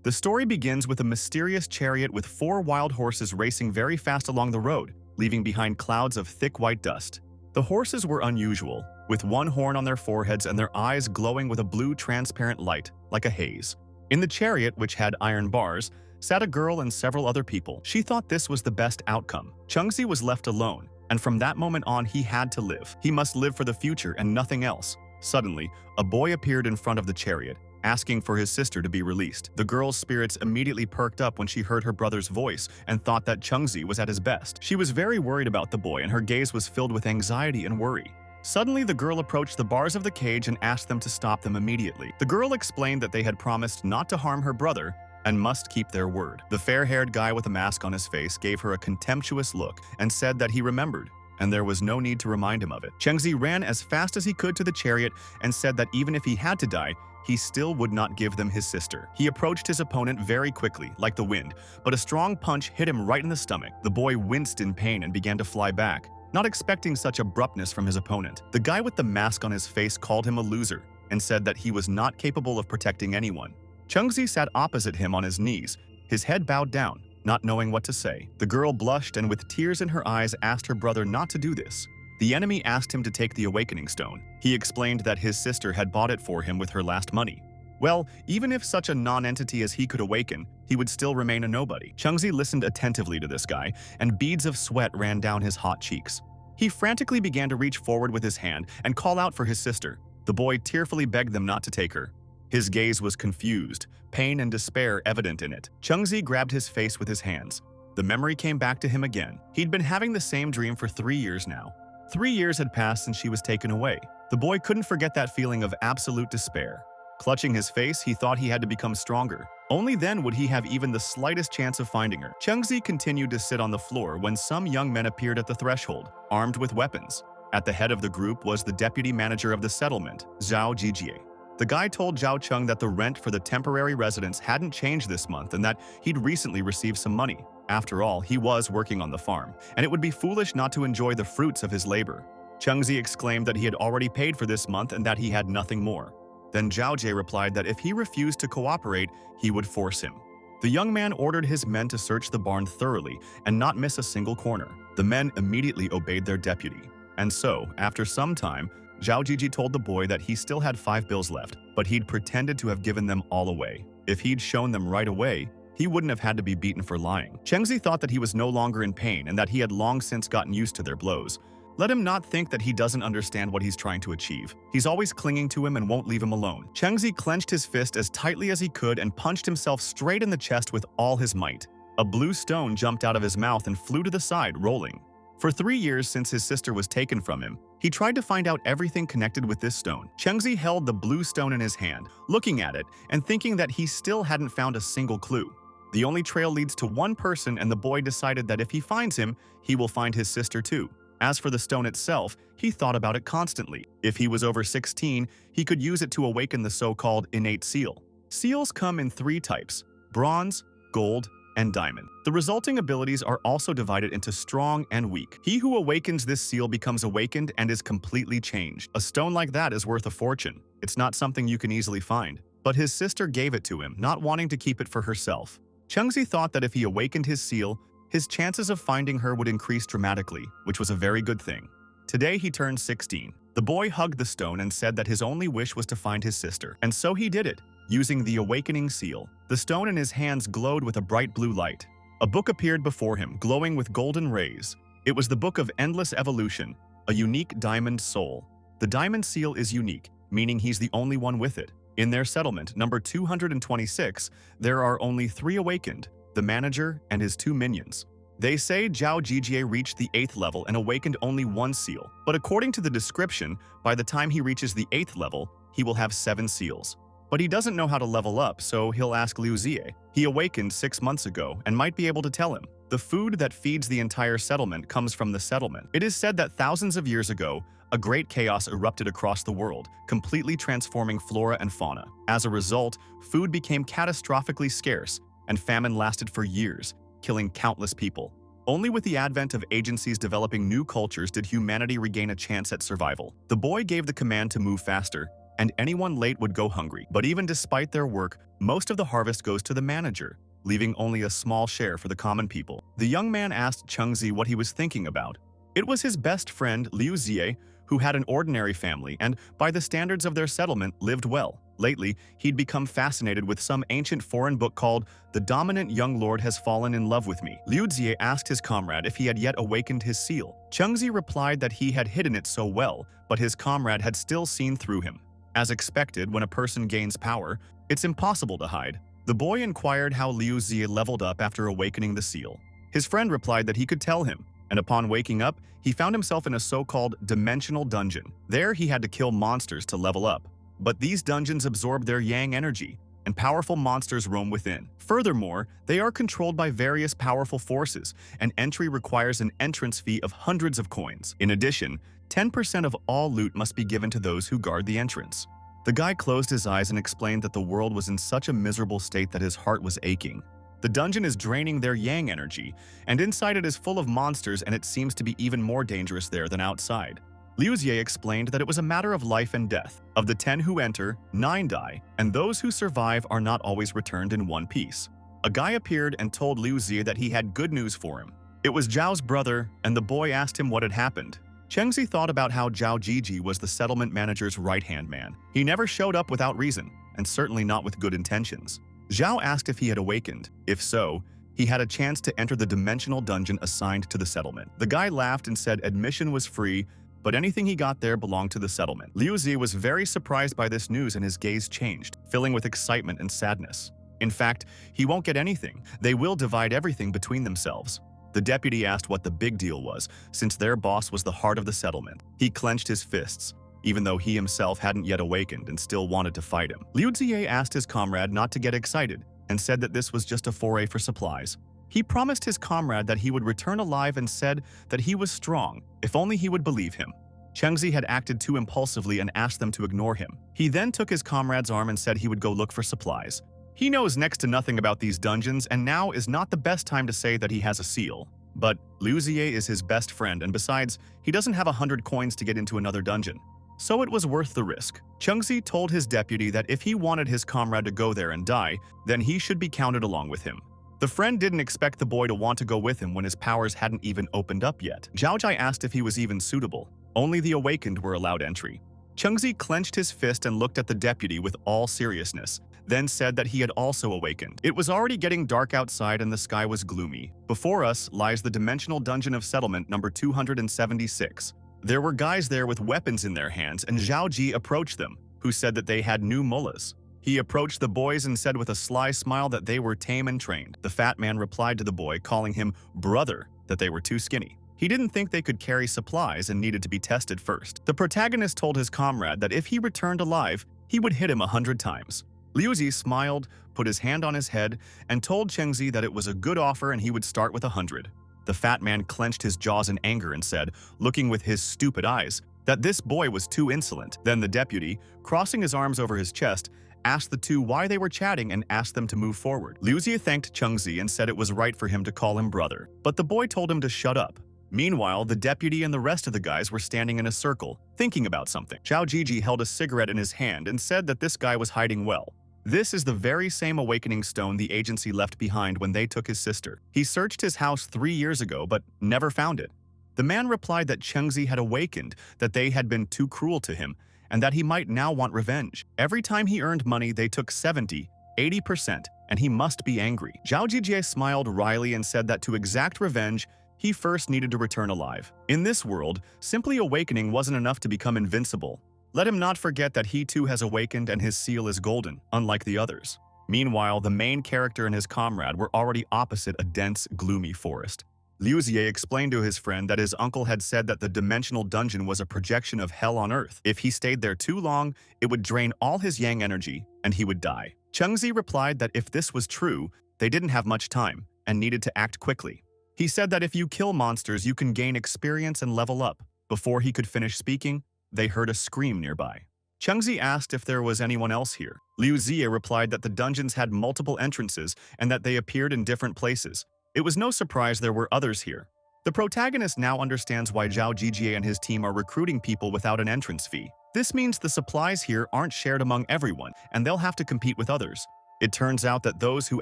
The story begins with a mysterious chariot with 4 wild horses racing very fast along the road, leaving behind clouds of thick white dust. The horses were unusual, with one horn on their foreheads and their eyes glowing with a blue transparent light, like a haze. In the chariot, which had iron bars, sat a girl and several other people. She thought this was the best outcome. Chungzi was left alone, and from that moment on he had to live. He must live for the future and nothing else. Suddenly, a boy appeared in front of the chariot, asking for his sister to be released. The girl's spirits immediately perked up when she heard her brother's voice and thought that Chungzi was at his best. She was very worried about the boy and her gaze was filled with anxiety and worry. Suddenly, the girl approached the bars of the cage and asked them to stop them immediately. The girl explained that they had promised not to harm her brother and must keep their word. The fair-haired guy with a mask on his face gave her a contemptuous look and said that he remembered, and there was no need to remind him of it. Chengzi ran as fast as he could to the chariot and said that even if he had to die, he still would not give them his sister. He approached his opponent very quickly, like the wind, but a strong punch hit him right in the stomach. The boy winced in pain and began to fly back, not expecting such abruptness from his opponent. The guy with the mask on his face called him a loser and said that he was not capable of protecting anyone. Chungzi sat opposite him on his knees, his head bowed down, not knowing what to say. The girl blushed and with tears in her eyes asked her brother not to do this. The enemy asked him to take the awakening stone. He explained that his sister had bought it for him with her last money. Well, even if such a non-entity as he could awaken, he would still remain a nobody. Chungzi listened attentively to this guy, and beads of sweat ran down his hot cheeks. He frantically began to reach forward with his hand and call out for his sister. The boy tearfully begged them not to take her. His gaze was confused, pain and despair evident in it. Chungzi grabbed his face with his hands. The memory came back to him again. He'd been having the same dream for 3 years now. 3 years had passed since she was taken away. The boy couldn't forget that feeling of absolute despair. Clutching his face, he thought he had to become stronger. Only then would he have even the slightest chance of finding her. Chungzi continued to sit on the floor when some young men appeared at the threshold, armed with weapons. At the head of the group was the deputy manager of the settlement, Zhao Jijie. The guy told Zhao Cheng that the rent for the temporary residence hadn't changed this month and that he'd recently received some money. After all, he was working on the farm, and it would be foolish not to enjoy the fruits of his labor. Chungzi exclaimed that he had already paid for this month and that he had nothing more. Then Zhao Jie replied that if he refused to cooperate, he would force him. The young man ordered his men to search the barn thoroughly and not miss a single corner. The men immediately obeyed their deputy. And so, after some time, Zhao Jiji told the boy that he still had 5 bills left, but he'd pretended to have given them all away. If he'd shown them right away, he wouldn't have had to be beaten for lying. Chengzi thought that he was no longer in pain and that he had long since gotten used to their blows. Let him not think that he doesn't understand what he's trying to achieve. He's always clinging to him and won't leave him alone. Chengzi clenched his fist as tightly as he could and punched himself straight in the chest with all his might. A blue stone jumped out of his mouth and flew to the side, rolling. For 3 years since his sister was taken from him, he tried to find out everything connected with this stone. Chengzi held the blue stone in his hand, looking at it and thinking that he still hadn't found a single clue. The only trail leads to one person, and the boy decided that if he finds him, he will find his sister too. As for the stone itself, he thought about it constantly. If he was over 16, he could use it to awaken the so-called innate seal. Seals come in 3 types: bronze, gold, and diamond. The resulting abilities are also divided into strong and weak. He who awakens this seal becomes awakened and is completely changed. A stone like that is worth a fortune. It's not something you can easily find. But his sister gave it to him, not wanting to keep it for herself. Chengzi thought that if he awakened his seal, his chances of finding her would increase dramatically, which was a very good thing. Today he turned 16. The boy hugged the stone and said that his only wish was to find his sister. And so he did it, using the awakening seal. The stone in his hands glowed with a bright blue light. A book appeared before him, glowing with golden rays. It was the Book of Endless Evolution, a unique diamond soul. The diamond seal is unique, meaning he's the only one with it. In their settlement, number 226, there are only 3 awakened: the manager and his 2 minions. They say Zhao Jijie reached the 8th level and awakened only 1 seal, but according to the description, by the time he reaches the 8th level, he will have 7 seals. But he doesn't know how to level up, so he'll ask Liu Zie. He awakened 6 months ago and might be able to tell him. The food that feeds the entire settlement comes from the settlement. It is said that thousands of years ago, a great chaos erupted across the world, completely transforming flora and fauna. As a result, food became catastrophically scarce, and famine lasted for years, killing countless people. Only with the advent of agencies developing new cultures did humanity regain a chance at survival. The boy gave the command to move faster, and anyone late would go hungry. But even despite their work, most of the harvest goes to the manager, leaving only a small share for the common people. The young man asked Chengzi what he was thinking about. It was his best friend, Liu Xie, who had an ordinary family and, by the standards of their settlement, lived well. Lately, he'd become fascinated with some ancient foreign book called "The Dominant Young Lord Has Fallen in Love with Me." Liu Xie asked his comrade if he had yet awakened his seal. Chengzi replied that he had hidden it so well, but his comrade had still seen through him. As expected, when a person gains power, it's impossible to hide. The boy inquired how Liu Xie leveled up after awakening the seal. His friend replied that he could tell him, and upon waking up, he found himself in a so-called dimensional dungeon. There, he had to kill monsters to level up. But these dungeons absorb their yang energy, and powerful monsters roam within. Furthermore, they are controlled by various powerful forces, and entry requires an entrance fee of hundreds of coins. In addition, 10% of all loot must be given to those who guard the entrance. The guy closed his eyes and explained that the world was in such a miserable state that his heart was aching. The dungeon is draining their yang energy, and inside it is full of monsters, and it seems to be even more dangerous there than outside. Liu Xie explained that it was a matter of life and death. Of the 10 who enter, 9 die, and those who survive are not always returned in one piece. A guy appeared and told Liu Xie that he had good news for him. It was Zhao's brother, and the boy asked him what had happened. Chengzi thought about how Zhao Jiji was the settlement manager's right-hand man. He never showed up without reason, and certainly not with good intentions. Zhao asked if he had awakened. If so, he had a chance to enter the dimensional dungeon assigned to the settlement. The guy laughed and said admission was free, but anything he got there belonged to the settlement. Liu Xie was very surprised by this news and his gaze changed, filling with excitement and sadness. In fact, he won't get anything. They will divide everything between themselves. The deputy asked what the big deal was, since their boss was the heart of the settlement. He clenched his fists, even though he himself hadn't yet awakened and still wanted to fight him. Liu Xie asked his comrade not to get excited and said that this was just a foray for supplies. He promised his comrade that he would return alive and said that he was strong, if only he would believe him. Chengzi had acted too impulsively and asked them to ignore him. He then took his comrade's arm and said he would go look for supplies. He knows next to nothing about these dungeons, and now is not the best time to say that he has a seal. But Liu Xie is his best friend, and besides, he doesn't have 100 coins to get into another dungeon. So it was worth the risk. Chengzi told his deputy that if he wanted his comrade to go there and die, then he should be counted along with him. The friend didn't expect the boy to want to go with him when his powers hadn't even opened up yet. Zhao Jai asked if he was even suitable. Only the awakened were allowed entry. Chengzi clenched his fist and looked at the deputy with all seriousness, then said that he had also awakened. It was already getting dark outside and the sky was gloomy. Before us lies the dimensional dungeon of settlement number 276. There were guys there with weapons in their hands, and Zhao Ji approached them, who said that they had new mullahs. He approached the boys and said with a sly smile that they were tame and trained. The fat man replied to the boy, calling him brother, that they were too skinny. He didn't think they could carry supplies and needed to be tested first. The protagonist told his comrade that if he returned alive, he would hit him 100 times. Liu Xie smiled, put his hand on his head, and told Chengzi that it was a good offer and he would start with 100. The fat man clenched his jaws in anger and said, looking with his stupid eyes, that this boy was too insolent. Then the deputy, crossing his arms over his chest, asked the two why they were chatting and asked them to move forward. Liu Xie thanked Chengzi and said it was right for him to call him brother, but the boy told him to shut up. Meanwhile, the deputy and the rest of the guys were standing in a circle, thinking about something. Zhao Jiji held a cigarette in his hand and said that this guy was hiding well. This is the very same awakening stone the agency left behind when they took his sister. He searched his house 3 years ago, but never found it. The man replied that Chengzi had awakened, that they had been too cruel to him, and that he might now want revenge. Every time he earned money, they took 70–80%, and he must be angry. Zhao Jijie smiled wryly and said that to exact revenge, he first needed to return alive. In this world, simply awakening wasn't enough to become invincible. Let him not forget that he too has awakened and his seal is golden, unlike the others. Meanwhile, the main character and his comrade were already opposite a dense, gloomy forest. Liu Xie explained to his friend that his uncle had said that the dimensional dungeon was a projection of hell on earth. If he stayed there too long, it would drain all his yang energy, and he would die. Chengzi replied that if this was true, they didn't have much time, and needed to act quickly. He said that if you kill monsters, you can gain experience and level up. Before he could finish speaking, they heard a scream nearby. Chengzi asked if there was anyone else here. Liu Xie replied that the dungeons had multiple entrances and that they appeared in different places. It was no surprise there were others here. The protagonist now understands why Zhao Jijie and his team are recruiting people without an entrance fee. This means the supplies here aren't shared among everyone, and they'll have to compete with others. It turns out that those who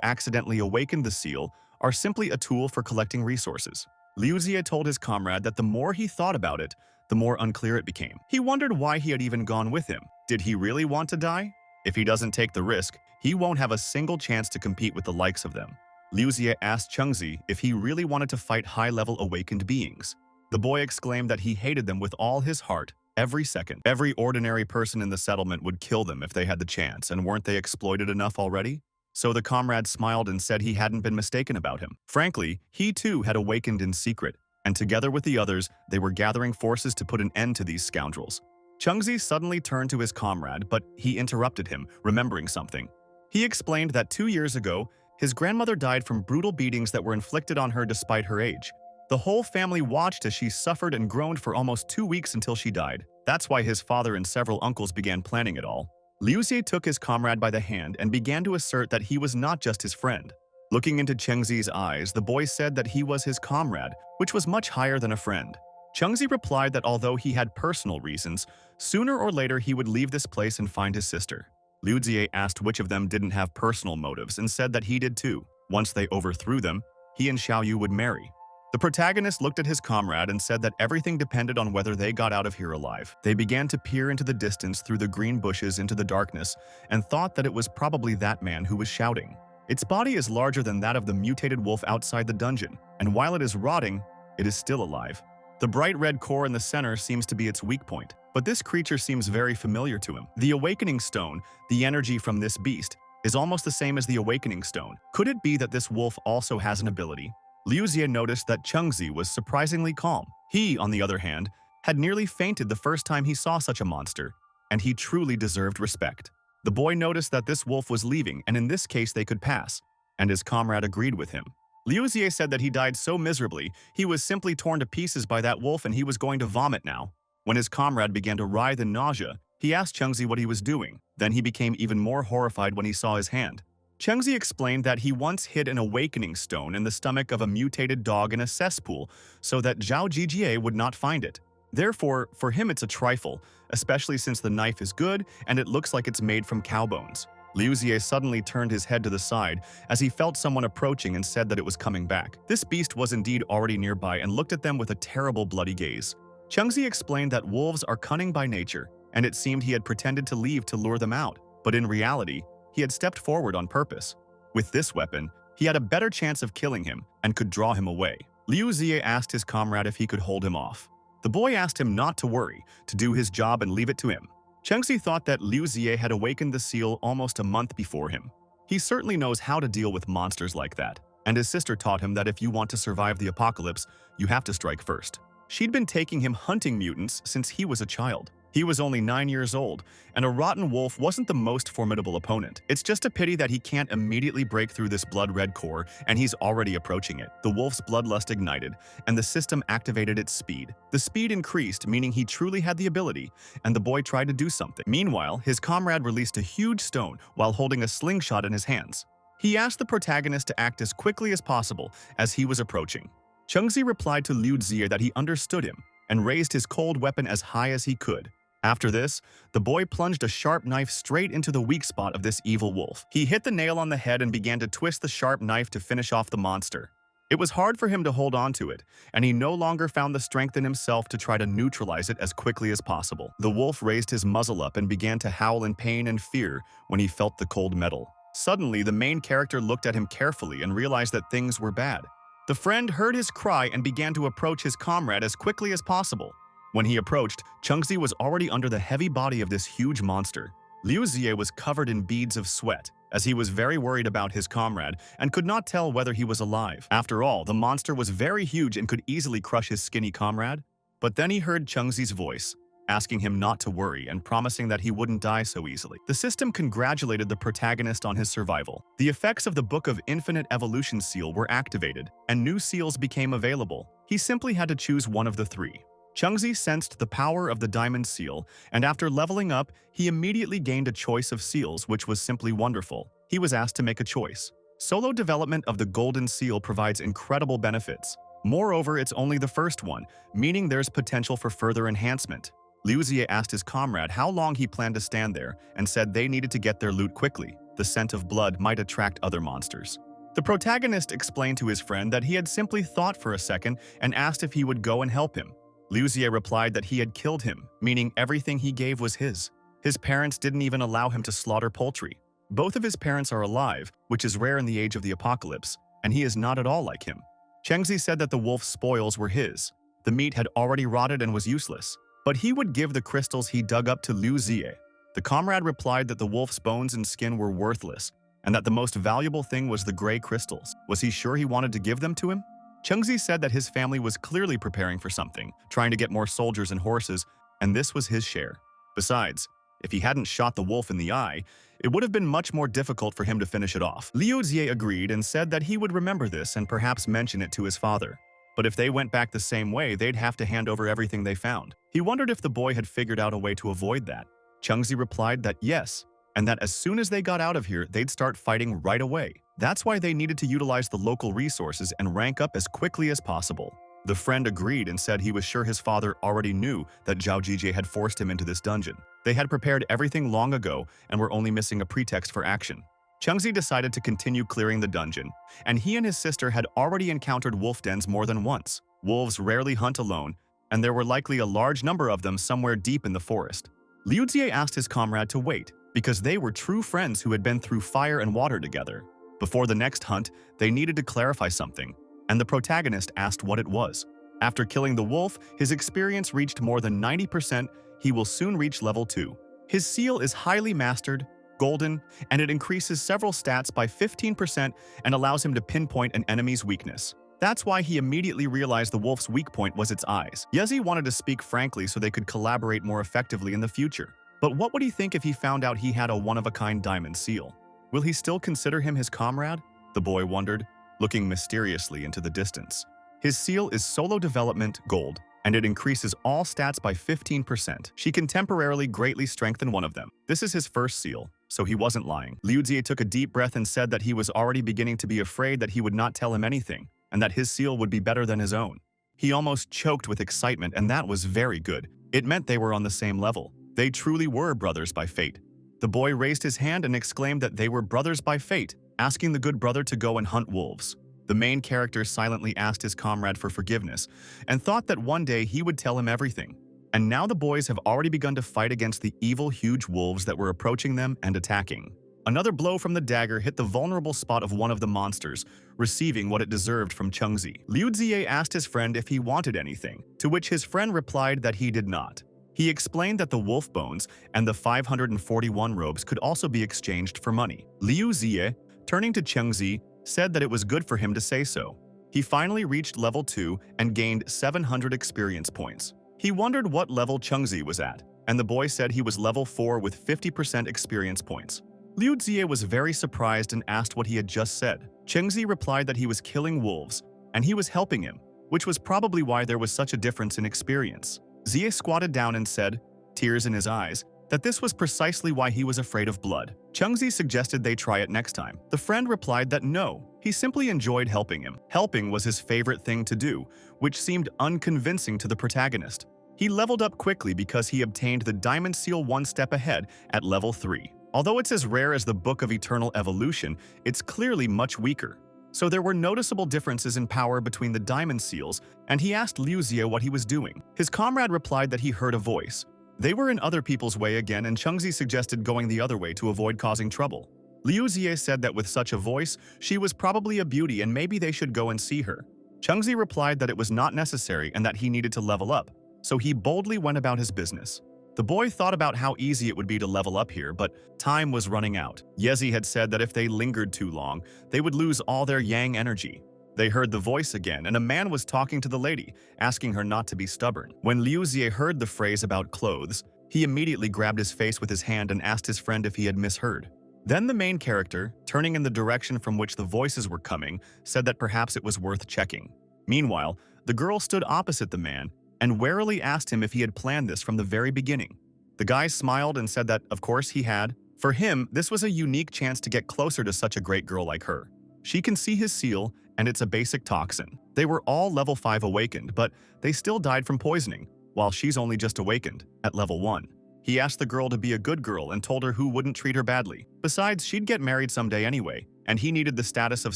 accidentally awakened the seal are simply a tool for collecting resources. Liu Xie told his comrade that the more he thought about it, the more unclear it became. He wondered why he had even gone with him. Did he really want to die? If he doesn't take the risk, he won't have a single chance to compete with the likes of them. Liu Xie asked Chengzi if he really wanted to fight high-level awakened beings. The boy exclaimed that he hated them with all his heart, every second. Every ordinary person in the settlement would kill them if they had the chance, and weren't they exploited enough already? So the comrade smiled and said he hadn't been mistaken about him. Frankly, he too had awakened in secret, and together with the others, they were gathering forces to put an end to these scoundrels. Chengzi suddenly turned to his comrade, but he interrupted him, remembering something. He explained that 2 years ago, his grandmother died from brutal beatings that were inflicted on her despite her age. The whole family watched as she suffered and groaned for almost 2 weeks until she died. That's why his father and several uncles began planning it all. Liu Xie took his comrade by the hand and began to assert that he was not just his friend. Looking into Chengzi's eyes, the boy said that he was his comrade, which was much higher than a friend. Chengzi replied that although he had personal reasons, sooner or later he would leave this place and find his sister. Liu Xie asked which of them didn't have personal motives and said that he did too. Once they overthrew them, he and Xiao Yu would marry. The protagonist looked at his comrade and said that everything depended on whether they got out of here alive. They began to peer into the distance through the green bushes into the darkness and thought that it was probably that man who was shouting. Its body is larger than that of the mutated wolf outside the dungeon, and while it is rotting, it is still alive. The bright red core in the center seems to be its weak point, but this creature seems very familiar to him. The Awakening Stone, the energy from this beast, is almost the same as the Awakening Stone. Could it be that this wolf also has an ability? Liu Xie noticed that Chengzi was surprisingly calm. He, on the other hand, had nearly fainted the first time he saw such a monster, and he truly deserved respect. The boy noticed that this wolf was leaving, and in this case they could pass, and his comrade agreed with him. Liu Xie said that he died so miserably, he was simply torn to pieces by that wolf and he was going to vomit now. When his comrade began to writhe in nausea, he asked Chengzi what he was doing. Then he became even more horrified when he saw his hand. Chengzi explained that he once hid an awakening stone in the stomach of a mutated dog in a cesspool so that Zhao Jijie would not find it. Therefore, for him it's a trifle, especially since the knife is good and it looks like it's made from cow bones. Liu Xie suddenly turned his head to the side as he felt someone approaching and said that it was coming back. This beast was indeed already nearby and looked at them with a terrible bloody gaze. Chengzi explained that wolves are cunning by nature, and it seemed he had pretended to leave to lure them out, but in reality, he had stepped forward on purpose. With this weapon, he had a better chance of killing him and could draw him away. Liu Xie asked his comrade if he could hold him off. The boy asked him not to worry, to do his job and leave it to him. Chengzi thought that Liu Xie had awakened the seal almost a month before him. He certainly knows how to deal with monsters like that, and his sister taught him that if you want to survive the apocalypse, you have to strike first. She'd been taking him hunting mutants since he was a child. He was only 9 years old, and a rotten wolf wasn't the most formidable opponent. It's just a pity that he can't immediately break through this blood-red core, and he's already approaching it. The wolf's bloodlust ignited, and the system activated its speed. The speed increased, meaning he truly had the ability, and the boy tried to do something. Meanwhile, his comrade released a huge stone while holding a slingshot in his hands. He asked the protagonist to act as quickly as possible as he was approaching. Chengzi replied to Liu Xie that he understood him, and raised his cold weapon as high as he could. After this, the boy plunged a sharp knife straight into the weak spot of this evil wolf. He hit the nail on the head and began to twist the sharp knife to finish off the monster. It was hard for him to hold on to it, and he no longer found the strength in himself to try to neutralize it as quickly as possible. The wolf raised his muzzle up and began to howl in pain and fear when he felt the cold metal. Suddenly, the main character looked at him carefully and realized that things were bad. The friend heard his cry and began to approach his comrade as quickly as possible. When he approached, Chengzi was already under the heavy body of this huge monster. Liu Xie was covered in beads of sweat, as he was very worried about his comrade and could not tell whether he was alive. After all, the monster was very huge and could easily crush his skinny comrade. But then he heard Chengzi's voice, asking him not to worry and promising that he wouldn't die so easily. The system congratulated the protagonist on his survival. The effects of the Book of Infinite Evolution seal were activated, and new seals became available. He simply had to choose one of the three. Chengzi sensed the power of the diamond seal, and after leveling up, he immediately gained a choice of seals, which was simply wonderful. He was asked to make a choice. Solo development of the golden seal provides incredible benefits. Moreover, it's only the first one, meaning there's potential for further enhancement. Liu Xie asked his comrade how long he planned to stand there and said they needed to get their loot quickly. The scent of blood might attract other monsters. The protagonist explained to his friend that he had simply thought for a second and asked if he would go and help him. Liu Xie replied that he had killed him, meaning everything he gave was his. His parents didn't even allow him to slaughter poultry. Both of his parents are alive, which is rare in the age of the apocalypse, and he is not at all like him. Chengzi said that the wolf's spoils were his. The meat had already rotted and was useless, but he would give the crystals he dug up to Liu Xie. The comrade replied that the wolf's bones and skin were worthless, and that the most valuable thing was the gray crystals. Was he sure he wanted to give them to him? Chengzi said that his family was clearly preparing for something, trying to get more soldiers and horses, and this was his share. Besides, if he hadn't shot the wolf in the eye, it would have been much more difficult for him to finish it off. Liu Xie agreed and said that he would remember this and perhaps mention it to his father. But if they went back the same way, they'd have to hand over everything they found. He wondered if the boy had figured out a way to avoid that. Chengzi replied that yes, and that as soon as they got out of here, they'd start fighting right away. That's why they needed to utilize the local resources and rank up as quickly as possible. The friend agreed and said he was sure his father already knew that Zhao Jijie had forced him into this dungeon. They had prepared everything long ago and were only missing a pretext for action. Chengzi decided to continue clearing the dungeon, and he and his sister had already encountered wolf dens more than once. Wolves rarely hunt alone, and there were likely a large number of them somewhere deep in the forest. Liu Xie asked his comrade to wait, because they were true friends who had been through fire and water together. Before the next hunt, they needed to clarify something, and the protagonist asked what it was. After killing the wolf, his experience reached more than 90%. He will soon reach level 2. His seal is highly mastered, golden, and it increases several stats by 15% and allows him to pinpoint an enemy's weakness. That's why he immediately realized the wolf's weak point was its eyes. Yezi wanted to speak frankly so they could collaborate more effectively in the future. But what would he think if he found out he had a one-of-a-kind diamond seal? Will he still consider him his comrade? The boy wondered, looking mysteriously into the distance. His seal is solo development gold, and it increases all stats by 15%. She can temporarily greatly strengthen one of them. This is his first seal, so he wasn't lying. Liu Xie took a deep breath and said that he was already beginning to be afraid that he would not tell him anything, and that his seal would be better than his own. He almost choked with excitement, and that was very good. It meant they were on the same level. They truly were brothers by fate. The boy raised his hand and exclaimed that they were brothers by fate, asking the good brother to go and hunt wolves. The main character silently asked his comrade for forgiveness and thought that one day he would tell him everything. And now the boys have already begun to fight against the evil huge wolves that were approaching them and attacking. Another blow from the dagger hit the vulnerable spot of one of the monsters, receiving what it deserved from Chengzi. Liu Xie asked his friend if he wanted anything, to which his friend replied that he did not. He explained that the wolf bones and the 541 robes could also be exchanged for money. Liu Xie, turning to Chengzi, said that it was good for him to say so. He finally reached level 2 and gained 700 experience points. He wondered what level Chengzi was at, and the boy said he was level 4 with 50% experience points. Liu Xie was very surprised and asked what he had just said. Chengzi replied that he was killing wolves, and he was helping him, which was probably why there was such a difference in experience. Xie squatted down and said, tears in his eyes, that this was precisely why he was afraid of blood. Chengzi suggested they try it next time. The friend replied that no, he simply enjoyed helping him. Helping was his favorite thing to do, which seemed unconvincing to the protagonist. He leveled up quickly because he obtained the Diamond Seal one step ahead at level 3. Although it's as rare as the Book of Eternal Evolution, it's clearly much weaker. So there were noticeable differences in power between the Diamond Seals, and he asked Liu Xie what he was doing. His comrade replied that he heard a voice. They were in other people's way again, and Chengzi suggested going the other way to avoid causing trouble. Liu Xie said that with such a voice, she was probably a beauty and maybe they should go and see her. Chengzi replied that it was not necessary and that he needed to level up, so he boldly went about his business. The boy thought about how easy it would be to level up here, but time was running out. Yezi had said that if they lingered too long, they would lose all their yang energy. They heard the voice again, and a man was talking to the lady, asking her not to be stubborn. When Liu Xie heard the phrase about clothes, he immediately grabbed his face with his hand and asked his friend if he had misheard. Then the main character, turning in the direction from which the voices were coming, said that perhaps it was worth checking. Meanwhile, the girl stood opposite the man and warily asked him if he had planned this from the very beginning. The guy smiled and said that, of course, he had. For him, this was a unique chance to get closer to such a great girl like her. She can see his seal, and it's a basic toxin. They were all level 5 awakened, but they still died from poisoning. while she's only just awakened, at level 1. He asked the girl to be a good girl and told her who wouldn't treat her badly. Besides, she'd get married someday anyway, and he needed the status of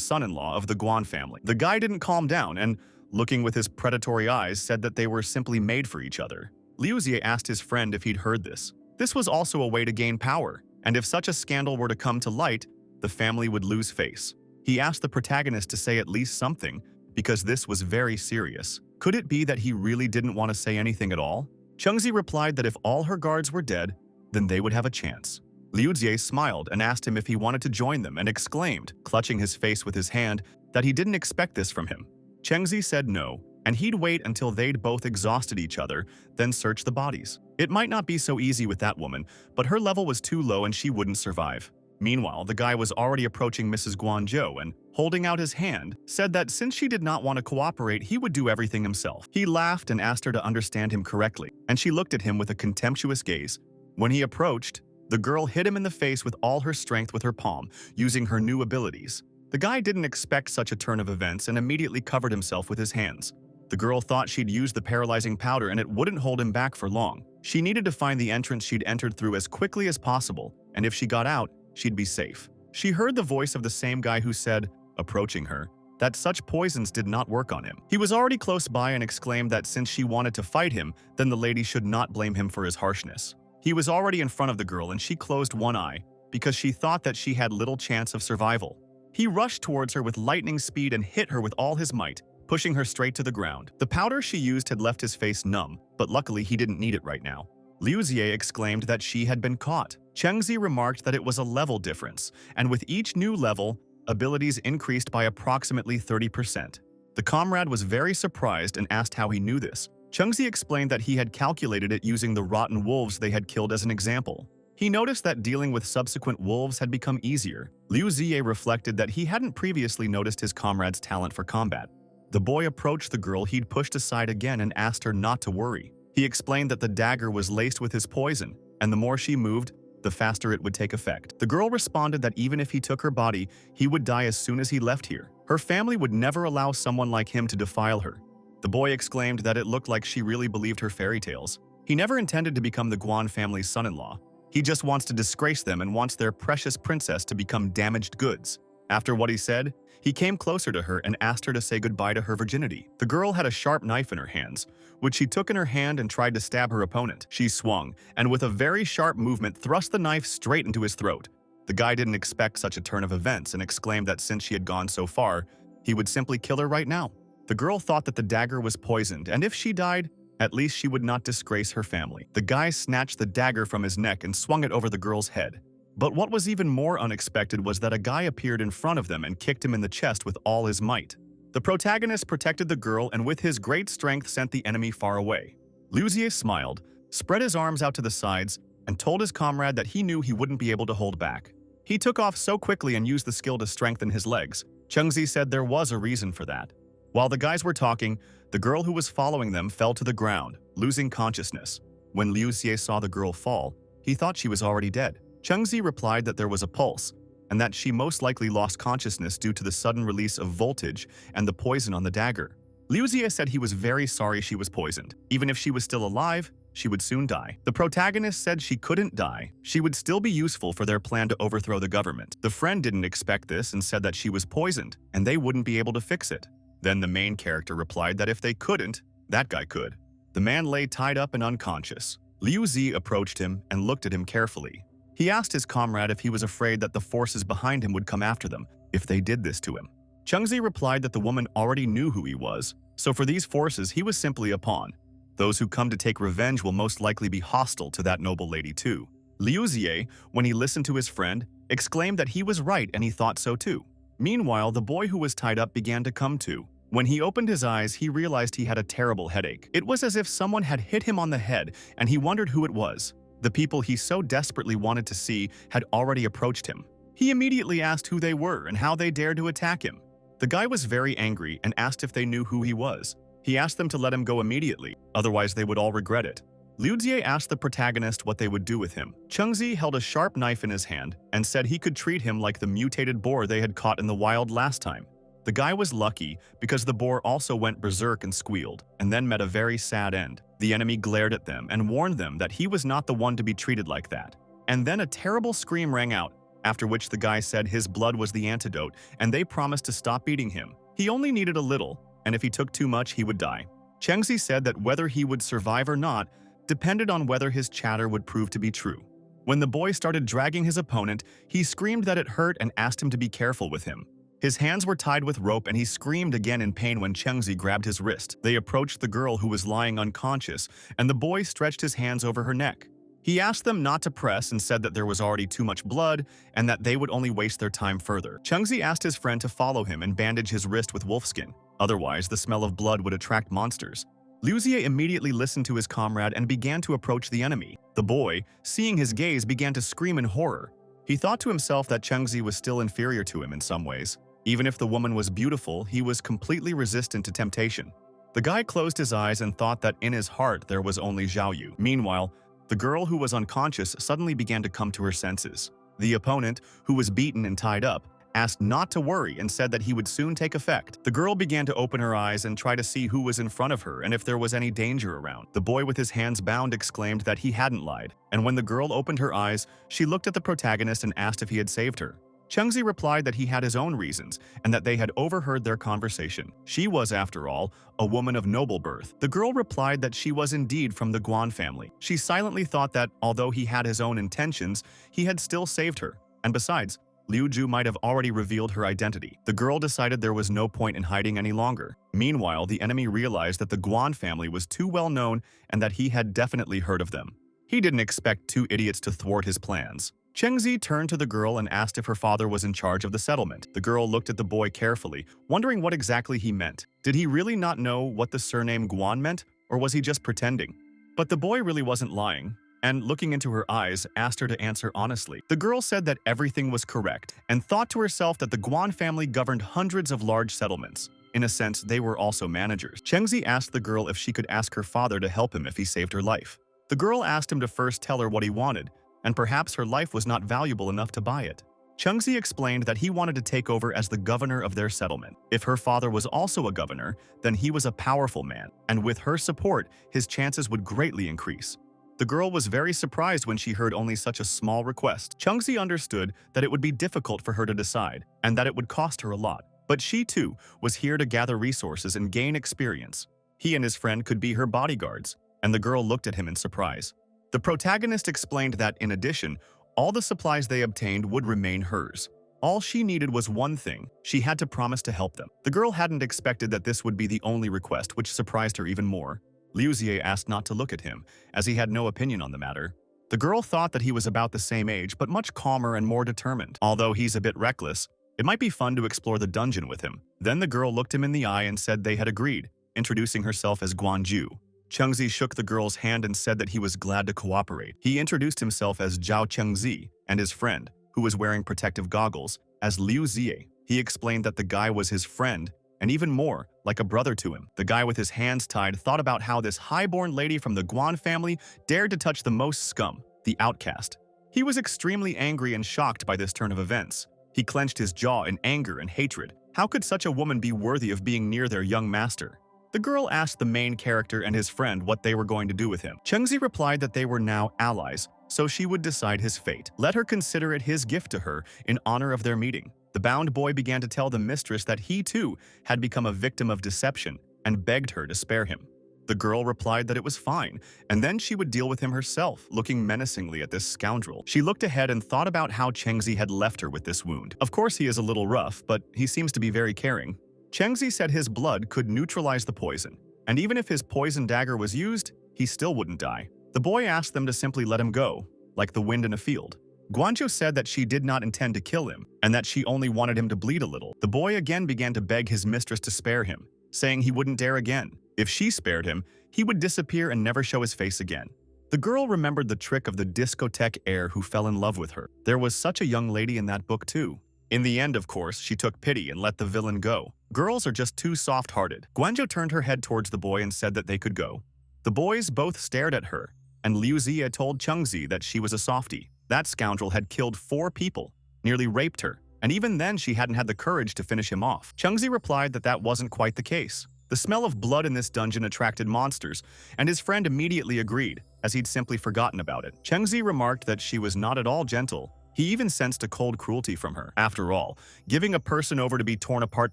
son-in-law of the Guan family. The guy didn't calm down and, looking with his predatory eyes, said that they were simply made for each other. Liu Xie asked his friend if he'd heard this. This was also a way to gain power, and if such a scandal were to come to light, the family would lose face. He asked the protagonist to say at least something, because this was very serious. Could it be that he really didn't want to say anything at all? Chengzi replied that if all her guards were dead, then they would have a chance. Liu Xie smiled and asked him if he wanted to join them and exclaimed, clutching his face with his hand, that he didn't expect this from him. Chengzi said no, and he'd wait until they'd both exhausted each other, then search the bodies. It might not be so easy with that woman, but her level was too low and she wouldn't survive. Meanwhile, the guy was already approaching Mrs. Guanzhou and, holding out his hand, said that since she did not want to cooperate, he would do everything himself. He laughed and asked her to understand him correctly, and she looked at him with a contemptuous gaze. When he approached, the girl hit him in the face with all her strength with her palm, using her new abilities. The guy didn't expect such a turn of events and immediately covered himself with his hands. The girl thought she'd use the paralyzing powder and it wouldn't hold him back for long. She needed to find the entrance she'd entered through as quickly as possible, and if she got out, she'd be safe. She heard the voice of the same guy who said, approaching her, that such poisons did not work on him. He was already close by and exclaimed that since she wanted to fight him, then the lady should not blame him for his harshness. He was already in front of the girl and she closed one eye because she thought that she had little chance of survival. He rushed towards her with lightning speed and hit her with all his might, pushing her straight to the ground. The powder she used had left his face numb, but luckily he didn't need it right now. Liu Xie exclaimed that she had been caught. Chengzi remarked that it was a level difference, and with each new level, abilities increased by approximately 30%. The comrade was very surprised and asked how he knew this. Chengzi explained that he had calculated it using the rotten wolves they had killed as an example. He noticed that dealing with subsequent wolves had become easier. Liu Xie reflected that he hadn't previously noticed his comrade's talent for combat. The boy approached the girl he'd pushed aside again and asked her not to worry. He explained that the dagger was laced with his poison, and the more she moved, the faster it would take effect. The girl responded that even if he took her body, he would die as soon as he left here. Her family would never allow someone like him to defile her. The boy exclaimed that it looked like she really believed her fairy tales. He never intended to become the Guan family's son-in-law. He just wants to disgrace them and wants their precious princess to become damaged goods. After what he said, he came closer to her and asked her to say goodbye to her virginity. The girl had a sharp knife in her hands, which she took in her hand and tried to stab her opponent. She swung, and with a very sharp movement thrust the knife straight into his throat. The guy didn't expect such a turn of events and exclaimed that since she had gone so far, he would simply kill her right now. The girl thought that the dagger was poisoned, and if she died, at least she would not disgrace her family. The guy snatched the dagger from his neck and swung it over the girl's head. But what was even more unexpected was that a guy appeared in front of them and kicked him in the chest with all his might. The protagonist protected the girl and with his great strength sent the enemy far away. Liu Xie smiled, spread his arms out to the sides, and told his comrade that he knew he wouldn't be able to hold back. He took off so quickly and used the skill to strengthen his legs. Chengzi said there was a reason for that. While the guys were talking, the girl who was following them fell to the ground, losing consciousness. When Liu Xie saw the girl fall, he thought she was already dead. Chengzi replied that there was a pulse, and that she most likely lost consciousness due to the sudden release of voltage and the poison on the dagger. Liu Xie said he was very sorry she was poisoned. Even if she was still alive, she would soon die. The protagonist said she couldn't die. She would still be useful for their plan to overthrow the government. The friend didn't expect this and said that she was poisoned, and they wouldn't be able to fix it. Then the main character replied that if they couldn't, that guy could. The man lay tied up and unconscious. Liu Xie approached him and looked at him carefully. He asked his comrade if he was afraid that the forces behind him would come after them if they did this to him. Chengzi replied that the woman already knew who he was, so for these forces he was simply a pawn. Those who come to take revenge will most likely be hostile to that noble lady too. Liu Xie, when he listened to his friend, exclaimed that he was right and he thought so too. Meanwhile, the boy who was tied up began to come to. When he opened his eyes, he realized he had a terrible headache. It was as if someone had hit him on the head, and he wondered who it was. The people he so desperately wanted to see had already approached him. He immediately asked who they were and how they dared to attack him. The guy was very angry and asked if they knew who he was. He asked them to let him go immediately, otherwise they would all regret it. Liu Xie asked the protagonist what they would do with him. Chengzi held a sharp knife in his hand and said he could treat him like the mutated boar they had caught in the wild last time. The guy was lucky because the boar also went berserk and squealed, and then met a very sad end. The enemy glared at them and warned them that he was not the one to be treated like that. And then a terrible scream rang out, after which the guy said his blood was the antidote and they promised to stop beating him. He only needed a little, and if he took too much, he would die. Chengzi said that whether he would survive or not depended on whether his chatter would prove to be true. When the boy started dragging his opponent, he screamed that it hurt and asked him to be careful with him. His hands were tied with rope and he screamed again in pain when Chengzi grabbed his wrist. They approached the girl who was lying unconscious, and the boy stretched his hands over her neck. He asked them not to press and said that there was already too much blood and that they would only waste their time further. Chengzi asked his friend to follow him and bandage his wrist with wolfskin. Otherwise, the smell of blood would attract monsters. Liu Xie immediately listened to his comrade and began to approach the enemy. The boy, seeing his gaze, began to scream in horror. He thought to himself that Chengzi was still inferior to him in some ways. Even if the woman was beautiful, he was completely resistant to temptation. The guy closed his eyes and thought that in his heart there was only Zhao Yu. Meanwhile, the girl who was unconscious suddenly began to come to her senses. The opponent, who was beaten and tied up, asked not to worry and said that he would soon take effect. The girl began to open her eyes and try to see who was in front of her and if there was any danger around. The boy with his hands bound exclaimed that he hadn't lied, and when the girl opened her eyes, she looked at the protagonist and asked if he had saved her. Chengzi replied that he had his own reasons and that they had overheard their conversation. She was, after all, a woman of noble birth. The girl replied that she was indeed from the Guan family. She silently thought that, although he had his own intentions, he had still saved her. And besides, Liu Ju might have already revealed her identity. The girl decided there was no point in hiding any longer. Meanwhile, the enemy realized that the Guan family was too well known and that he had definitely heard of them. He didn't expect two idiots to thwart his plans. Chengzi turned to the girl and asked if her father was in charge of the settlement. The girl looked at the boy carefully, wondering what exactly he meant. Did he really not know what the surname Guan meant, or was he just pretending? But the boy really wasn't lying, and looking into her eyes, asked her to answer honestly. The girl said that everything was correct, and thought to herself that the Guan family governed hundreds of large settlements. In a sense, they were also managers. Chengzi asked the girl if she could ask her father to help him if he saved her life. The girl asked him to first tell her what he wanted, and perhaps her life was not valuable enough to buy it. Chengzi explained that he wanted to take over as the governor of their settlement. If her father was also a governor, then he was a powerful man, and with her support, his chances would greatly increase. The girl was very surprised when she heard only such a small request. Chengzi understood that it would be difficult for her to decide, and that it would cost her a lot. But she, too, was here to gather resources and gain experience. He and his friend could be her bodyguards, and the girl looked at him in surprise. The protagonist explained that, in addition, all the supplies they obtained would remain hers. All she needed was one thing: she had to promise to help them. The girl hadn't expected that this would be the only request, which surprised her even more. Liu Xie asked not to look at him, as he had no opinion on the matter. The girl thought that he was about the same age, but much calmer and more determined. Although he's a bit reckless, it might be fun to explore the dungeon with him. Then the girl looked him in the eye and said they had agreed, introducing herself as Guanju. Chengzi shook the girl's hand and said that he was glad to cooperate. He introduced himself as Zhao Chengzi and his friend, who was wearing protective goggles, as Liu Xie. He explained that the guy was his friend, and even more, like a brother to him. The guy with his hands tied thought about how this high-born lady from the Guan family dared to touch the most scum, the outcast. He was extremely angry and shocked by this turn of events. He clenched his jaw in anger and hatred. How could such a woman be worthy of being near their young master? The girl asked the main character and his friend what they were going to do with him. Chengzi replied that they were now allies, so she would decide his fate. Let her consider it his gift to her in honor of their meeting. The bound boy began to tell the mistress that he too had become a victim of deception and begged her to spare him. The girl replied that it was fine, and then she would deal with him herself, looking menacingly at this scoundrel. She looked ahead and thought about how Chengzi had left her with this wound. Of course, he is a little rough, but he seems to be very caring. Chengzi said his blood could neutralize the poison, and even if his poison dagger was used, he still wouldn't die. The boy asked them to simply let him go, like the wind in a field. Guanzhou said that she did not intend to kill him, and that she only wanted him to bleed a little. The boy again began to beg his mistress to spare him, saying he wouldn't dare again. If she spared him, he would disappear and never show his face again. The girl remembered the trick of the discotheque heir who fell in love with her. There was such a young lady in that book too. In the end, of course, she took pity and let the villain go. Girls are just too soft-hearted. Guanzhou turned her head towards the boy and said that they could go. The boys both stared at her, and Liu Xie told Chengzi that she was a softie. That scoundrel had killed 4 people, nearly raped her, and even then she hadn't had the courage to finish him off. Chengzi replied that that wasn't quite the case. The smell of blood in this dungeon attracted monsters, and his friend immediately agreed, as he'd simply forgotten about it. Chengzi remarked that she was not at all gentle. He even sensed a cold cruelty from her. After all, giving a person over to be torn apart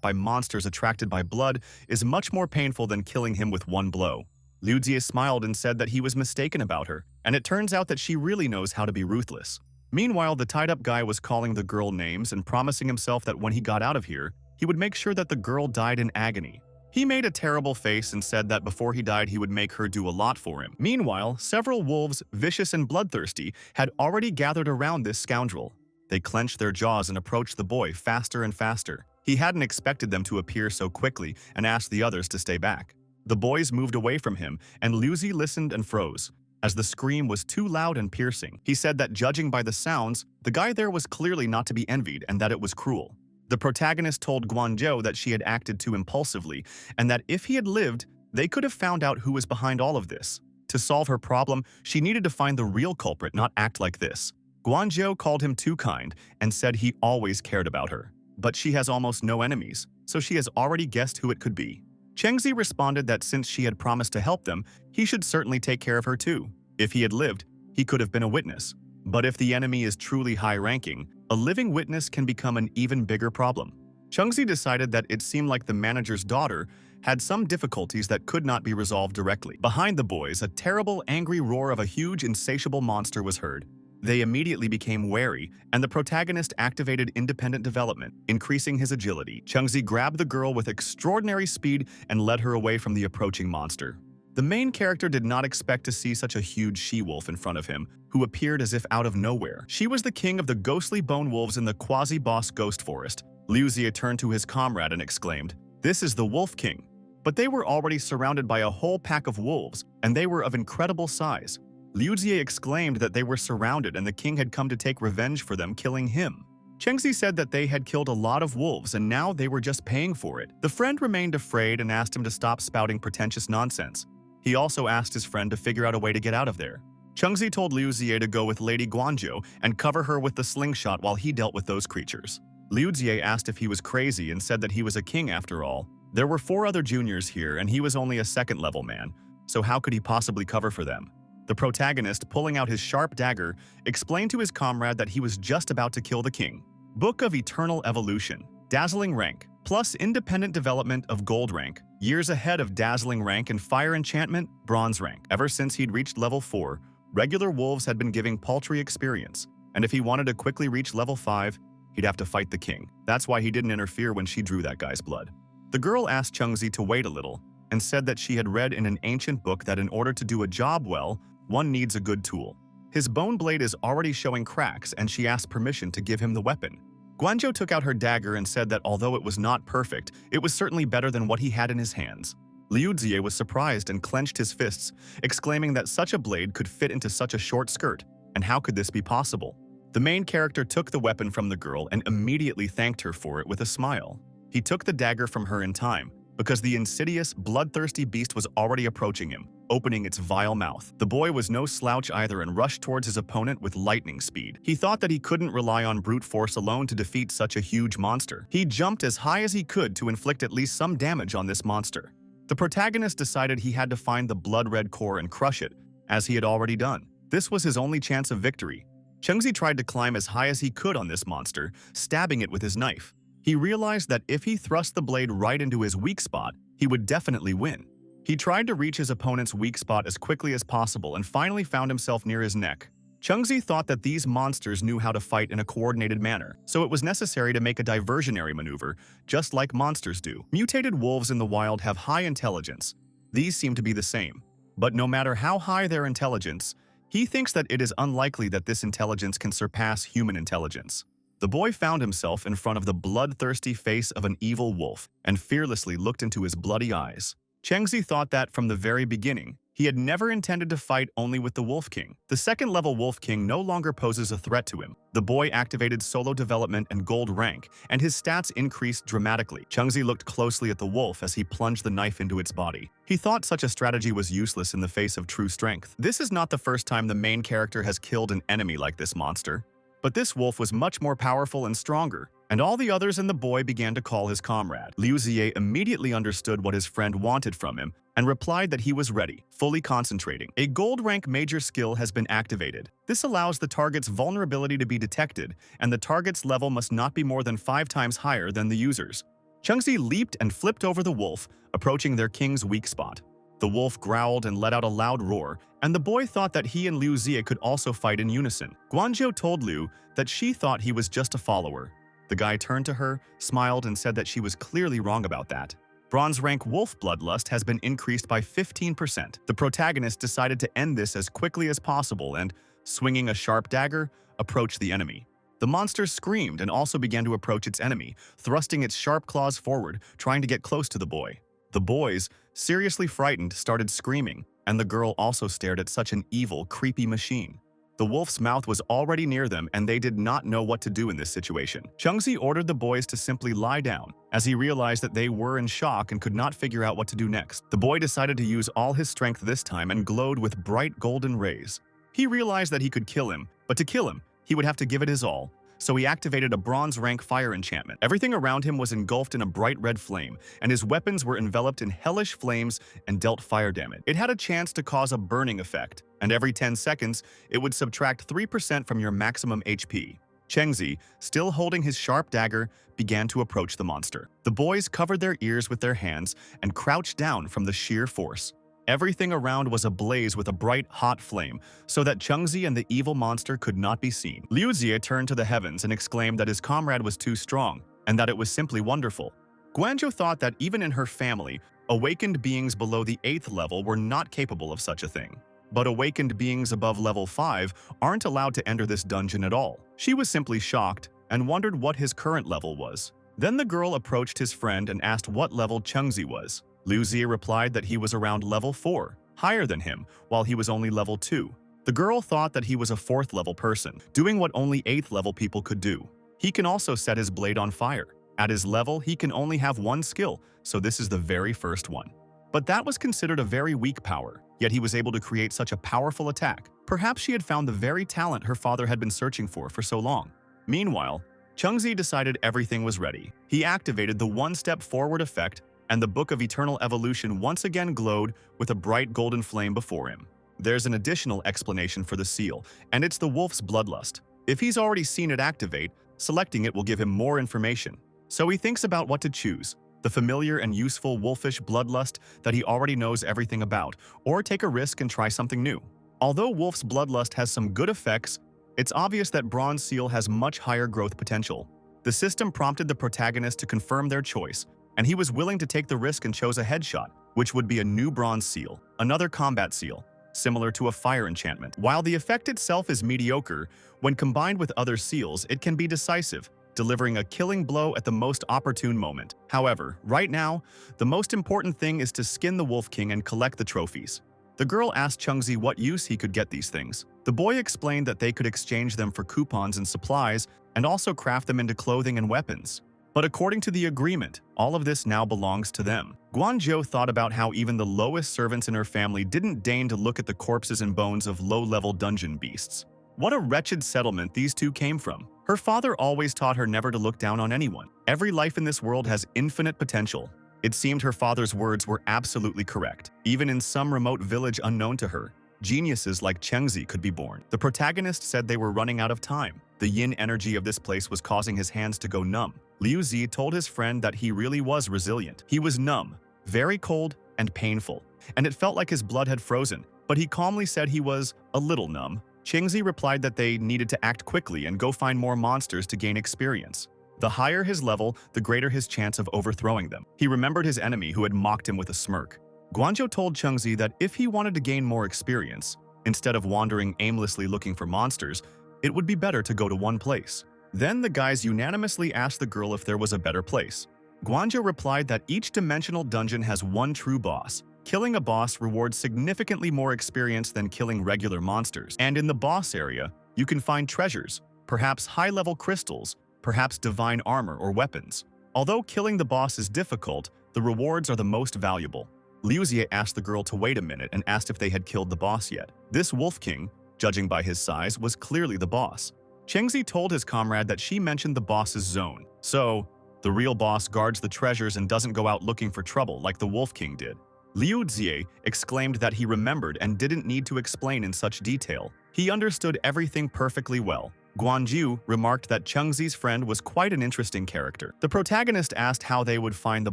by monsters attracted by blood is much more painful than killing him with one blow. Liu Jie smiled and said that he was mistaken about her, and it turns out that she really knows how to be ruthless. Meanwhile, the tied-up guy was calling the girl names and promising himself that when he got out of here, he would make sure that the girl died in agony. He made a terrible face and said that before he died he would make her do a lot for him. Meanwhile, several wolves, vicious and bloodthirsty, had already gathered around this scoundrel. They clenched their jaws and approached the boy faster and faster. He hadn't expected them to appear so quickly and asked the others to stay back. The boys moved away from him, and Liu Jie listened and froze, as the scream was too loud and piercing. He said that judging by the sounds, the guy there was clearly not to be envied and that it was cruel. The protagonist told Guanzhou that she had acted too impulsively, and that if he had lived, they could have found out who was behind all of this. To solve her problem, she needed to find the real culprit, not act like this. Guanzhou called him too kind and said he always cared about her. But she has almost no enemies, so she has already guessed who it could be. Chengzi responded that since she had promised to help them, he should certainly take care of her too. If he had lived, he could have been a witness. But if the enemy is truly high-ranking, a living witness can become an even bigger problem. Chengzi decided that it seemed like the manager's daughter had some difficulties that could not be resolved directly. Behind the boys, a terrible, angry roar of a huge, insatiable monster was heard. They immediately became wary, and the protagonist activated independent development, increasing his agility. Chengzi grabbed the girl with extraordinary speed and led her away from the approaching monster. The main character did not expect to see such a huge she-wolf in front of him, who appeared as if out of nowhere. She was the king of the ghostly bone wolves in the quasi-boss ghost forest. Liu Jie turned to his comrade and exclaimed, "This is the Wolf King." But they were already surrounded by a whole pack of wolves, and they were of incredible size. Liu Jie exclaimed that they were surrounded and the king had come to take revenge for them, killing him. Chengzi said that they had killed a lot of wolves and now they were just paying for it. The friend remained afraid and asked him to stop spouting pretentious nonsense. He also asked his friend to figure out a way to get out of there. Chengzi told Liu Jie to go with Lady Guanzhou and cover her with the slingshot while he dealt with those creatures. Liu Jie asked if he was crazy and said that he was a king after all. There were 4 other juniors here and he was only a second-level man, so how could he possibly cover for them? The protagonist, pulling out his sharp dagger, explained to his comrade that he was just about to kill the king. Book of Eternal Evolution. Dazzling rank, plus independent development of gold rank. Years ahead of dazzling rank and fire enchantment, bronze rank. Ever since he'd reached level 4, regular wolves had been giving paltry experience, and if he wanted to quickly reach level 5, he'd have to fight the king. That's why he didn't interfere when she drew that guy's blood. The girl asked Chengzi to wait a little, and said that she had read in an ancient book that in order to do a job well, one needs a good tool. His bone blade is already showing cracks, and she asked permission to give him the weapon. Guanzhou took out her dagger and said that although it was not perfect, it was certainly better than what he had in his hands. Liu Jie was surprised and clenched his fists, exclaiming that such a blade could fit into such a short skirt, and how could this be possible? The main character took the weapon from the girl and immediately thanked her for it with a smile. He took the dagger from her in time, because the insidious, bloodthirsty beast was already approaching him, opening its vile mouth. The boy was no slouch either and rushed towards his opponent with lightning speed. He thought that he couldn't rely on brute force alone to defeat such a huge monster. He jumped as high as he could to inflict at least some damage on this monster. The protagonist decided he had to find the blood-red core and crush it, as he had already done. This was his only chance of victory. Chengzi tried to climb as high as he could on this monster, stabbing it with his knife. He realized that if he thrust the blade right into his weak spot, he would definitely win. He tried to reach his opponent's weak spot as quickly as possible and finally found himself near his neck. Chengzi thought that these monsters knew how to fight in a coordinated manner, so it was necessary to make a diversionary maneuver, just like monsters do. Mutated wolves in the wild have high intelligence. These seem to be the same. But no matter how high their intelligence, he thinks that it is unlikely that this intelligence can surpass human intelligence. The boy found himself in front of the bloodthirsty face of an evil wolf and fearlessly looked into his bloody eyes. Chengzi thought that from the very beginning, he had never intended to fight only with the Wolf King. The second-level Wolf King no longer poses a threat to him. The boy activated solo development and gold rank, and his stats increased dramatically. Chengzi looked closely at the wolf as he plunged the knife into its body. He thought such a strategy was useless in the face of true strength. This is not the first time the main character has killed an enemy like this monster. But this wolf was much more powerful and stronger. and all the others and the boy began to call his comrade. Liu Zie immediately understood what his friend wanted from him and replied that he was ready, fully concentrating. A gold rank major skill has been activated. This allows the target's vulnerability to be detected, and the target's level must not be more than 5 times higher than the user's. Chengzi leaped and flipped over the wolf, approaching their king's weak spot. The wolf growled and let out a loud roar, and the boy thought that he and Liu Zie could also fight in unison. Guanzhou told Liu that she thought he was just a follower. The guy turned to her, smiled, and said that she was clearly wrong about that. Bronze rank wolf bloodlust has been increased by 15%. The protagonist decided to end this as quickly as possible and, swinging a sharp dagger, approached the enemy. The monster screamed and also began to approach its enemy, thrusting its sharp claws forward, trying to get close to the boy. The boys, seriously frightened, started screaming, and the girl also stared at such an evil, creepy machine. The wolf's mouth was already near them, and they did not know what to do in this situation. Chengzi ordered the boys to simply lie down, as he realized that they were in shock and could not figure out what to do next. The boy decided to use all his strength this time and glowed with bright golden rays. He realized that he could kill him, but to kill him, he would have to give it his all. So he activated a bronze rank fire enchantment. Everything around him was engulfed in a bright red flame, and his weapons were enveloped in hellish flames and dealt fire damage. It had a chance to cause a burning effect, and every 10 seconds, it would subtract 3% from your maximum HP. Chengzi, still holding his sharp dagger, began to approach the monster. The boys covered their ears with their hands and crouched down from the sheer force. Everything around was ablaze with a bright, hot flame, so that Chengzi and the evil monster could not be seen. Liu Zie turned to the heavens and exclaimed that his comrade was too strong, and that it was simply wonderful. Guanzhou thought that even in her family, awakened beings below the 8th level were not capable of such a thing. But awakened beings above level 5 aren't allowed to enter this dungeon at all. She was simply shocked and wondered what his current level was. Then the girl approached his friend and asked what level Chengzi was. Liu Zie replied that he was around level 4, higher than him, while he was only level 2. The girl thought that he was a 4th level person, doing what only 8th level people could do. He can also set his blade on fire. At his level, he can only have one skill, so this is the very first one. But that was considered a very weak power, yet he was able to create such a powerful attack. Perhaps she had found the very talent her father had been searching for so long. Meanwhile, Chengzi decided everything was ready. He activated the one-step forward effect, and the Book of Eternal Evolution once again glowed with a bright golden flame before him. There's an additional explanation for the seal, and it's the wolf's bloodlust. If he's already seen it activate, selecting it will give him more information. So he thinks about what to choose, the familiar and useful wolfish bloodlust that he already knows everything about, or take a risk and try something new. Although wolf's bloodlust has some good effects, it's obvious that bronze seal has much higher growth potential. The system prompted the protagonist to confirm their choice, and he was willing to take the risk and chose a headshot, which would be a new bronze seal, another combat seal, similar to a fire enchantment. While the effect itself is mediocre, when combined with other seals, it can be decisive, delivering a killing blow at the most opportune moment. However, right now, the most important thing is to skin the Wolf King and collect the trophies. The girl asked Chengzi what use he could get these things. The boy explained that they could exchange them for coupons and supplies, and also craft them into clothing and weapons. But according to the agreement, all of this now belongs to them. Guanzhou thought about how even the lowest servants in her family didn't deign to look at the corpses and bones of low-level dungeon beasts. What a wretched settlement these two came from. Her father always taught her never to look down on anyone. Every life in this world has infinite potential. It seemed her father's words were absolutely correct. Even in some remote village unknown to her, geniuses like Chengzi could be born. The protagonist said they were running out of time. The yin energy of this place was causing his hands to go numb. Liu Zie told his friend that he really was resilient. He was numb, very cold, and painful, and it felt like his blood had frozen, but he calmly said he was a little numb. Chengzi replied that they needed to act quickly and go find more monsters to gain experience. The higher his level, the greater his chance of overthrowing them. He remembered his enemy who had mocked him with a smirk. Guanzhou told Chengzi that if he wanted to gain more experience, instead of wandering aimlessly looking for monsters, it would be better to go to one place. Then the guys unanimously asked the girl if there was a better place. Guanzhou replied that each dimensional dungeon has one true boss. Killing a boss rewards significantly more experience than killing regular monsters. And in the boss area, you can find treasures, perhaps high-level crystals, perhaps divine armor or weapons. Although killing the boss is difficult, the rewards are the most valuable. Liu Zie asked the girl to wait a minute and asked if they had killed the boss yet. This Wolf King, judging by his size, was clearly the boss. Chengzi told his comrade that she mentioned the boss's zone. So, the real boss guards the treasures and doesn't go out looking for trouble like the Wolf King did. Liu Jie exclaimed that he remembered and didn't need to explain in such detail. He understood everything perfectly well. Guanju remarked that Chengzi's friend was quite an interesting character. The protagonist asked how they would find the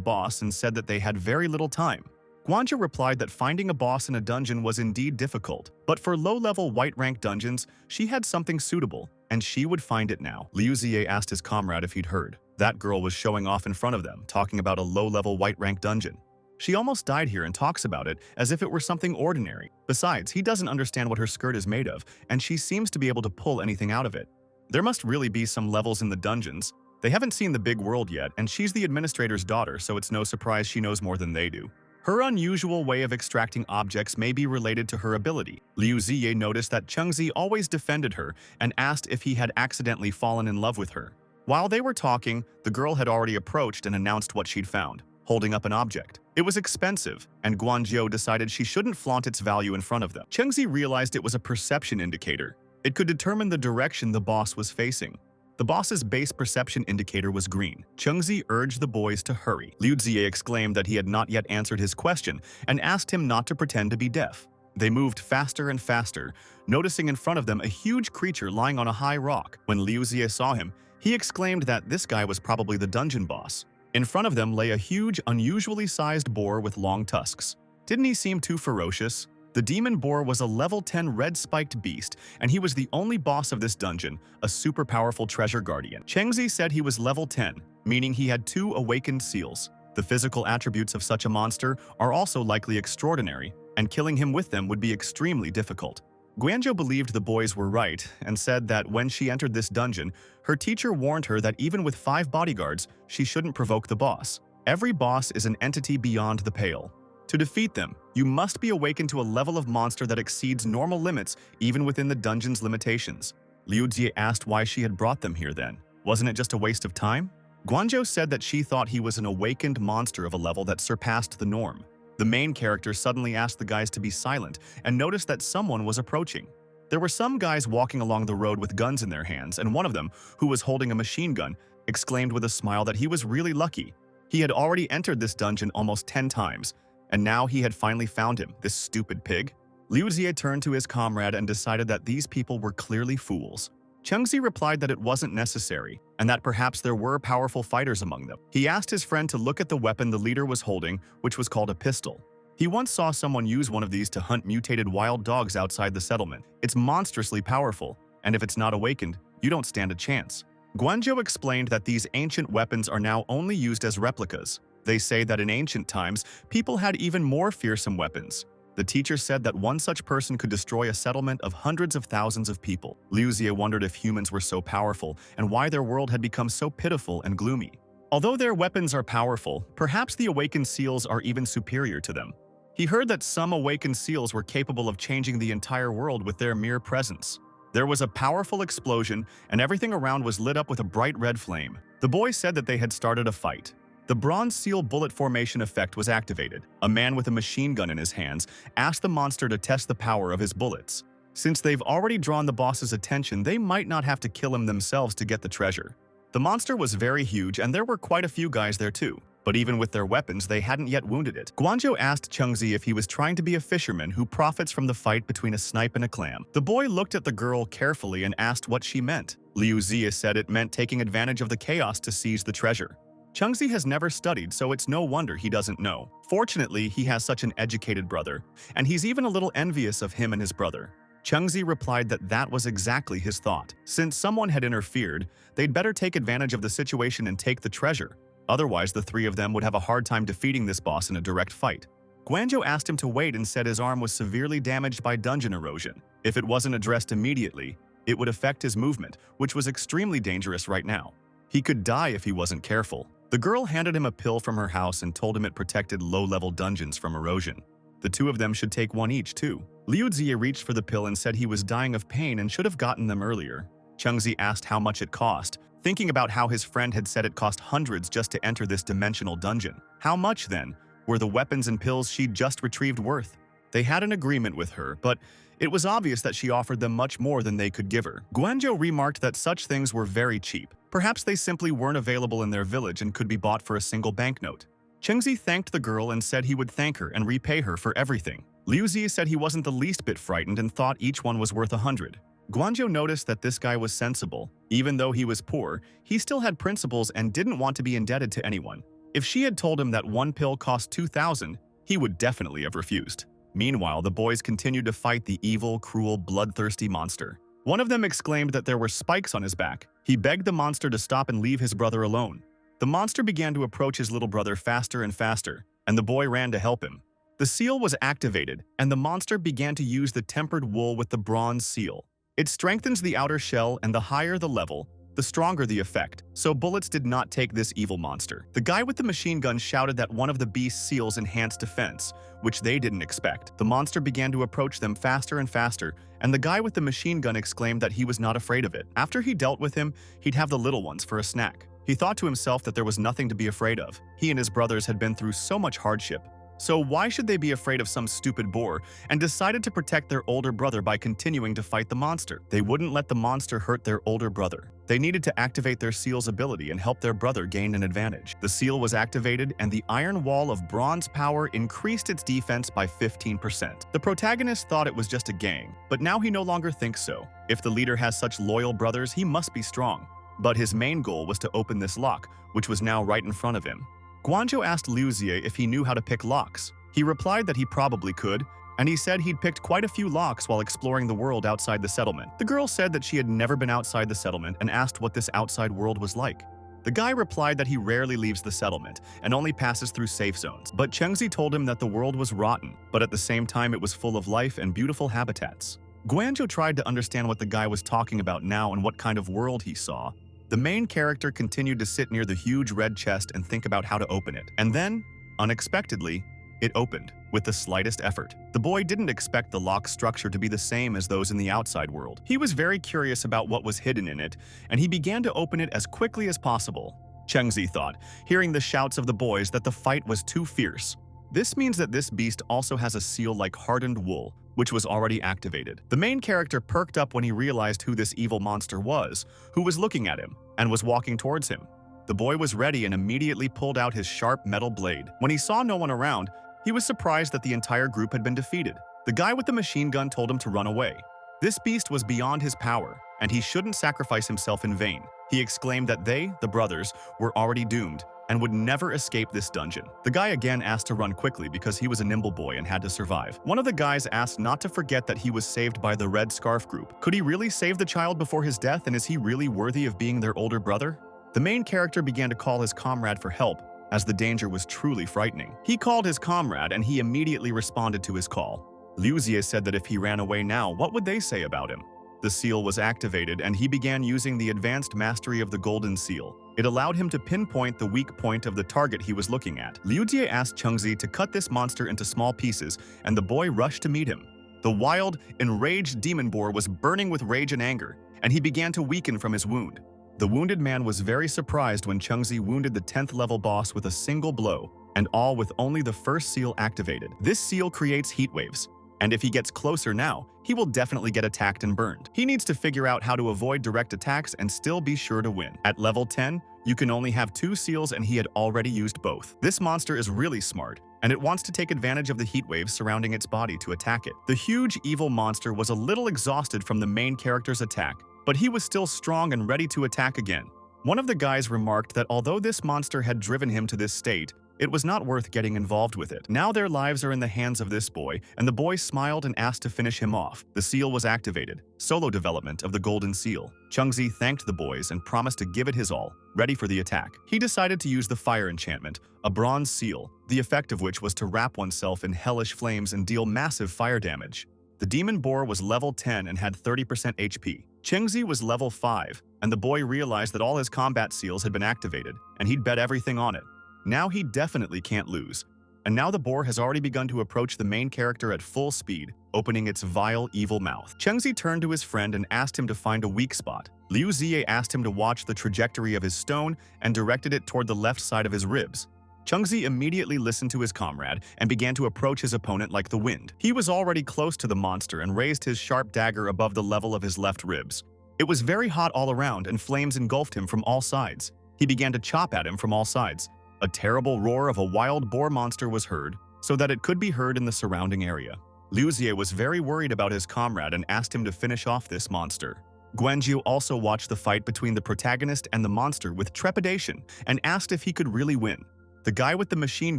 boss and said that they had very little time. Guanju replied that finding a boss in a dungeon was indeed difficult, but for low-level white-rank dungeons, she had something suitable, and she would find it now. Liu Jie asked his comrade if he'd heard. That girl was showing off in front of them, talking about a low-level white-rank dungeon. She almost died here and talks about it as if it were something ordinary. Besides, he doesn't understand what her skirt is made of, and she seems to be able to pull anything out of it. There must really be some levels in the dungeons. They haven't seen the big world yet, and she's the administrator's daughter, so it's no surprise she knows more than they do. Her unusual way of extracting objects may be related to her ability. Liu Jie noticed that Chengzi always defended her and asked if he had accidentally fallen in love with her. While they were talking, the girl had already approached and announced what she'd found, holding up an object. It was expensive, and Guanzhou decided she shouldn't flaunt its value in front of them. Chengzi realized it was a perception indicator. It could determine the direction the boss was facing. The boss's base perception indicator was green. Chengzi urged the boys to hurry. Liu Jie exclaimed that he had not yet answered his question and asked him not to pretend to be deaf. They moved faster and faster, noticing in front of them a huge creature lying on a high rock. When Liu Jie saw him, he exclaimed that this guy was probably the dungeon boss. In front of them lay a huge, unusually sized boar with long tusks. Didn't he seem too ferocious? The demon boar was a level 10 red-spiked beast, and he was the only boss of this dungeon, a super powerful treasure guardian. Chengzi said he was level 10, meaning he had 2 awakened seals. The physical attributes of such a monster are also likely extraordinary, and killing him with them would be extremely difficult. Guanzhou believed the boys were right and said that when she entered this dungeon, her teacher warned her that even with 5 bodyguards, she shouldn't provoke the boss. Every boss is an entity beyond the pale. To defeat them, you must be awakened to a level of monster that exceeds normal limits even within the dungeon's limitations. Liu Jie asked why she had brought them here then. Wasn't it just a waste of time? Guanzhou said that she thought he was an awakened monster of a level that surpassed the norm. The main character suddenly asked the guys to be silent and noticed that someone was approaching. There were some guys walking along the road with guns in their hands, and one of them, who was holding a machine gun, exclaimed with a smile that he was really lucky. He had already entered this dungeon almost 10 times, and now he had finally found him, this stupid pig. Liu Jie turned to his comrade and decided that these people were clearly fools. Chengzi replied that it wasn't necessary, and that perhaps there were powerful fighters among them. He asked his friend to look at the weapon the leader was holding, which was called a pistol. He once saw someone use one of these to hunt mutated wild dogs outside the settlement. It's monstrously powerful, and if it's not awakened, you don't stand a chance. Guanzhou explained that these ancient weapons are now only used as replicas. They say that in ancient times, people had even more fearsome weapons. The teacher said that one such person could destroy a settlement of hundreds of thousands of people. Liu Jie wondered if humans were so powerful and why their world had become so pitiful and gloomy. Although their weapons are powerful, perhaps the awakened seals are even superior to them. He heard that some awakened seals were capable of changing the entire world with their mere presence. There was a powerful explosion, and everything around was lit up with a bright red flame. The boy said that they had started a fight. The bronze seal bullet formation effect was activated. A man with a machine gun in his hands asked the monster to test the power of his bullets. Since they've already drawn the boss's attention, they might not have to kill him themselves to get the treasure. The monster was very huge, and there were quite a few guys there too. But even with their weapons, they hadn't yet wounded it. Guanzhou asked Chengzi if he was trying to be a fisherman who profits from the fight between a snipe and a clam. The boy looked at the girl carefully and asked what she meant. Liu Jie said it meant taking advantage of the chaos to seize the treasure. Chengzi has never studied, so it's no wonder he doesn't know. Fortunately, he has such an educated brother, and he's even a little envious of him and his brother. Chengzi replied that that was exactly his thought. Since someone had interfered, they'd better take advantage of the situation and take the treasure. Otherwise, the 3 of them would have a hard time defeating this boss in a direct fight. Guanzhou asked him to wait and said his arm was severely damaged by dungeon erosion. If it wasn't addressed immediately, it would affect his movement, which was extremely dangerous right now. He could die if he wasn't careful. The girl handed him a pill from her house and told him it protected low-level dungeons from erosion. The 2 of them should take one each, too. Liu Jie reached for the pill and said he was dying of pain and should have gotten them earlier. Chengzi asked how much it cost, thinking about how his friend had said it cost hundreds just to enter this dimensional dungeon. How much, then, were the weapons and pills she'd just retrieved worth? They had an agreement with her, but it was obvious that she offered them much more than they could give her. Guanzhou remarked that such things were very cheap. Perhaps they simply weren't available in their village and could be bought for a single banknote. Chengzi thanked the girl and said he would thank her and repay her for everything. Liu Zi said he wasn't the least bit frightened and thought each one was worth 100. Guanzhou noticed that this guy was sensible. Even though he was poor, he still had principles and didn't want to be indebted to anyone. If she had told him that one pill cost 2,000, he would definitely have refused. Meanwhile, the boys continued to fight the evil, cruel, bloodthirsty monster. One of them exclaimed that there were spikes on his back. He begged the monster to stop and leave his brother alone. The monster began to approach his little brother faster and faster, and the boy ran to help him. The seal was activated, and the monster began to use the tempered wool with the bronze seal. It strengthens the outer shell, and the higher the level, the stronger the effect, so bullets did not take this evil monster. The guy with the machine gun shouted that one of the beast's seals enhanced defense, which they didn't expect. The monster began to approach them faster and faster, and the guy with the machine gun exclaimed that he was not afraid of it. After he dealt with him, he'd have the little ones for a snack. He thought to himself that there was nothing to be afraid of. He and his brothers had been through so much hardship. So why should they be afraid of some stupid boar, and decided to protect their older brother by continuing to fight the monster. They wouldn't let the monster hurt their older brother. They needed to activate their seal's ability and help their brother gain an advantage. The seal was activated, and the iron wall of bronze power increased its defense by 15%. The protagonist thought it was just a gang, but now he no longer thinks so. If the leader has such loyal brothers, he must be strong. But his main goal was to open this lock, which was now right in front of him. Guanzhou asked Liu Zi if he knew how to pick locks. He replied that he probably could, and he said he'd picked quite a few locks while exploring the world outside the settlement. The girl said that she had never been outside the settlement and asked what this outside world was like. The guy replied that he rarely leaves the settlement and only passes through safe zones. But Chengzi told him that the world was rotten, but at the same time it was full of life and beautiful habitats. Guanzhou tried to understand what the guy was talking about now and what kind of world he saw. The main character continued to sit near the huge red chest and think about how to open it. And then, unexpectedly, it opened, with the slightest effort. The boy didn't expect the lock structure to be the same as those in the outside world. He was very curious about what was hidden in it, and he began to open it as quickly as possible. Chengzi thought, hearing the shouts of the boys, that the fight was too fierce. This means that this beast also has a seal like hardened wool, which was already activated. The main character perked up when he realized who this evil monster was, who was looking at him, and was walking towards him. The boy was ready and immediately pulled out his sharp metal blade. When he saw no one around, he was surprised that the entire group had been defeated. The guy with the machine gun told him to run away. This beast was beyond his power, and he shouldn't sacrifice himself in vain. He exclaimed that they, the brothers, were already doomed and would never escape this dungeon. The guy again asked to run quickly because he was a nimble boy and had to survive. One of the guys asked not to forget that he was saved by the Red Scarf group. Could he really save the child before his death, and is he really worthy of being their older brother? The main character began to call his comrade for help, as the danger was truly frightening. He called his comrade and he immediately responded to his call. Liu Zi said that if he ran away now, what would they say about him? The seal was activated and he began using the advanced mastery of the golden seal. It allowed him to pinpoint the weak point of the target he was looking at. Liu Zi asked Chengzi to cut this monster into small pieces, and the boy rushed to meet him. The wild, enraged demon boar was burning with rage and anger, and he began to weaken from his wound. The wounded man was very surprised when Chengzi wounded the 10th level boss with a single blow, and all with only the first seal activated. This seal creates heat waves, and if he gets closer now, he will definitely get attacked and burned. He needs to figure out how to avoid direct attacks and still be sure to win. At level 10, you can only have 2 seals, and he had already used both. This monster is really smart, and it wants to take advantage of the heat waves surrounding its body to attack it. The huge evil monster was a little exhausted from the main character's attack, but he was still strong and ready to attack again. One of the guys remarked that although this monster had driven him to this state, it was not worth getting involved with it. Now their lives are in the hands of this boy, and the boy smiled and asked to finish him off. The seal was activated. Solo development of the golden seal. Chengzi thanked the boys and promised to give it his all, ready for the attack. He decided to use the fire enchantment, a bronze seal, the effect of which was to wrap oneself in hellish flames and deal massive fire damage. The demon boar was level 10 and had 30% HP. Chengzi was level 5, and the boy realized that all his combat seals had been activated, and he'd bet everything on it. Now he definitely can't lose. And now the boar has already begun to approach the main character at full speed, opening its vile, evil mouth. Chengzi turned to his friend and asked him to find a weak spot. Liu Zi asked him to watch the trajectory of his stone and directed it toward the left side of his ribs. Changzi immediately listened to his comrade and began to approach his opponent like the wind. He was already close to the monster and raised his sharp dagger above the level of his left ribs. It was very hot all around and flames engulfed him from all sides. He began to chop at him from all sides. A terrible roar of a wild boar monster was heard, so that it could be heard in the surrounding area. Liu Xie was very worried about his comrade and asked him to finish off this monster. Guanzhou also watched the fight between the protagonist and the monster with trepidation and asked if he could really win. The guy with the machine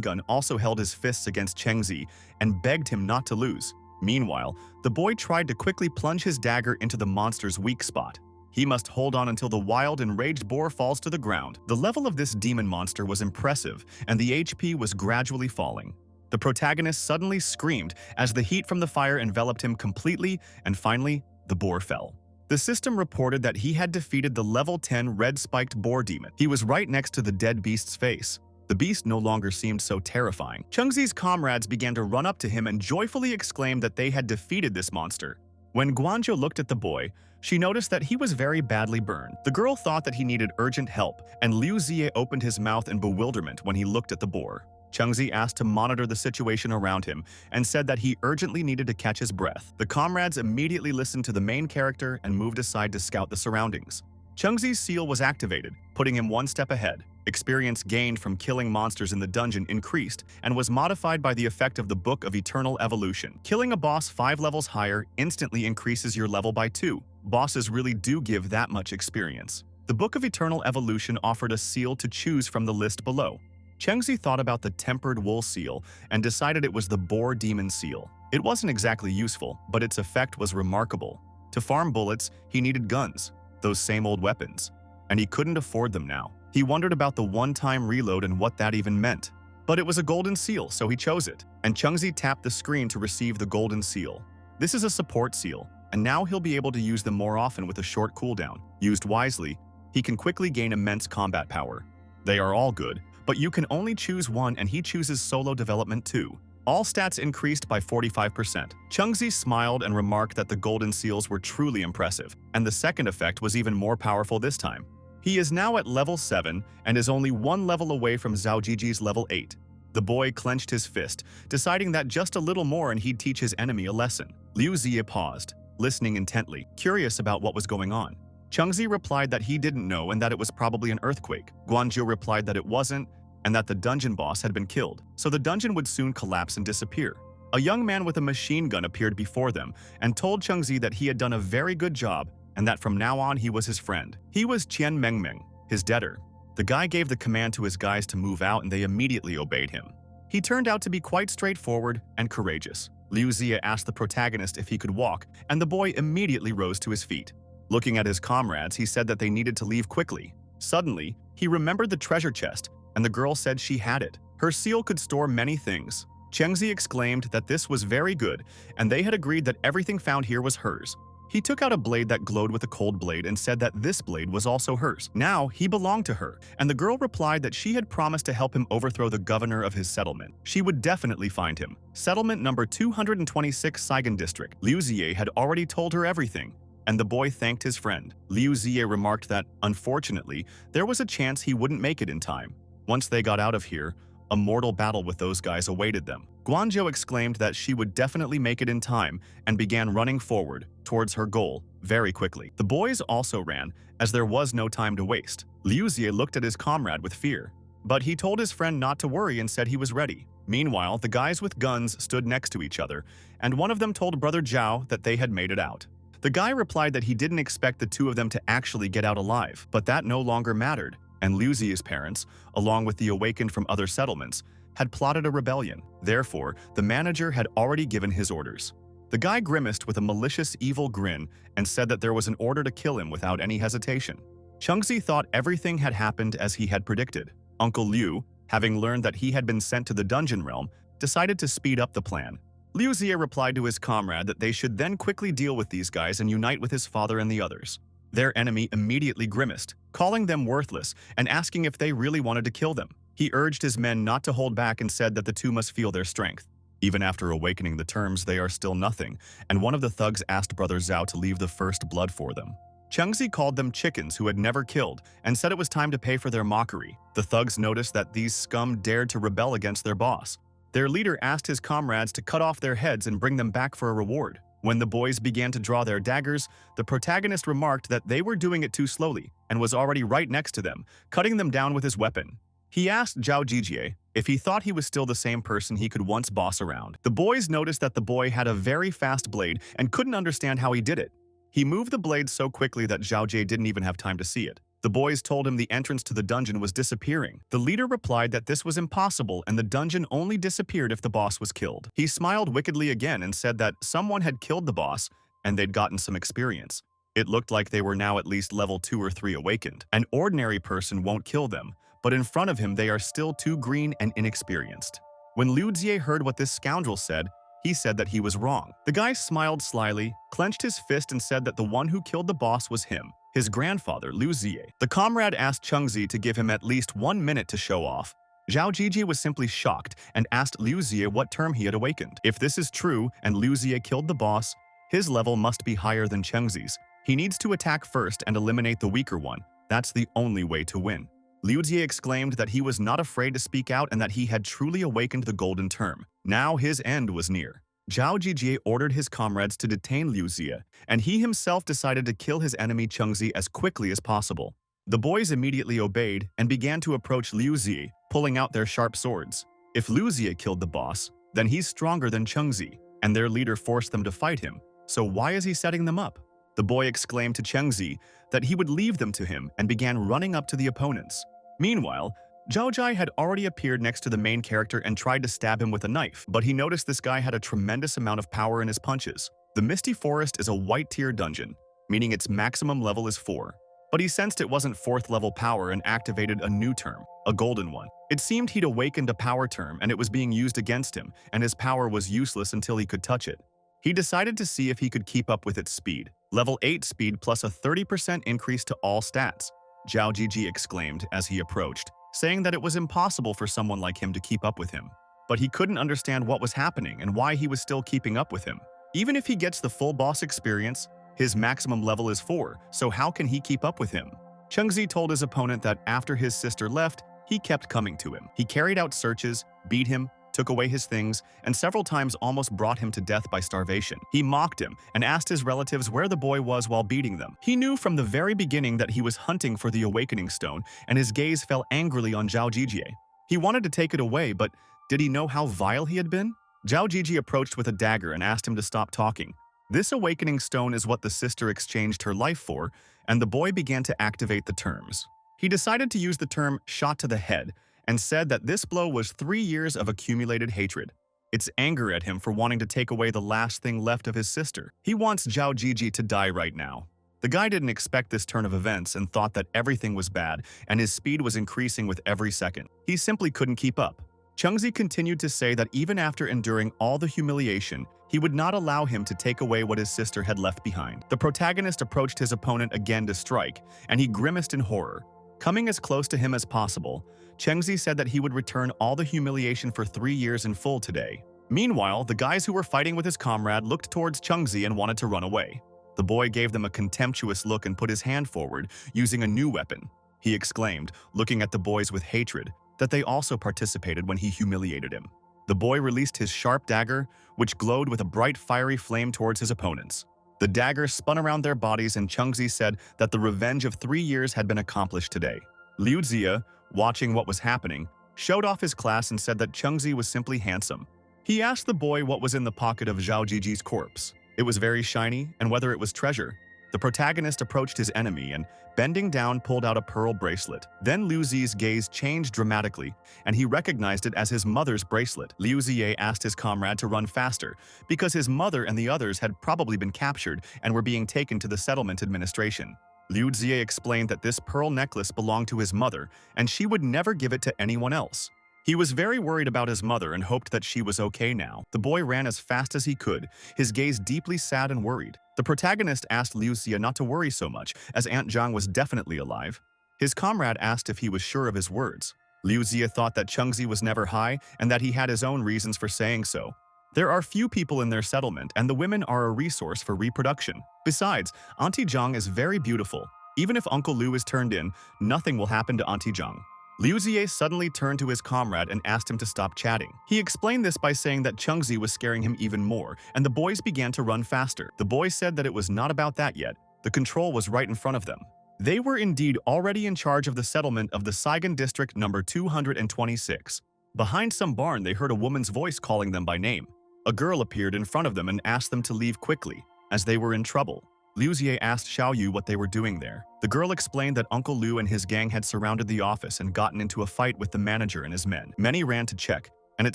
gun also held his fists against Chengzi and begged him not to lose. Meanwhile, the boy tried to quickly plunge his dagger into the monster's weak spot. He must hold on until the wild, enraged boar falls to the ground. The level of this demon monster was impressive, and the HP was gradually falling. The protagonist suddenly screamed as the heat from the fire enveloped him completely, and finally, the boar fell. The system reported that he had defeated the level 10 red-spiked boar demon. He was right next to the dead beast's face. The beast no longer seemed so terrifying. Chengzi's comrades began to run up to him and joyfully exclaimed that they had defeated this monster. When Guanzhou looked at the boy, she noticed that he was very badly burned. The girl thought that he needed urgent help, and Liu Xie opened his mouth in bewilderment when he looked at the boar. Chengzi asked to monitor the situation around him and said that he urgently needed to catch his breath. The comrades immediately listened to the main character and moved aside to scout the surroundings. Chengzi's seal was activated, putting him one step ahead. Experience gained from killing monsters in the dungeon increased and was modified by the effect of the Book of Eternal Evolution. Killing a boss 5 levels higher instantly increases your level by 2. Bosses really do give that much experience. The Book of Eternal Evolution offered a seal to choose from the list below. Chengzi thought about the Tempered Wool seal and decided it was the Boar Demon seal. It wasn't exactly useful, but its effect was remarkable. To farm bullets, he needed guns, those same old weapons, and he couldn't afford them now. He wondered about the one-time reload and what that even meant. But it was a golden seal, so he chose it, and Chengzi tapped the screen to receive the golden seal. This is a support seal, and now he'll be able to use them more often with a short cooldown. Used wisely, he can quickly gain immense combat power. They are all good, but you can only choose one, and he chooses solo development too. All stats increased by 45%. Chengzi smiled and remarked that the golden seals were truly impressive, and the second effect was even more powerful this time. He is now at level 7 and is only one level away from Zhao Jiji's level 8. The boy clenched his fist, deciding that just a little more and he'd teach his enemy a lesson. Liu Xie paused, listening intently, curious about what was going on. Chengzi replied that he didn't know and that it was probably an earthquake. Guanzhou replied that it wasn't and that the dungeon boss had been killed, so the dungeon would soon collapse and disappear. A young man with a machine gun appeared before them and told Chengzi that he had done a very good job and that from now on he was his friend. He was Qian Mengmeng, his debtor. The guy gave the command to his guys to move out and they immediately obeyed him. He turned out to be quite straightforward and courageous. Liu Xie asked the protagonist if he could walk, and the boy immediately rose to his feet. Looking at his comrades, he said that they needed to leave quickly. Suddenly, he remembered the treasure chest, and the girl said she had it. Her seal could store many things. Chengzi exclaimed that this was very good, and they had agreed that everything found here was hers. He took out a blade that glowed with a cold blade and said that this blade was also hers. Now, he belonged to her, and the girl replied that she had promised to help him overthrow the governor of his settlement. She would definitely find him. Settlement number 226 Saigon District. Liu Xie had already told her everything, and the boy thanked his friend. Liu Xie remarked that, unfortunately, there was a chance he wouldn't make it in time. Once they got out of here, a mortal battle with those guys awaited them. Guanzhou exclaimed that she would definitely make it in time and began running forward towards her goal very quickly. The boys also ran, as there was no time to waste. Liu Xie looked at his comrade with fear, but he told his friend not to worry and said he was ready. Meanwhile, the guys with guns stood next to each other, and one of them told Brother Zhao that they had made it out. The guy replied that he didn't expect the two of them to actually get out alive, but that no longer mattered, and Liu Xie's parents, along with the awakened from other settlements, had plotted a rebellion. Therefore, the manager had already given his orders. The guy grimaced with a malicious, evil grin and said that there was an order to kill him without any hesitation. Chengzi thought everything had happened as he had predicted. Uncle Liu, having learned that he had been sent to the dungeon realm, decided to speed up the plan. Liu Xie replied to his comrade that they should then quickly deal with these guys and unite with his father and the others. Their enemy immediately grimaced, calling them worthless and asking if they really wanted to kill them. He urged his men not to hold back and said that the two must feel their strength. Even after awakening the terms, they are still nothing, and one of the thugs asked Brother Zhao to leave the first blood for them. Chengzi called them chickens who had never killed and said it was time to pay for their mockery. The thugs noticed that these scum dared to rebel against their boss. Their leader asked his comrades to cut off their heads and bring them back for a reward. When the boys began to draw their daggers, the protagonist remarked that they were doing it too slowly and was already right next to them, cutting them down with his weapon. He asked Zhao Jijie if he thought he was still the same person he could once boss around. The boys noticed that the boy had a very fast blade and couldn't understand how he did it. He moved the blade so quickly that Zhao Jie didn't even have time to see it. The boys told him the entrance to the dungeon was disappearing. The leader replied that this was impossible and the dungeon only disappeared if the boss was killed. He smiled wickedly again and said that someone had killed the boss and they'd gotten some experience. It looked like they were now at least level 2 or 3 awakened. An ordinary person won't kill them, but in front of him they are still too green and inexperienced. When Liu Jie heard what this scoundrel said, he said that he was wrong. The guy smiled slyly, clenched his fist and said that the one who killed the boss was him, his grandfather, Liu Jie. The comrade asked Chengzi to give him at least 1 minute to show off. Zhao Jijie was simply shocked and asked Liu Jie what term he had awakened. If this is true and Liu Jie killed the boss, his level must be higher than Chengzi's. He needs to attack first and eliminate the weaker one. That's the only way to win. Liu Jie exclaimed that he was not afraid to speak out and that he had truly awakened the golden term. Now his end was near. Zhao Jijie ordered his comrades to detain Liu Jie, and he himself decided to kill his enemy Chengzi as quickly as possible. The boys immediately obeyed and began to approach Liu Jie, pulling out their sharp swords. If Liu Jie killed the boss, then he's stronger than Chengzi, and their leader forced them to fight him. So why is he setting them up? The boy exclaimed to Chengzi that he would leave them to him and began running up to the opponents. Meanwhile, Zhao Jai had already appeared next to the main character and tried to stab him with a knife, but he noticed this guy had a tremendous amount of power in his punches. The Misty Forest is a white-tier dungeon, meaning its maximum level is 4. But he sensed it wasn't 4th level power and activated a new term, a golden one. It seemed he'd awakened a power term and it was being used against him, and his power was useless until he could touch it. He decided to see if he could keep up with its speed. Level 8 speed plus a 30% increase to all stats. Zhao Jijie exclaimed as he approached, saying that it was impossible for someone like him to keep up with him. But he couldn't understand what was happening and why he was still keeping up with him. Even if he gets the full boss experience, his maximum level is 4, so how can he keep up with him? Chengzi told his opponent that after his sister left, he kept coming to him. He carried out searches, beat him, took away his things, and several times almost brought him to death by starvation. He mocked him and asked his relatives where the boy was while beating them. He knew from the very beginning that he was hunting for the awakening stone, and his gaze fell angrily on Zhao Jijie. He wanted to take it away, but did he know how vile he had been? Zhao Jijie approached with a dagger and asked him to stop talking. This awakening stone is what the sister exchanged her life for, and the boy began to activate the terms. He decided to use the term shot to the head, and said that this blow was 3 years of accumulated hatred. It's anger at him for wanting to take away the last thing left of his sister. He wants Zhao Jijie to die right now. The guy didn't expect this turn of events and thought that everything was bad and his speed was increasing with every second. He simply couldn't keep up. Chengzi continued to say that even after enduring all the humiliation, he would not allow him to take away what his sister had left behind. The protagonist approached his opponent again to strike, and he grimaced in horror. Coming as close to him as possible, Chengzi said that he would return all the humiliation for 3 years in full today. Meanwhile, the guys who were fighting with his comrade looked towards Chengzi and wanted to run away. The boy gave them a contemptuous look and put his hand forward, using a new weapon. He exclaimed, looking at the boys with hatred, that they also participated when he humiliated him. The boy released his sharp dagger, which glowed with a bright fiery flame towards his opponents. The dagger spun around their bodies and Chengzi said that the revenge of 3 years had been accomplished today. Liu Jie, watching what was happening, showed off his class and said that Chengzi was simply handsome. He asked the boy what was in the pocket of Zhao Jijie's corpse. It was very shiny, and whether it was treasure. The protagonist approached his enemy and, bending down, pulled out a pearl bracelet. Then Liu Jie's gaze changed dramatically, and he recognized it as his mother's bracelet. Liu Jie asked his comrade to run faster, because his mother and the others had probably been captured and were being taken to the settlement administration. Liu Jie explained that this pearl necklace belonged to his mother, and she would never give it to anyone else. He was very worried about his mother and hoped that she was okay now. The boy ran as fast as he could, his gaze deeply sad and worried. The protagonist asked Liu Jie not to worry so much, as Aunt Zhang was definitely alive. His comrade asked if he was sure of his words. Liu Jie thought that Chengzi was never high and that he had his own reasons for saying so. There are few people in their settlement, and the women are a resource for reproduction. Besides, Auntie Zhang is very beautiful. Even if Uncle Liu is turned in, nothing will happen to Auntie Zhang. Liu Jie suddenly turned to his comrade and asked him to stop chatting. He explained this by saying that Chengzi was scaring him even more, and the boys began to run faster. The boy said that it was not about that yet. The control was right in front of them. They were indeed already in charge of the settlement of the Saigon district number 226. Behind some barn, they heard a woman's voice calling them by name. A girl appeared in front of them and asked them to leave quickly, as they were in trouble. Liu Jie asked Xiao Yu what they were doing there. The girl explained that Uncle Liu and his gang had surrounded the office and gotten into a fight with the manager and his men. Many ran to check, and it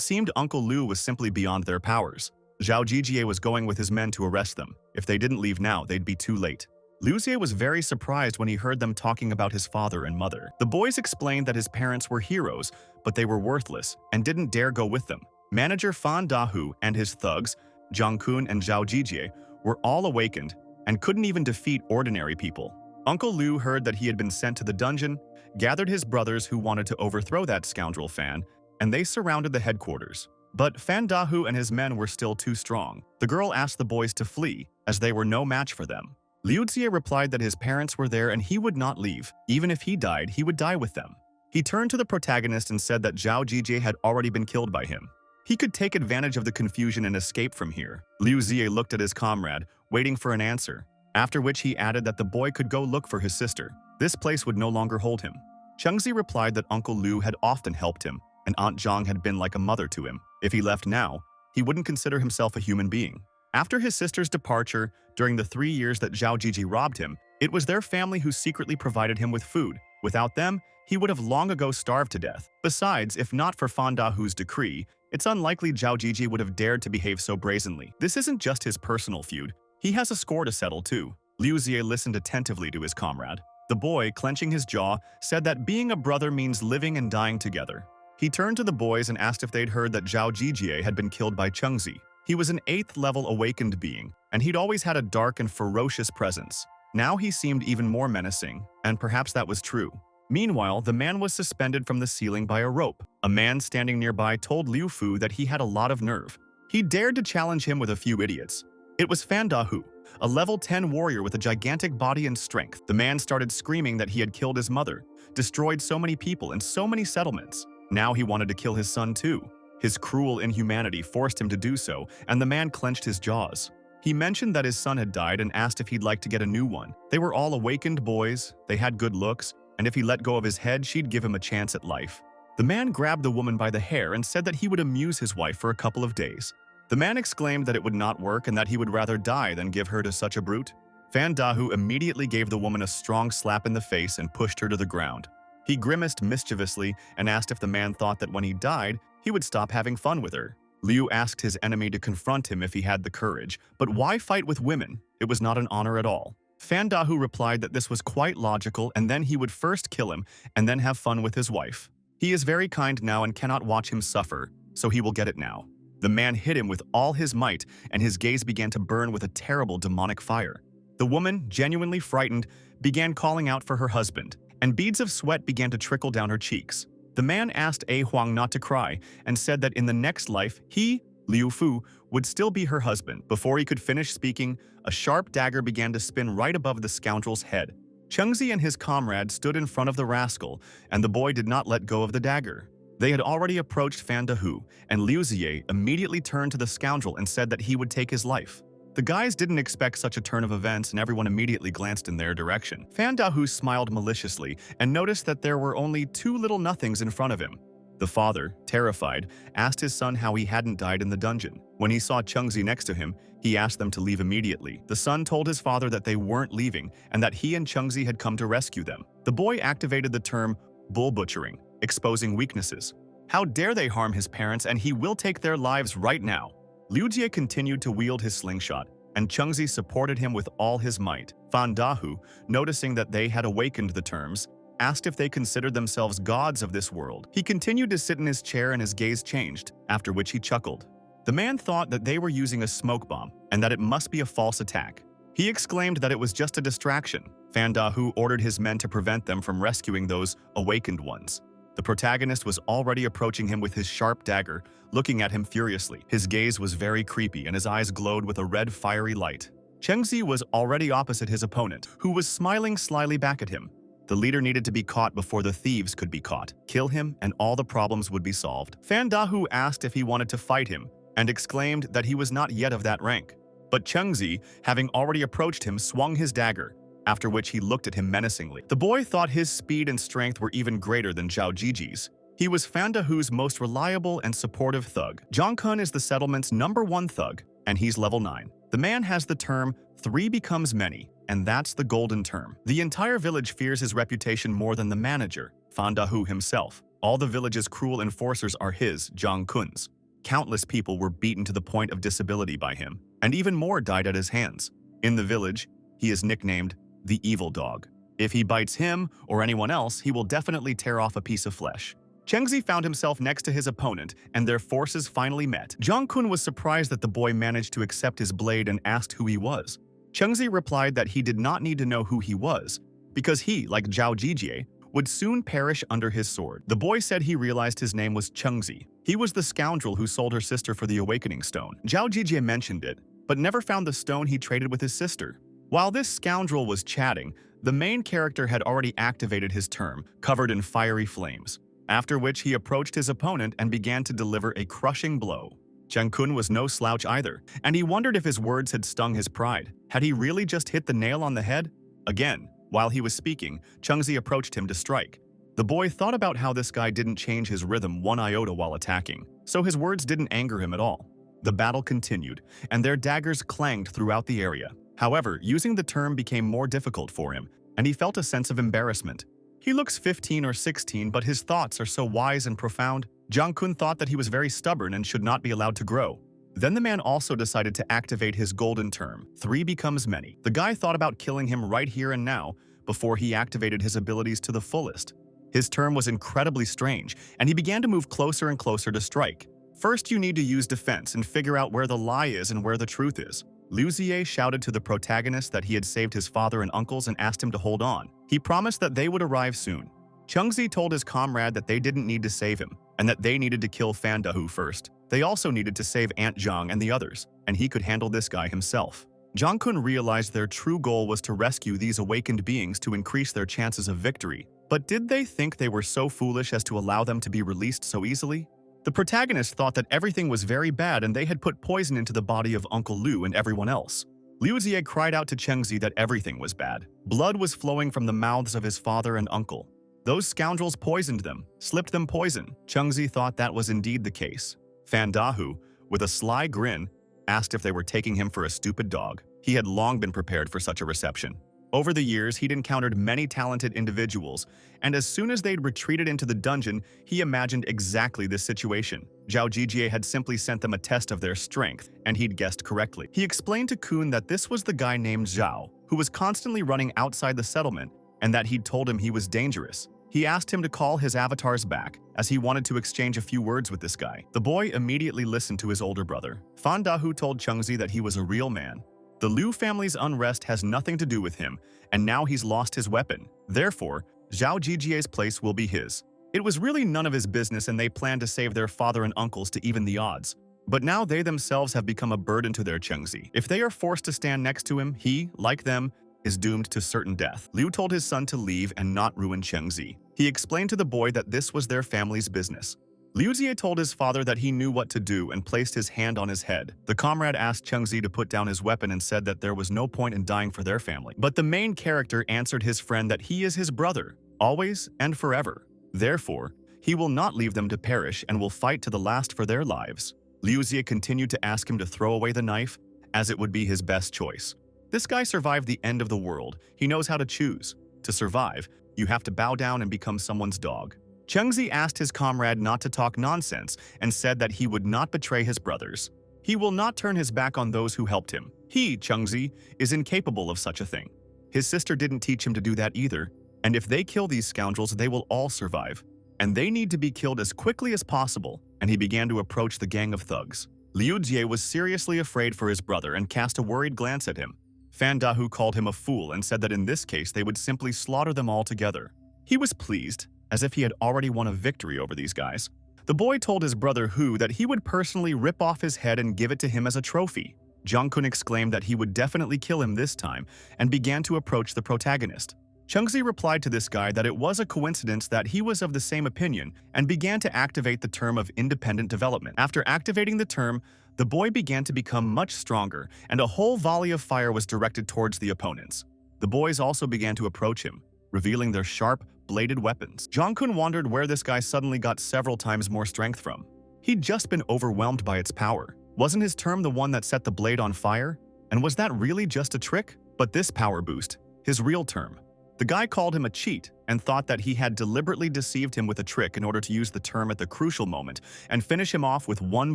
seemed Uncle Liu was simply beyond their powers. Zhao Jijie was going with his men to arrest them. If they didn't leave now, they'd be too late. Liu Jie was very surprised when he heard them talking about his father and mother. The boys explained that his parents were heroes, but they were worthless and didn't dare go with them. Manager Fan Dahu and his thugs, Zhang Kun and Zhao Jijie, were all awakened and couldn't even defeat ordinary people. Uncle Liu heard that he had been sent to the dungeon, gathered his brothers who wanted to overthrow that scoundrel Fan, and they surrounded the headquarters. But Fan Dahu and his men were still too strong. The girl asked the boys to flee, as they were no match for them. Liu Jie replied that his parents were there and he would not leave. Even if he died, he would die with them. He turned to the protagonist and said that Zhao Jijie had already been killed by him. He could take advantage of the confusion and escape from here. Liu Jie looked at his comrade, waiting for an answer, after which he added that the boy could go look for his sister. This place would no longer hold him. Chengzi replied that Uncle Liu had often helped him, and Aunt Zhang had been like a mother to him. If he left now, he wouldn't consider himself a human being. After his sister's departure, during the 3 years that Zhao Jiji robbed him, it was their family who secretly provided him with food. Without them, he would have long ago starved to death. Besides, if not for Fan Dahu's decree, it's unlikely Zhao Jiji would have dared to behave so brazenly. This isn't just his personal feud. He has a score to settle too. Liu Jie listened attentively to his comrade. The boy, clenching his jaw, said that being a brother means living and dying together. He turned to the boys and asked if they'd heard that Zhao Jijie had been killed by Chengzi. He was an 8th-level awakened being, and he'd always had a dark and ferocious presence. Now he seemed even more menacing, and perhaps that was true. Meanwhile, the man was suspended from the ceiling by a rope. A man standing nearby told Liu Fu that he had a lot of nerve. He dared to challenge him with a few idiots. It was Fan Dahu, a level 10 warrior with a gigantic body and strength. The man started screaming that he had killed his mother, destroyed so many people and so many settlements. Now he wanted to kill his son too. His cruel inhumanity forced him to do so, and the man clenched his jaws. He mentioned that his son had died and asked if he'd like to get a new one. They were all awakened boys, they had good looks, and if he let go of his head, she'd give him a chance at life. The man grabbed the woman by the hair and said that he would amuse his wife for a couple of days. The man exclaimed that it would not work and that he would rather die than give her to such a brute. Fan Dahu immediately gave the woman a strong slap in the face and pushed her to the ground. He grimaced mischievously and asked if the man thought that when he died, he would stop having fun with her. Liu asked his enemy to confront him if he had the courage, but why fight with women? It was not an honor at all. Fan Dahu replied that this was quite logical and then he would first kill him and then have fun with his wife. He is very kind now and cannot watch him suffer, so he will get it now. The man hit him with all his might and his gaze began to burn with a terrible demonic fire. The woman, genuinely frightened, began calling out for her husband, and beads of sweat began to trickle down her cheeks. The man asked A Huang not to cry and said that in the next life, he, Liu Fu, would still be her husband. Before he could finish speaking, a sharp dagger began to spin right above the scoundrel's head. Chengzi and his comrade stood in front of the rascal, and the boy did not let go of the dagger. They had already approached Fan Dahu, and Liu Jie immediately turned to the scoundrel and said that he would take his life. The guys didn't expect such a turn of events and everyone immediately glanced in their direction. Fan Dahu smiled maliciously and noticed that there were only 2 little nothings in front of him. The father, terrified, asked his son how he hadn't died in the dungeon. When he saw Chengzi next to him, he asked them to leave immediately. The son told his father that they weren't leaving and that he and Chengzi had come to rescue them. The boy activated the term bull butchering, exposing weaknesses. How dare they harm his parents, and he will take their lives right now. Liu Jie continued to wield his slingshot, and Chengzi supported him with all his might. Fan Dahu, noticing that they had awakened the terms, asked if they considered themselves gods of this world. He continued to sit in his chair and his gaze changed, after which he chuckled. The man thought that they were using a smoke bomb, and that it must be a false attack. He exclaimed that it was just a distraction. Fan Dahu ordered his men to prevent them from rescuing those awakened ones. The protagonist was already approaching him with his sharp dagger, looking at him furiously. His gaze was very creepy and his eyes glowed with a red fiery light. Chengzi was already opposite his opponent, who was smiling slyly back at him. The leader needed to be caught before the thieves could be caught. Kill him and all the problems would be solved. Fan Dahu asked if he wanted to fight him and exclaimed that he was not yet of that rank. But Chengzi, having already approached him, swung his dagger, after which he looked at him menacingly. The boy thought his speed and strength were even greater than Zhao Jiji's. He was Fan Dahu's most reliable and supportive thug. Zhang Kun is the settlement's #1 thug, and he's level 9. The man has the term, 3 becomes many, and that's the golden term. The entire village fears his reputation more than the manager, Fan Dahu himself. All the village's cruel enforcers are his, Zhang Kun's. Countless people were beaten to the point of disability by him, and even more died at his hands. In the village, he is nicknamed the Evil Dog. If he bites him or anyone else, he will definitely tear off a piece of flesh. Chengzi found himself next to his opponent, and their forces finally met. Zhang Kun was surprised that the boy managed to accept his blade and asked who he was. Chengzi replied that he did not need to know who he was, because he, like Zhao Jijie, would soon perish under his sword. The boy said he realized his name was Chengzi. He was the scoundrel who sold her sister for the Awakening Stone. Zhao Jijie mentioned it, but never found the stone he traded with his sister. While this scoundrel was chatting, the main character had already activated his term, covered in fiery flames, after which he approached his opponent and began to deliver a crushing blow. Zhang Kun was no slouch either, and he wondered if his words had stung his pride. Had he really just hit the nail on the head? Again, while he was speaking, Chengzi approached him to strike. The boy thought about how this guy didn't change his rhythm one iota while attacking, so his words didn't anger him at all. The battle continued, and their daggers clanged throughout the area. However, using the term became more difficult for him, and he felt a sense of embarrassment. He looks 15 or 16, but his thoughts are so wise and profound. Zhang Kun thought that he was very stubborn and should not be allowed to grow. Then the man also decided to activate his golden term, 3 becomes many. The guy thought about killing him right here and now before he activated his abilities to the fullest. His term was incredibly strange, and he began to move closer and closer to strike. First, you need to use defense and figure out where the lie is and where the truth is. Liu Ziye shouted to the protagonist that he had saved his father and uncles and asked him to hold on. He promised that they would arrive soon. Chengzi told his comrade that they didn't need to save him, and that they needed to kill Fan Dahu first. They also needed to save Aunt Zhang and the others, and he could handle this guy himself. Zhang Kun realized their true goal was to rescue these awakened beings to increase their chances of victory. But did they think they were so foolish as to allow them to be released so easily? The protagonist thought that everything was very bad and they had put poison into the body of Uncle Liu and everyone else. Liu Ziye cried out to Chengzi that everything was bad. Blood was flowing from the mouths of his father and uncle. Those scoundrels poisoned them, slipped them poison. Chengzi thought that was indeed the case. Fan Dahu, with a sly grin, asked if they were taking him for a stupid dog. He had long been prepared for such a reception. Over the years, he'd encountered many talented individuals, and as soon as they'd retreated into the dungeon, he imagined exactly this situation. Zhao Jijie had simply sent them a test of their strength, and he'd guessed correctly. He explained to Kun that this was the guy named Zhao, who was constantly running outside the settlement, and that he'd told him he was dangerous. He asked him to call his avatars back, as he wanted to exchange a few words with this guy. The boy immediately listened to his older brother. Fan Dahu told Chengzi that he was a real man. The Liu family's unrest has nothing to do with him, and now he's lost his weapon. Therefore, Zhao Jijie's place will be his. It was really none of his business, and they planned to save their father and uncles to even the odds. But now they themselves have become a burden to their Chengzi. If they are forced to stand next to him, he, like them, is doomed to certain death. Liu told his son to leave and not ruin Chengzi. He explained to the boy that this was their family's business. Liu Ziye told his father that he knew what to do and placed his hand on his head. The comrade asked Chengzi to put down his weapon and said that there was no point in dying for their family. But the main character answered his friend that he is his brother, always and forever. Therefore, he will not leave them to perish and will fight to the last for their lives. Liu Ziye continued to ask him to throw away the knife, as it would be his best choice. This guy survived the end of the world. He knows how to choose. To survive, you have to bow down and become someone's dog. Chengzi asked his comrade not to talk nonsense and said that he would not betray his brothers. He will not turn his back on those who helped him. He, Chengzi, is incapable of such a thing. His sister didn't teach him to do that either, and if they kill these scoundrels, they will all survive. And they need to be killed as quickly as possible, and he began to approach the gang of thugs. Liu Jie was seriously afraid for his brother and cast a worried glance at him. Fan Dahu called him a fool and said that in this case they would simply slaughter them all together. He was pleased, as if he had already won a victory over these guys. The boy told his brother Hu that he would personally rip off his head and give it to him as a trophy. Jong-kun exclaimed that he would definitely kill him this time and began to approach the protagonist. Chungzi replied to this guy that it was a coincidence that he was of the same opinion and began to activate the term of independent development. After activating the term, the boy began to become much stronger and a whole volley of fire was directed towards the opponents. The boys also began to approach him, revealing their sharp, bladed weapons. Jong-kun wondered where this guy suddenly got several times more strength from. He'd just been overwhelmed by its power. Wasn't his term the one that set the blade on fire? And was that really just a trick? But this power boost, his real term. The guy called him a cheat and thought that he had deliberately deceived him with a trick in order to use the term at the crucial moment and finish him off with one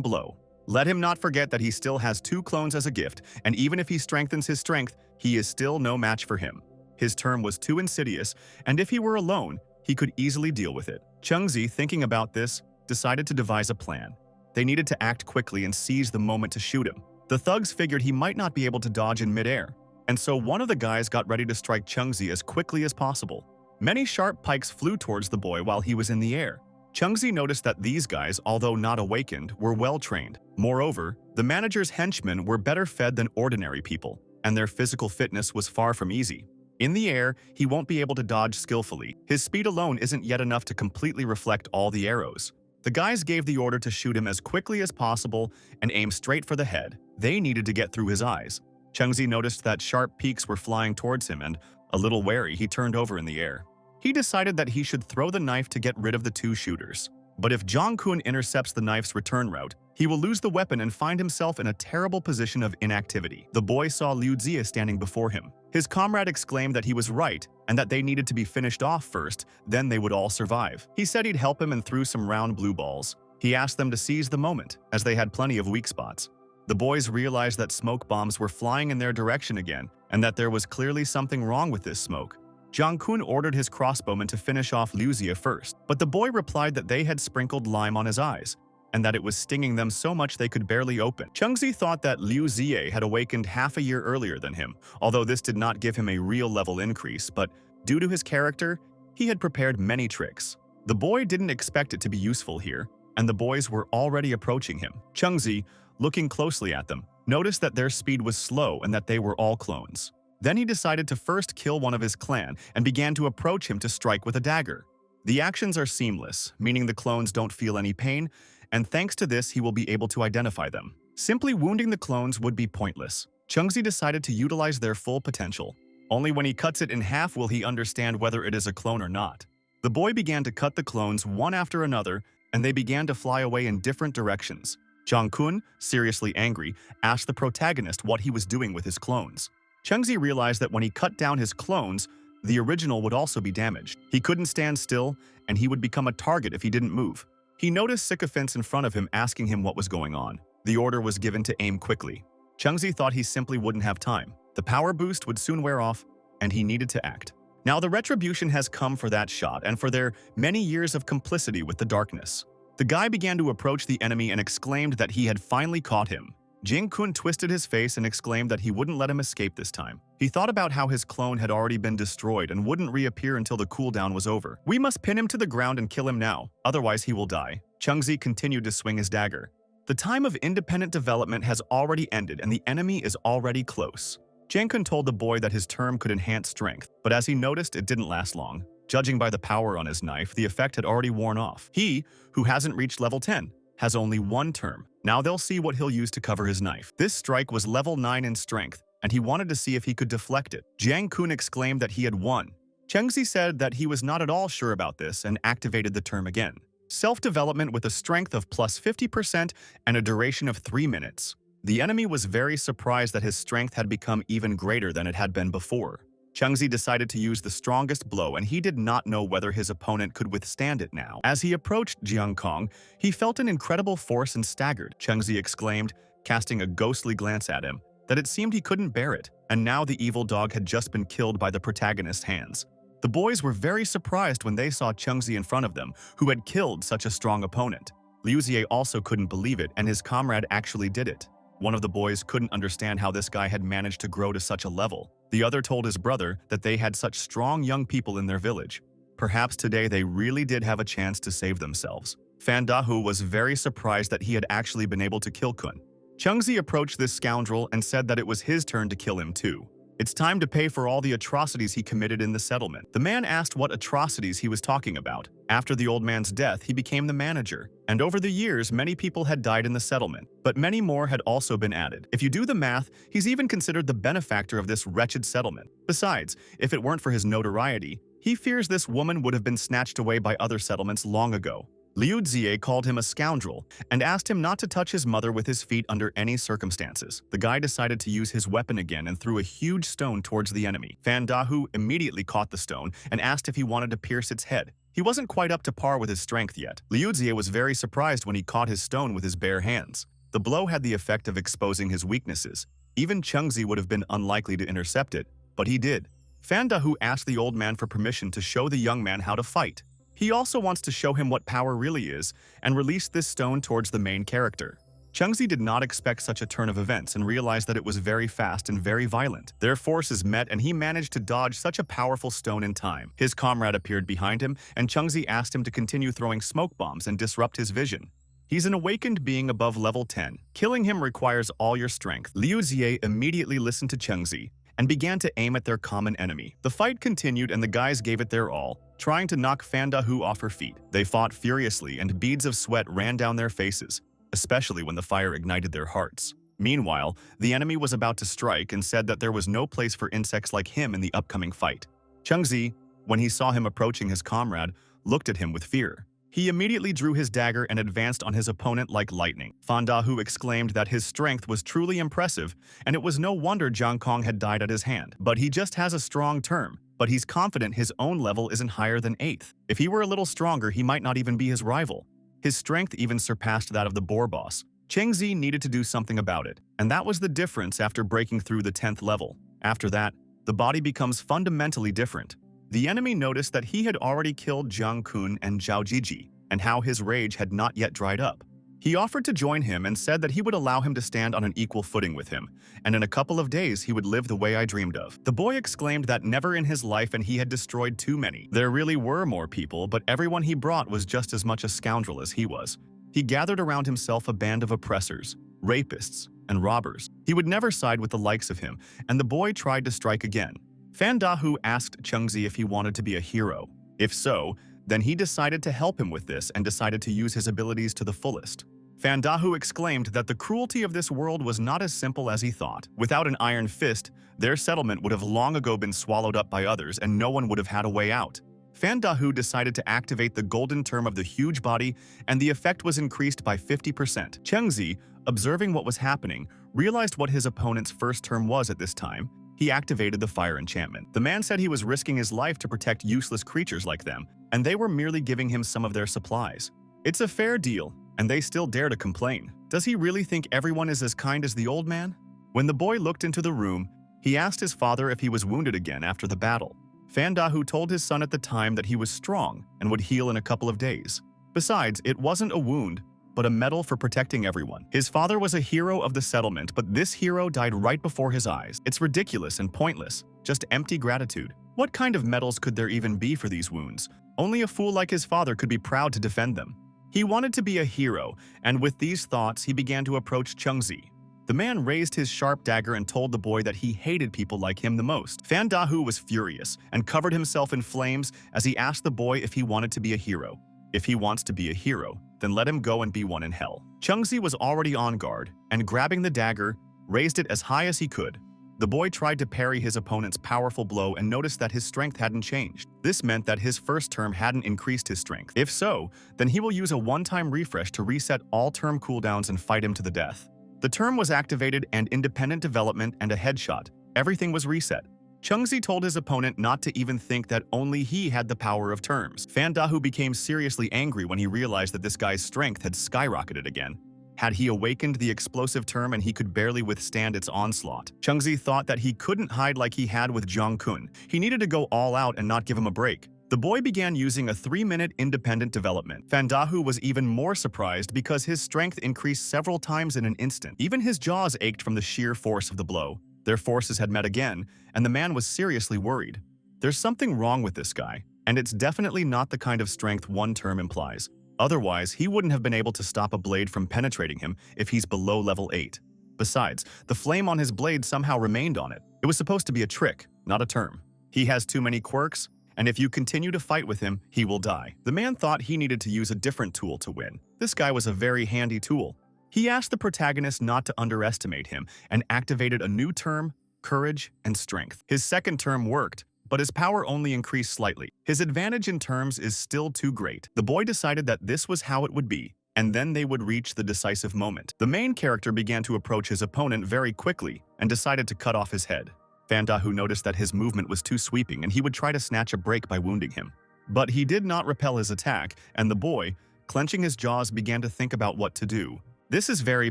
blow. Let him not forget that he still has 2 clones as a gift, and even if he strengthens his strength, he is still no match for him. His term was too insidious, and if he were alone, he could easily deal with it. Chungzi, thinking about this, decided to devise a plan. They needed to act quickly and seize the moment to shoot him. The thugs figured he might not be able to dodge in midair, and so one of the guys got ready to strike Chungzi as quickly as possible. Many sharp pikes flew towards the boy while he was in the air. Chungzi noticed that these guys, although not awakened, were well-trained. Moreover, the manager's henchmen were better fed than ordinary people, and their physical fitness was far from easy. In the air, he won't be able to dodge skillfully. His speed alone isn't yet enough to completely reflect all the arrows. The guys gave the order to shoot him as quickly as possible and aim straight for the head. They needed to get through his eyes. Chungzi noticed that sharp peaks were flying towards him and, a little wary, he turned over in the air. He decided that he should throw the knife to get rid of the 2 shooters. But if Jong-kun intercepts the knife's return route, he will lose the weapon and find himself in a terrible position of inactivity. The boy saw Liu Jie standing before him. His comrade exclaimed that he was right and that they needed to be finished off first, then they would all survive. He said he'd help him and threw some round blue balls. He asked them to seize the moment, as they had plenty of weak spots. The boys realized that smoke bombs were flying in their direction again, and that there was clearly something wrong with this smoke. Jong-kun ordered his crossbowmen to finish off Liu Jie first, but the boy replied that they had sprinkled lime on his eyes, and that it was stinging them so much they could barely open. Chungzi thought that Liu Jie had awakened half a year earlier than him, although this did not give him a real level increase, but due to his character, he had prepared many tricks. The boy didn't expect it to be useful here, and the boys were already approaching him. Chungzi, looking closely at them, noticed that their speed was slow and that they were all clones. Then he decided to first kill one of his clan and began to approach him to strike with a dagger. The actions are seamless, meaning the clones don't feel any pain, and thanks to this he will be able to identify them. Simply wounding the clones would be pointless. Chungzi decided to utilize their full potential. Only when he cuts it in half will he understand whether it is a clone or not. The boy began to cut the clones one after another, and they began to fly away in different directions. Jong-kun, seriously angry, asked the protagonist what he was doing with his clones. Chungzi realized that when he cut down his clones, the original would also be damaged. He couldn't stand still, and he would become a target if he didn't move. He noticed sycophants in front of him asking him what was going on. The order was given to aim quickly. Chungzi thought he simply wouldn't have time. The power boost would soon wear off, and he needed to act. Now the retribution has come for that shot and for their many years of complicity with the darkness. The guy began to approach the enemy and exclaimed that he had finally caught him. Jing-kun twisted his face and exclaimed that he wouldn't let him escape this time. He thought about how his clone had already been destroyed and wouldn't reappear until the cooldown was over. We must pin him to the ground and kill him now, otherwise he will die. Chungzi continued to swing his dagger. The time of independent development has already ended and the enemy is already close. Jing-kun told the boy that his term could enhance strength, but as he noticed, it didn't last long. Judging by the power on his knife, the effect had already worn off. He, who hasn't reached level 10, has only one term. Now they'll see what he'll use to cover his knife. This strike was level 9 in strength, and he wanted to see if he could deflect it. Jang-kun exclaimed that he had won. Chengzi said that he was not at all sure about this and activated the term again. Self-development with a strength of plus 50% and a duration of 3 minutes. The enemy was very surprised that his strength had become even greater than it had been before. Chengzi decided to use the strongest blow, and he did not know whether his opponent could withstand it now. As he approached Jiang Kong, he felt an incredible force and staggered. Chengzi exclaimed, casting a ghostly glance at him, that it seemed he couldn't bear it, and now the evil dog had just been killed by the protagonist's hands. The boys were very surprised when they saw Chengzi in front of them, who had killed such a strong opponent. Liu Jie also couldn't believe it, and his comrade actually did it. One of the boys couldn't understand how this guy had managed to grow to such a level. The other told his brother that they had such strong young people in their village. Perhaps today they really did have a chance to save themselves. Fan Dahu was very surprised that he had actually been able to kill Kun. Chengzi approached this scoundrel and said that it was his turn to kill him too. It's time to pay for all the atrocities he committed in the settlement. The man asked what atrocities he was talking about. After the old man's death, he became the manager. And over the years, many people had died in the settlement, but many more had also been added. If you do the math, he's even considered the benefactor of this wretched settlement. Besides, if it weren't for his notoriety, he fears this woman would have been snatched away by other settlements long ago. Liu Zie called him a scoundrel and asked him not to touch his mother with his feet under any circumstances. The guy decided to use his weapon again and threw a huge stone towards the enemy. Fan Dahu immediately caught the stone and asked if he wanted to pierce its head. He wasn't quite up to par with his strength yet. Liu Zie was very surprised when he caught his stone with his bare hands. The blow had the effect of exposing his weaknesses. Even Chengzi would have been unlikely to intercept it, but he did. Fan Dahu asked the old man for permission to show the young man how to fight. He also wants to show him what power really is and released this stone towards the main character. Chengzi did not expect such a turn of events and realized that it was very fast and very violent. Their forces met and he managed to dodge such a powerful stone in time. His comrade appeared behind him and Chengzi asked him to continue throwing smoke bombs and disrupt his vision. He's an awakened being above level 10. Killing him requires all your strength. Liu Zie immediately listened to Chengzi and began to aim at their common enemy. The fight continued and the guys gave it their all, trying to knock Fan Dahu off her feet. They fought furiously and beads of sweat ran down their faces, especially when the fire ignited their hearts. Meanwhile, the enemy was about to strike and said that there was no place for insects like him in the upcoming fight. Chengzi, when he saw him approaching his comrade, looked at him with fear. He immediately drew his dagger and advanced on his opponent like lightning. Fan Dahu exclaimed that his strength was truly impressive, and it was no wonder Jiang Kong had died at his hand. But he just has a strong term, but he's confident his own level isn't higher than 8th. If he were a little stronger, he might not even be his rival. His strength even surpassed that of the boar boss. Chengzi needed to do something about it, and that was the difference after breaking through the 10th level. After that, the body becomes fundamentally different. The enemy noticed that he had already killed Jiang Kun and Zhao Jiji, and how his rage had not yet dried up. He offered to join him and said that he would allow him to stand on an equal footing with him, and in a couple of days he would live the way I dreamed of. The boy exclaimed that never in his life and he had destroyed too many. There really were more people, but everyone he brought was just as much a scoundrel as he was. He gathered around himself a band of oppressors, rapists, and robbers. He would never side with the likes of him, and the boy tried to strike again. Fan Dahu asked Chengzi if he wanted to be a hero. If so, then he decided to help him with this and decided to use his abilities to the fullest. Fan Dahu exclaimed that the cruelty of this world was not as simple as he thought. Without an iron fist, their settlement would have long ago been swallowed up by others and no one would have had a way out. Fan Dahu decided to activate the golden term of the huge body and the effect was increased by 50%. Chengzi, observing what was happening, realized what his opponent's first term was at this time. He activated the fire enchantment. The man said he was risking his life to protect useless creatures like them, and they were merely giving him some of their supplies. It's a fair deal, and they still dare to complain. Does he really think everyone is as kind as the old man? When the boy looked into the room, he asked his father if he was wounded again after the battle. Fan Dahu told his son at the time that he was strong and would heal in a couple of days. Besides, it wasn't a wound, but a medal for protecting everyone. His father was a hero of the settlement, but this hero died right before his eyes. It's ridiculous and pointless, just empty gratitude. What kind of medals could there even be for these wounds? Only a fool like his father could be proud to defend them. He wanted to be a hero, and with these thoughts, he began to approach Chengzi. The man raised his sharp dagger and told the boy that he hated people like him the most. Fan Dahu was furious and covered himself in flames as he asked the boy if he wanted to be a hero. If he wants to be a hero, then let him go and be one in hell. Chengzi was already on guard, and grabbing the dagger, raised it as high as he could. The boy tried to parry his opponent's powerful blow and noticed that his strength hadn't changed. This meant that his first term hadn't increased his strength. If so, then he will use a one-time refresh to reset all term cooldowns and fight him to the death. The term was activated and independent development and a headshot. Everything was reset. Chengzi told his opponent not to even think that only he had the power of terms. Fan Dahu became seriously angry when he realized that this guy's strength had skyrocketed again. Had he awakened the explosive term and he could barely withstand its onslaught? Chengzi thought that he couldn't hide like he had with Jiang Kun. He needed to go all out and not give him a break. The boy began using a 3-minute independent development. Fan Dahu was even more surprised because his strength increased several times in an instant. Even his jaws ached from the sheer force of the blow. Their forces had met again, and the man was seriously worried. There's something wrong with this guy. and it's definitely not the kind of strength one term implies. Otherwise, he wouldn't have been able to stop a blade from penetrating him if he's below level 8. Besides, the flame on his blade somehow remained on it. It was supposed to be a trick, not a term. He has too many quirks, and if you continue to fight with him, he will die. The man thought he needed to use a different tool to win. This guy was a very handy tool. He asked the protagonist not to underestimate him and activated a new term, courage and strength. His second term worked, but his power only increased slightly. His advantage in terms is still too great. The boy decided that this was how it would be, and then they would reach the decisive moment. The main character began to approach his opponent very quickly and decided to cut off his head. Fandahu noticed that his movement was too sweeping and he would try to snatch a break by wounding him. But he did not repel his attack, and the boy, clenching his jaws, began to think about what to do. This is very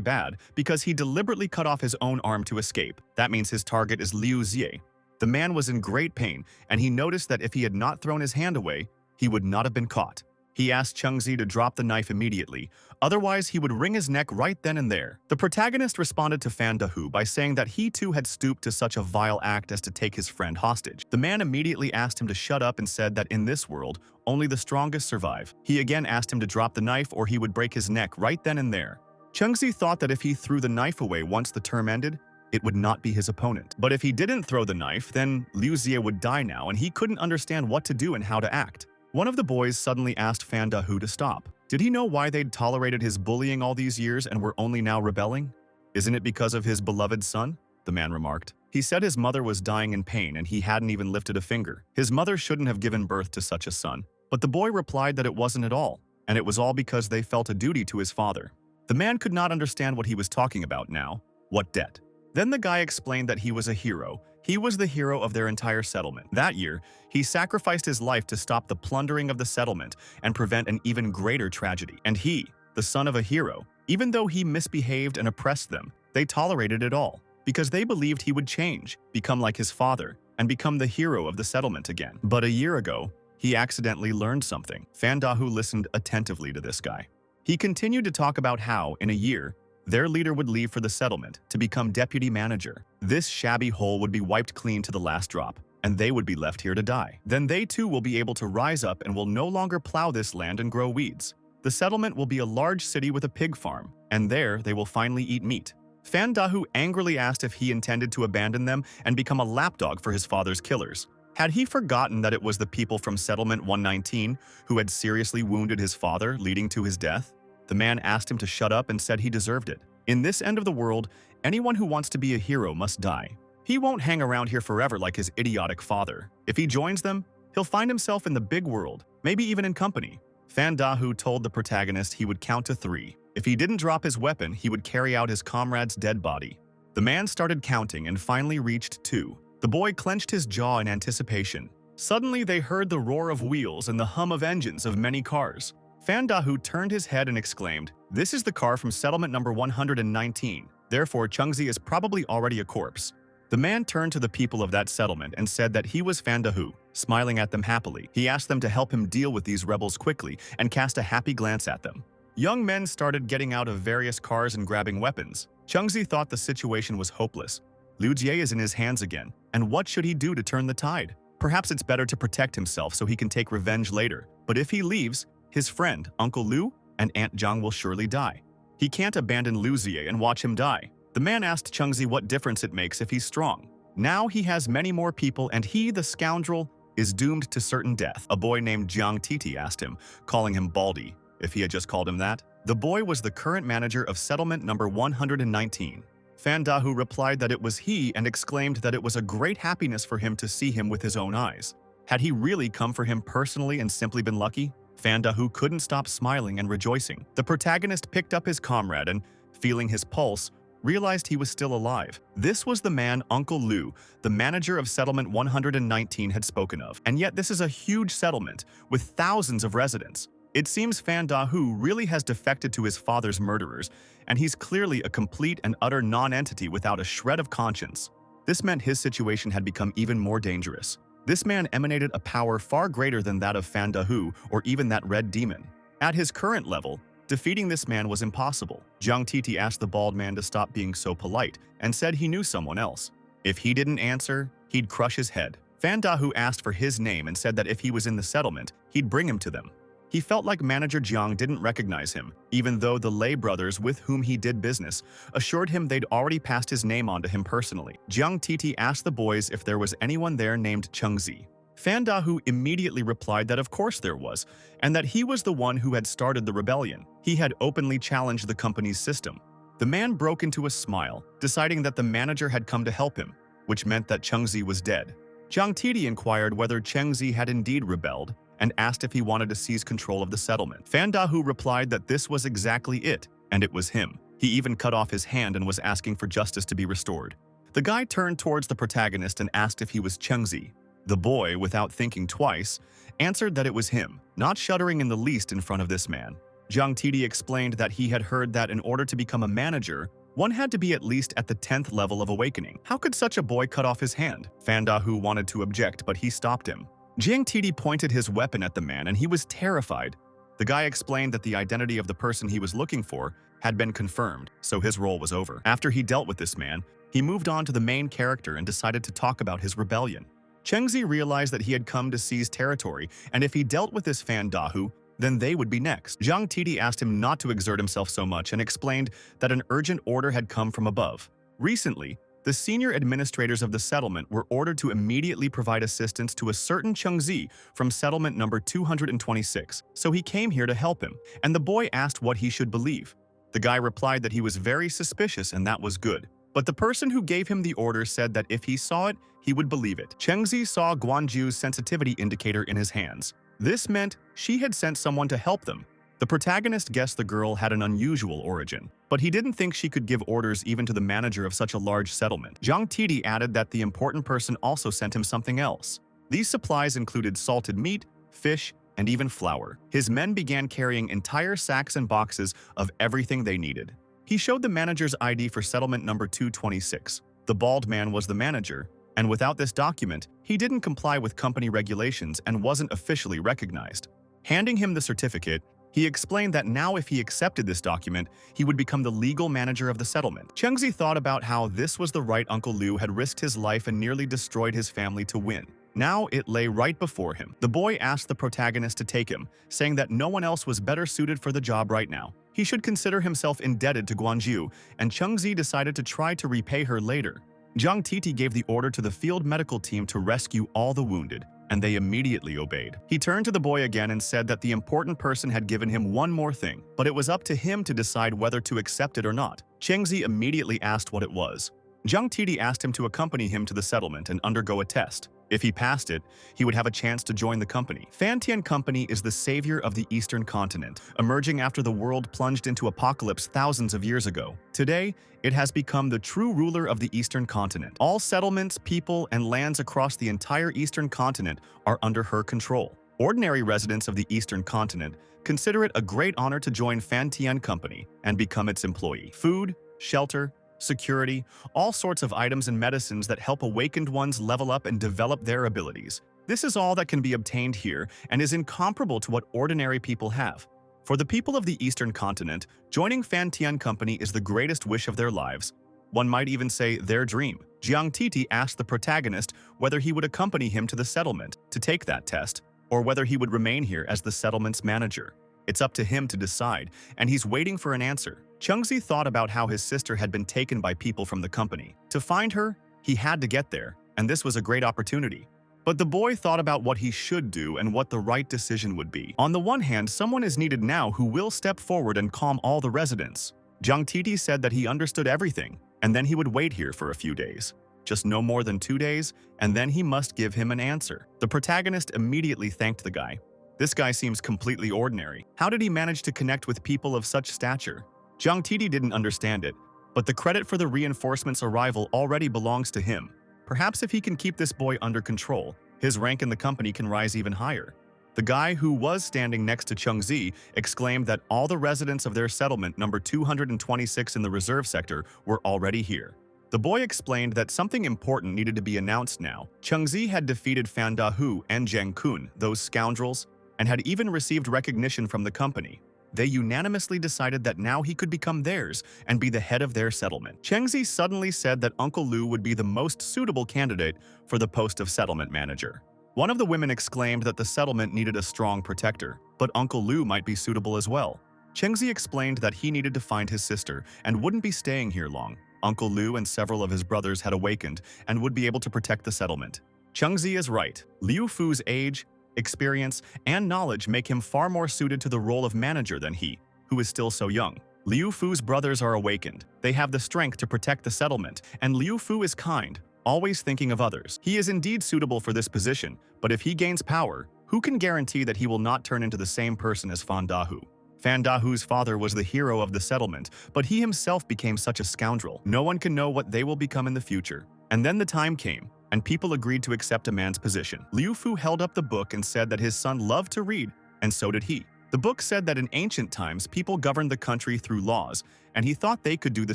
bad because he deliberately cut off his own arm to escape. That means his target is Liu Xie. The man was in great pain, and he noticed that if he had not thrown his hand away, he would not have been caught. He asked Chengzi to drop the knife immediately, otherwise he would wring his neck right then and there. The protagonist responded to Fandahu by saying that he too had stooped to such a vile act as to take his friend hostage. The man immediately asked him to shut up and said that in this world, only the strongest survive. He again asked him to drop the knife or he would break his neck right then and there. Chengzi thought that if he threw the knife away once the term ended, it would not be his opponent. But if he didn't throw the knife, then Liu Xie would die now and he couldn't understand what to do and how to act. One of the boys suddenly asked Fandahu to stop. Did he know why they'd tolerated his bullying all these years and were only now rebelling? Isn't it because of his beloved son? The man remarked. He said his mother was dying in pain and he hadn't even lifted a finger. His mother shouldn't have given birth to such a son. But the boy replied that it wasn't at all, and it was all because they felt a duty to his father. The man could not understand what he was talking about now. What debt? Then the guy explained that he was a hero. He was the hero of their entire settlement. That year, he sacrificed his life to stop the plundering of the settlement and prevent an even greater tragedy. And he, the son of a hero, even though he misbehaved and oppressed them, they tolerated it all because they believed he would change, become like his father, and become the hero of the settlement again. But a year ago, he accidentally learned something. Fandahu listened attentively to this guy. He continued to talk about how, in a year, their leader would leave for the settlement to become deputy manager. This shabby hole would be wiped clean to the last drop, and they would be left here to die. Then they too will be able to rise up and will no longer plow this land and grow weeds. The settlement will be a large city with a pig farm, and there they will finally eat meat. Fandahu angrily asked if he intended to abandon them and become a lapdog for his father's killers. Had he forgotten that it was the people from Settlement 119 who had seriously wounded his father, leading to his death? The man asked him to shut up and said he deserved it. In this end of the world, anyone who wants to be a hero must die. He won't hang around here forever like his idiotic father. If he joins them, he'll find himself in the big world, maybe even in company. Fandahu told the protagonist he would count to 3. If he didn't drop his weapon, he would carry out his comrade's dead body. The man started counting and finally reached 2. The boy clenched his jaw in anticipation. Suddenly, they heard the roar of wheels and the hum of engines of many cars. Fandahu turned his head and exclaimed, "This is the car from settlement number 119. Therefore, Chengzi is probably already a corpse." The man turned to the people of that settlement and said that he was Fandahu, smiling at them happily. He asked them to help him deal with these rebels quickly and cast a happy glance at them. Young men started getting out of various cars and grabbing weapons. Chengzi thought the situation was hopeless. Liu Jie is in his hands again, and what should he do to turn the tide? Perhaps it's better to protect himself so he can take revenge later. But if he leaves, his friend, Uncle Liu, and Aunt Zhang will surely die. He can't abandon Liu Xie and watch him die. The man asked Chengzi what difference it makes if he's strong. Now he has many more people and he, the scoundrel, is doomed to certain death. A boy named Jiang Titi asked him, calling him Baldy, if he had just called him that. The boy was the current manager of settlement number 119. Fandahu replied that it was he and exclaimed that it was a great happiness for him to see him with his own eyes. Had he really come for him personally and simply been lucky? Fandahu couldn't stop smiling and rejoicing. The protagonist picked up his comrade and, feeling his pulse, realized he was still alive. This was the man Uncle Liu, the manager of settlement 119, had spoken of. And yet this is a huge settlement with thousands of residents. It seems Fandahu really has defected to his father's murderers, and he's clearly a complete and utter non-entity without a shred of conscience. This meant his situation had become even more dangerous. This man emanated a power far greater than that of Fandahu or even that red demon. At his current level, defeating this man was impossible. Jiang Titi asked the bald man to stop being so polite and said he knew someone else. If he didn't answer, he'd crush his head. Fan Dahu asked for his name and said that if he was in the settlement, he'd bring him to them. He felt like manager Jiang didn't recognize him, even though the Lei brothers with whom he did business assured him they'd already passed his name on to him personally. Jiang Titi asked the boys if there was anyone there named Chengzi. Fan Dahu immediately replied that of course there was, and that he was the one who had started the rebellion. He had openly challenged the company's system. The man broke into a smile, deciding that the manager had come to help him, which meant that Chengzi was dead. Jiang Titi inquired whether Chengzi had indeed rebelled and asked if he wanted to seize control of the settlement. Fan Dahu replied that this was exactly it, and it was him. He even cut off his hand and was asking for justice to be restored. The guy turned towards the protagonist and asked if he was Chengzi. The boy, without thinking twice, answered that it was him, not shuddering in the least in front of this man. Jiang Titi explained that he had heard that in order to become a manager, one had to be at least at the 10th level of awakening. How could such a boy cut off his hand? Fan Dahu wanted to object, but he stopped him. Jiang Titi pointed his weapon at the man and he was terrified. The guy explained that the identity of the person he was looking for had been confirmed, so his role was over. After he dealt with this man, he moved on to the main character and decided to talk about his rebellion. Chengzi realized that he had come to seize territory, and if he dealt with this Fan Dahu, then they would be next. Jiang Titi asked him not to exert himself so much and explained that an urgent order had come from above. Recently, the senior administrators of the settlement were ordered to immediately provide assistance to a certain Chengzi from settlement number 226, so he came here to help him, and the boy asked what he should believe. The guy replied that he was very suspicious and that was good. But the person who gave him the order said that if he saw it, he would believe it. Chengzi saw Guanju's sensitivity indicator in his hands. This meant she had sent someone to help them. The protagonist guessed the girl had an unusual origin, but he didn't think she could give orders even to the manager of such a large settlement. Jiang Titi added that the important person also sent him something else. These supplies included salted meat, fish, and even flour. His men began carrying entire sacks and boxes of everything they needed. He showed the manager's ID for settlement number 226. The bald man was the manager, and without this document, he didn't comply with company regulations and wasn't officially recognized. Handing him the certificate, he explained that now if he accepted this document, he would become the legal manager of the settlement. Chengzi thought about how this was the right Uncle Liu had risked his life and nearly destroyed his family to win. Now it lay right before him. The boy asked the protagonist to take him, saying that no one else was better suited for the job right now. He should consider himself indebted to Guanju, and Chengzi decided to try to repay her later. Jiang Titi gave the order to the field medical team to rescue all the wounded, and they immediately obeyed. He turned to the boy again and said that the important person had given him one more thing, but it was up to him to decide whether to accept it or not. Chengzi immediately asked what it was. Jiang Titi asked him to accompany him to the settlement and undergo a test. If he passed it, he would have a chance to join the company. Fantian Company is the savior of the Eastern continent, emerging after the world plunged into apocalypse thousands of years ago. Today, it has become the true ruler of the Eastern continent. All settlements, people, and lands across the entire Eastern continent are under her control. Ordinary residents of the Eastern continent consider it a great honor to join Fantian Company and become its employee. Food, shelter, security, all sorts of items and medicines that help awakened ones level up and develop their abilities. This is all that can be obtained here and is incomparable to what ordinary people have. For the people of the Eastern continent, joining Fantian Company is the greatest wish of their lives. One might even say their dream. Jiang Titi asked the protagonist whether he would accompany him to the settlement to take that test, or whether he would remain here as the settlement's manager. It's up to him to decide, and he's waiting for an answer. Chengzi thought about how his sister had been taken by people from the company. To find her, he had to get there, and this was a great opportunity. But the boy thought about what he should do and what the right decision would be. On the one hand, someone is needed now who will step forward and calm all the residents. Jiang Titi said that he understood everything, and then he would wait here for a few days. Just no more than 2 days, and then he must give him an answer. The protagonist immediately thanked the guy. This guy seems completely ordinary. How did he manage to connect with people of such stature? Jiang Titi didn't understand it, but the credit for the reinforcement's arrival already belongs to him. Perhaps if he can keep this boy under control, his rank in the company can rise even higher. The guy who was standing next to Chengzi exclaimed that all the residents of their settlement number 226 in the reserve sector were already here. The boy explained that something important needed to be announced now. Chengzi had defeated Fan Dahu and Zhang Kun, those scoundrels, and had even received recognition from the company. they unanimously decided that now he could become theirs and be the head of their settlement. Chengzi suddenly said that Uncle Liu would be the most suitable candidate for the post of settlement manager. One of the women exclaimed that the settlement needed a strong protector, but Uncle Liu might be suitable as well. Chengzi explained that he needed to find his sister and wouldn't be staying here long. Uncle Liu and several of his brothers had awakened and would be able to protect the settlement. Chengzi is right. Liu Fu's age, experience, and knowledge make him far more suited to the role of manager than he, who is still so young. Liu Fu's brothers are awakened. They have the strength to protect the settlement, and Liu Fu is kind, always thinking of others. He is indeed suitable for this position, but if he gains power, who can guarantee that he will not turn into the same person as Fan Dahu? Fan Dahu's father was the hero of the settlement, but he himself became such a scoundrel. No one can know what they will become in the future. And then the time came, and people agreed to accept a man's position. Liu Fu held up the book and said that his son loved to read, and so did he. The book said that in ancient times, people governed the country through laws, and he thought they could do the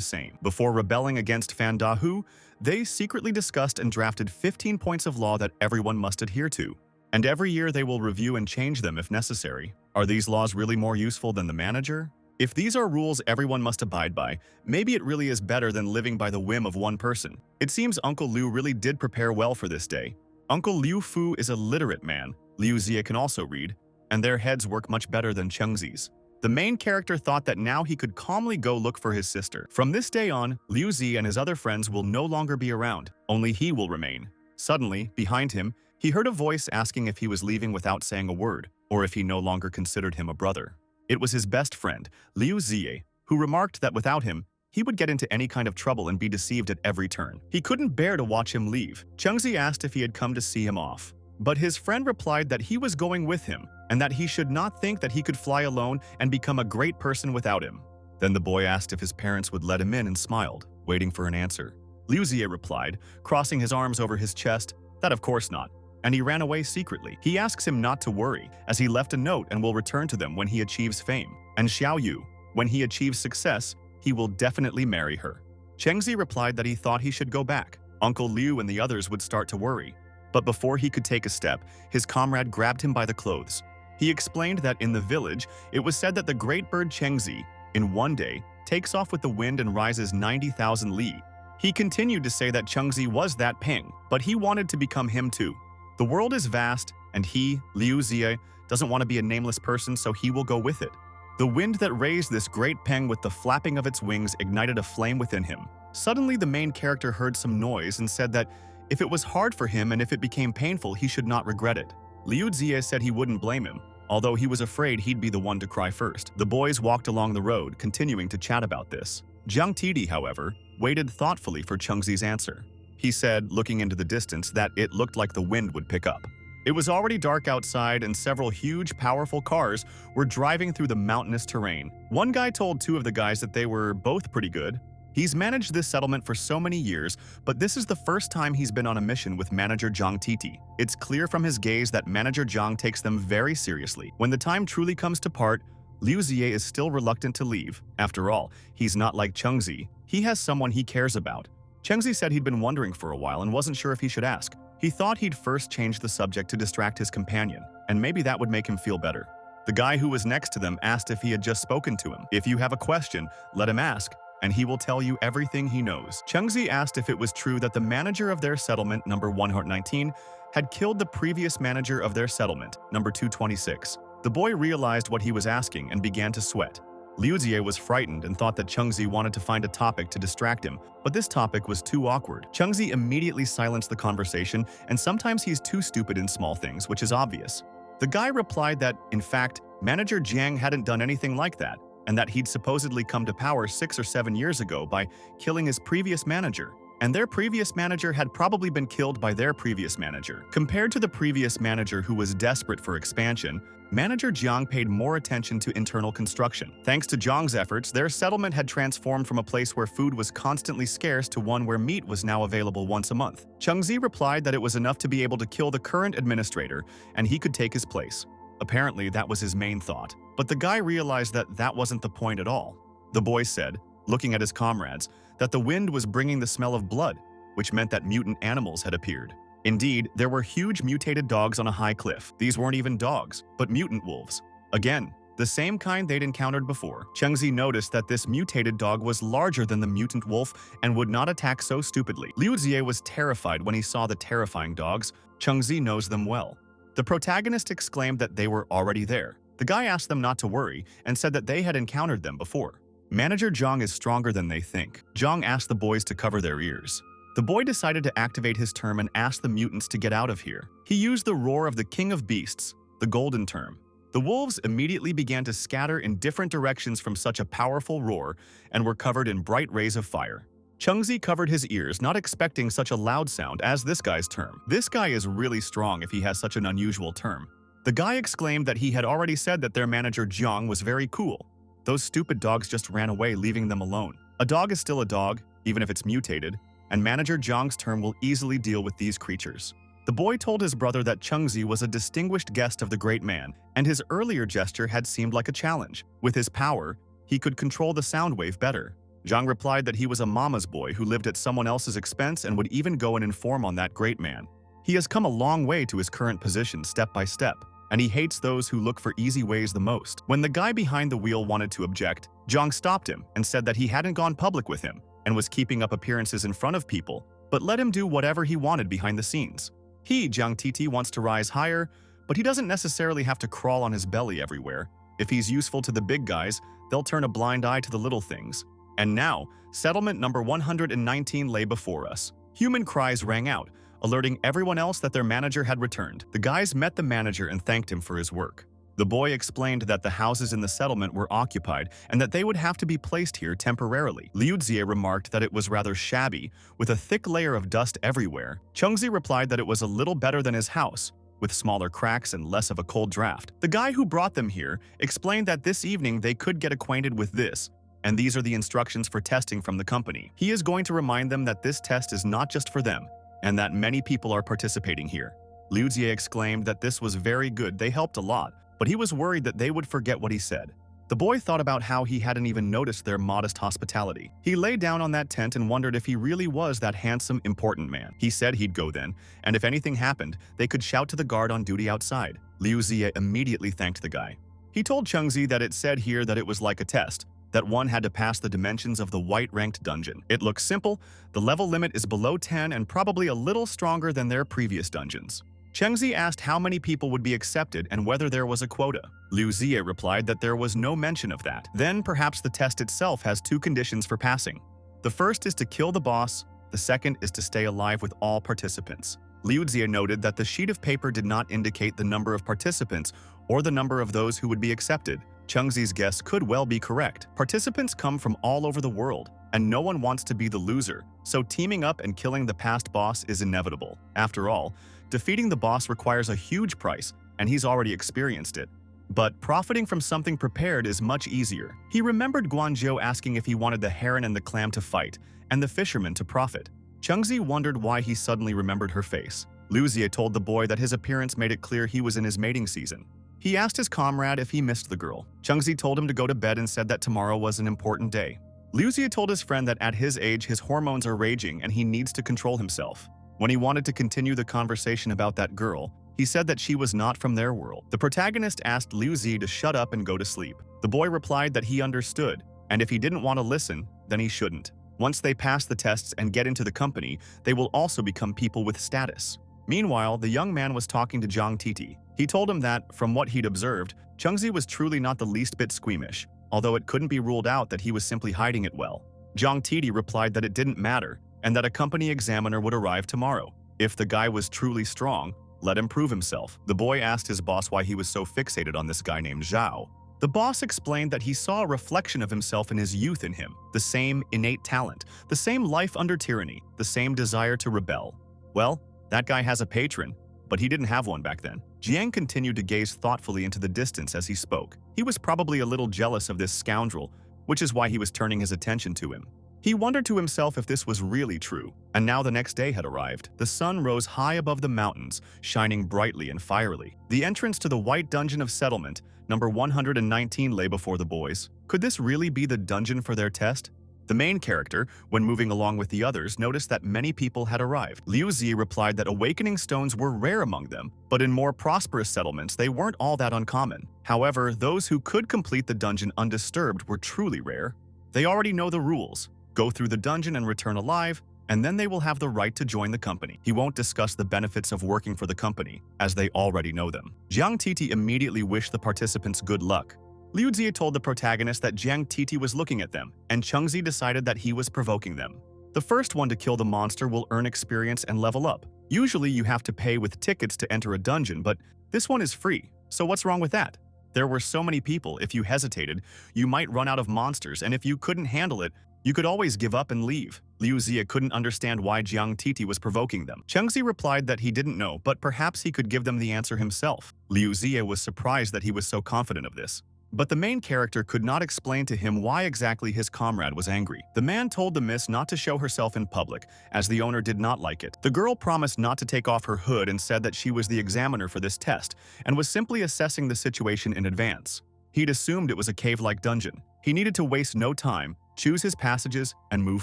same. Before rebelling against Fan Dahu, they secretly discussed and drafted 15 points of law that everyone must adhere to. And every year they will review and change them if necessary. Are these laws really more useful than the manager? If these are rules everyone must abide by, maybe it really is better than living by the whim of one person. It seems Uncle Liu really did prepare well for this day. Uncle Liu Fu is a literate man. Liu Xie can also read, and their heads work much better than Chengzi's. The main character thought that now he could calmly go look for his sister. From this day on, Liu Xie and his other friends will no longer be around. Only he will remain. Suddenly, behind him, he heard a voice asking if he was leaving without saying a word, or if he no longer considered him a brother. It was his best friend, Liu Xie, who remarked that without him, he would get into any kind of trouble and be deceived at every turn. He couldn't bear to watch him leave. Chengzi asked if he had come to see him off, but his friend replied that he was going with him and that he should not think that he could fly alone and become a great person without him. Then the boy asked if his parents would let him in and smiled, waiting for an answer. Liu Xie replied, crossing his arms over his chest, that of course not, and he ran away secretly. He asks him not to worry, as he left a note and will return to them when he achieves fame. And Xiao Yu, when he achieves success, he will definitely marry her. Chengzi replied that he thought he should go back. Uncle Liu and the others would start to worry. But before he could take a step, his comrade grabbed him by the clothes. He explained that in the village, it was said that the great bird Chengzi, in one day, takes off with the wind and rises 90,000 li. He continued to say that Chengzi was that Peng, but he wanted to become him too. The world is vast, and he, Liu Xie, doesn't want to be a nameless person, so he will go with it. The wind that raised this great Peng with the flapping of its wings ignited a flame within him. Suddenly, the main character heard some noise and said that if it was hard for him and if it became painful, he should not regret it. Liu Xie said he wouldn't blame him, although he was afraid he'd be the one to cry first. The boys walked along the road, continuing to chat about this. Jiang Tidi, however, waited thoughtfully for Chengzi's answer. He said, looking into the distance, that it looked like the wind would pick up. It was already dark outside and several huge, powerful cars were driving through the mountainous terrain. One guy told two of the guys that they were both pretty good. He's managed this settlement for so many years, but this is the first time he's been on a mission with manager Jiang Titi. It's clear from his gaze that manager Jiang takes them very seriously. When the time truly comes to part, Liu Xie is still reluctant to leave. After all, he's not like Chengzi. He has someone he cares about. Chengzi said he'd been wondering for a while and wasn't sure if he should ask. He thought he'd first change the subject to distract his companion, and maybe that would make him feel better. The guy who was next to them asked if he had just spoken to him. If you have a question, let him ask, and he will tell you everything he knows. Chengzi asked if it was true that the manager of their settlement, number 119, had killed the previous manager of their settlement, number 226. The boy realized what he was asking and began to sweat. Liu Xie was frightened and thought that Chengzi wanted to find a topic to distract him, but this topic was too awkward. Chengzi immediately silenced the conversation, and sometimes he's too stupid in small things, which is obvious. The guy replied that, in fact, manager Jiang hadn't done anything like that, and that he'd supposedly come to power 6 or 7 years ago by killing his previous manager. And their previous manager had probably been killed by their previous manager. Compared to the previous manager who was desperate for expansion, manager Jiang paid more attention to internal construction. Thanks to Jiang's efforts, their settlement had transformed from a place where food was constantly scarce to one where meat was now available once a month. Chengzi replied that it was enough to be able to kill the current administrator, and he could take his place. Apparently, that was his main thought. But the guy realized that that wasn't the point at all. The boy said, looking at his comrades, that the wind was bringing the smell of blood, which meant that mutant animals had appeared. Indeed, there were huge mutated dogs on a high cliff. These weren't even dogs, but mutant wolves. Again, the same kind they'd encountered before. Chengzi noticed that this mutated dog was larger than the mutant wolf and would not attack so stupidly. Liu Jie was terrified when he saw the terrifying dogs. Chengzi knows them well. The protagonist exclaimed that they were already there. The guy asked them not to worry and said that they had encountered them before. Manager Zhang is stronger than they think. Zhang asked the boys to cover their ears. The boy decided to activate his term and asked the mutants to get out of here. He used the roar of the king of beasts, the golden term. The wolves immediately began to scatter in different directions from such a powerful roar and were covered in bright rays of fire. Chengzi covered his ears, not expecting such a loud sound as this guy's term. This guy is really strong if he has such an unusual term. The guy exclaimed that he had already said that their manager Jiang was very cool. Those stupid dogs just ran away, leaving them alone. A dog is still a dog, even if it's mutated, and Manager Jiang's term will easily deal with these creatures. The boy told his brother that Chengzi was a distinguished guest of the great man, and his earlier gesture had seemed like a challenge. With his power, he could control the sound wave better. Zhang replied that he was a mama's boy who lived at someone else's expense and would even go and inform on that great man. He has come a long way to his current position step by step, and he hates those who look for easy ways the most. When the guy behind the wheel wanted to object, Zhang stopped him and said that he hadn't gone public with him and was keeping up appearances in front of people, but let him do whatever he wanted behind the scenes. He, Jiang Titi, wants to rise higher, but he doesn't necessarily have to crawl on his belly everywhere. If he's useful to the big guys, they'll turn a blind eye to the little things. And now, settlement number 119 lay before us. Human cries rang out, alerting everyone else that their manager had returned. The guys met the manager and thanked him for his work. The boy explained that the houses in the settlement were occupied and that they would have to be placed here temporarily. Liu Jie remarked that it was rather shabby, with a thick layer of dust everywhere. Chengzi replied that it was a little better than his house, with smaller cracks and less of a cold draft. The guy who brought them here explained that this evening they could get acquainted with this, and these are the instructions for testing from the company. He is going to remind them that this test is not just for them, and that many people are participating here. Liu Jie exclaimed that this was very good, they helped a lot, but he was worried that they would forget what he said. The boy thought about how he hadn't even noticed their modest hospitality. He lay down on that tent and wondered if he really was that handsome, important man. He said he'd go then, and if anything happened, they could shout to the guard on duty outside. Liu Jie immediately thanked the guy. He told Chengzi that it said here that it was like a test, that one had to pass the dimensions of the white-ranked dungeon. It looks simple, the level limit is below 10 and probably a little stronger than their previous dungeons. Chengzi asked how many people would be accepted and whether there was a quota. Liu Jie replied that there was no mention of that. Then perhaps the test itself has two conditions for passing. The first is to kill the boss, the second is to stay alive with all participants. Liu Jie noted that the sheet of paper did not indicate the number of participants or the number of those who would be accepted. Chengzi's guess could well be correct. Participants come from all over the world, and no one wants to be the loser, so teaming up and killing the past boss is inevitable. After all, defeating the boss requires a huge price, and he's already experienced it. But profiting from something prepared is much easier. He remembered Guanzhou asking if he wanted the heron and the clam to fight, and the fisherman to profit. Chengzi wondered why he suddenly remembered her face. Liu Jie told the boy that his appearance made it clear he was in his mating season. He asked his comrade if he missed the girl. Chengzi told him to go to bed and said that tomorrow was an important day. Liu Jie told his friend that at his age his hormones are raging and he needs to control himself. When he wanted to continue the conversation about that girl, he said that she was not from their world. The protagonist asked Liu Jie to shut up and go to sleep. The boy replied that he understood, and if he didn't want to listen, then he shouldn't. Once they pass the tests and get into the company, they will also become people with status. Meanwhile, the young man was talking to Jiang Titi. He told him that, from what he'd observed, Chengzi was truly not the least bit squeamish, although it couldn't be ruled out that he was simply hiding it well. Jiang Titi replied that it didn't matter, and that a company examiner would arrive tomorrow. If the guy was truly strong, let him prove himself. The boy asked his boss why he was so fixated on this guy named Zhao. The boss explained that he saw a reflection of himself in his youth in him, the same innate talent, the same life under tyranny, the same desire to rebel. Well, that guy has a patron, but he didn't have one back then. Jiang continued to gaze thoughtfully into the distance as he spoke. He was probably a little jealous of this scoundrel, which is why he was turning his attention to him. He wondered to himself if this was really true, and now the next day had arrived. The sun rose high above the mountains, shining brightly and fierily. The entrance to the White Dungeon of Settlement, number 119, lay before the boys. Could this really be the dungeon for their test? The main character, when moving along with the others, noticed that many people had arrived. Liu Zi replied that awakening stones were rare among them, but in more prosperous settlements they weren't all that uncommon. However, those who could complete the dungeon undisturbed were truly rare. They already know the rules: go through the dungeon and return alive, and then they will have the right to join the company. He won't discuss the benefits of working for the company, as they already know them. Jiang Titi immediately wished the participants good luck. Liu Zi told the protagonist that Jiang Titi was looking at them, and Chengzi decided that he was provoking them. The first one to kill the monster will earn experience and level up. Usually you have to pay with tickets to enter a dungeon, but this one is free, so what's wrong with that? There were so many people, if you hesitated, you might run out of monsters, and if you couldn't handle it, you could always give up and leave. Liu Zi couldn't understand why Jiang Titi was provoking them. Chengzi replied that he didn't know, but perhaps he could give them the answer himself. Liu Zi was surprised that he was so confident of this. But the main character could not explain to him why exactly his comrade was angry. The man told the miss not to show herself in public, as the owner did not like it. The girl promised not to take off her hood and said that she was the examiner for this test, and was simply assessing the situation in advance. He'd assumed it was a cave-like dungeon. He needed to waste no time, choose his passages, and move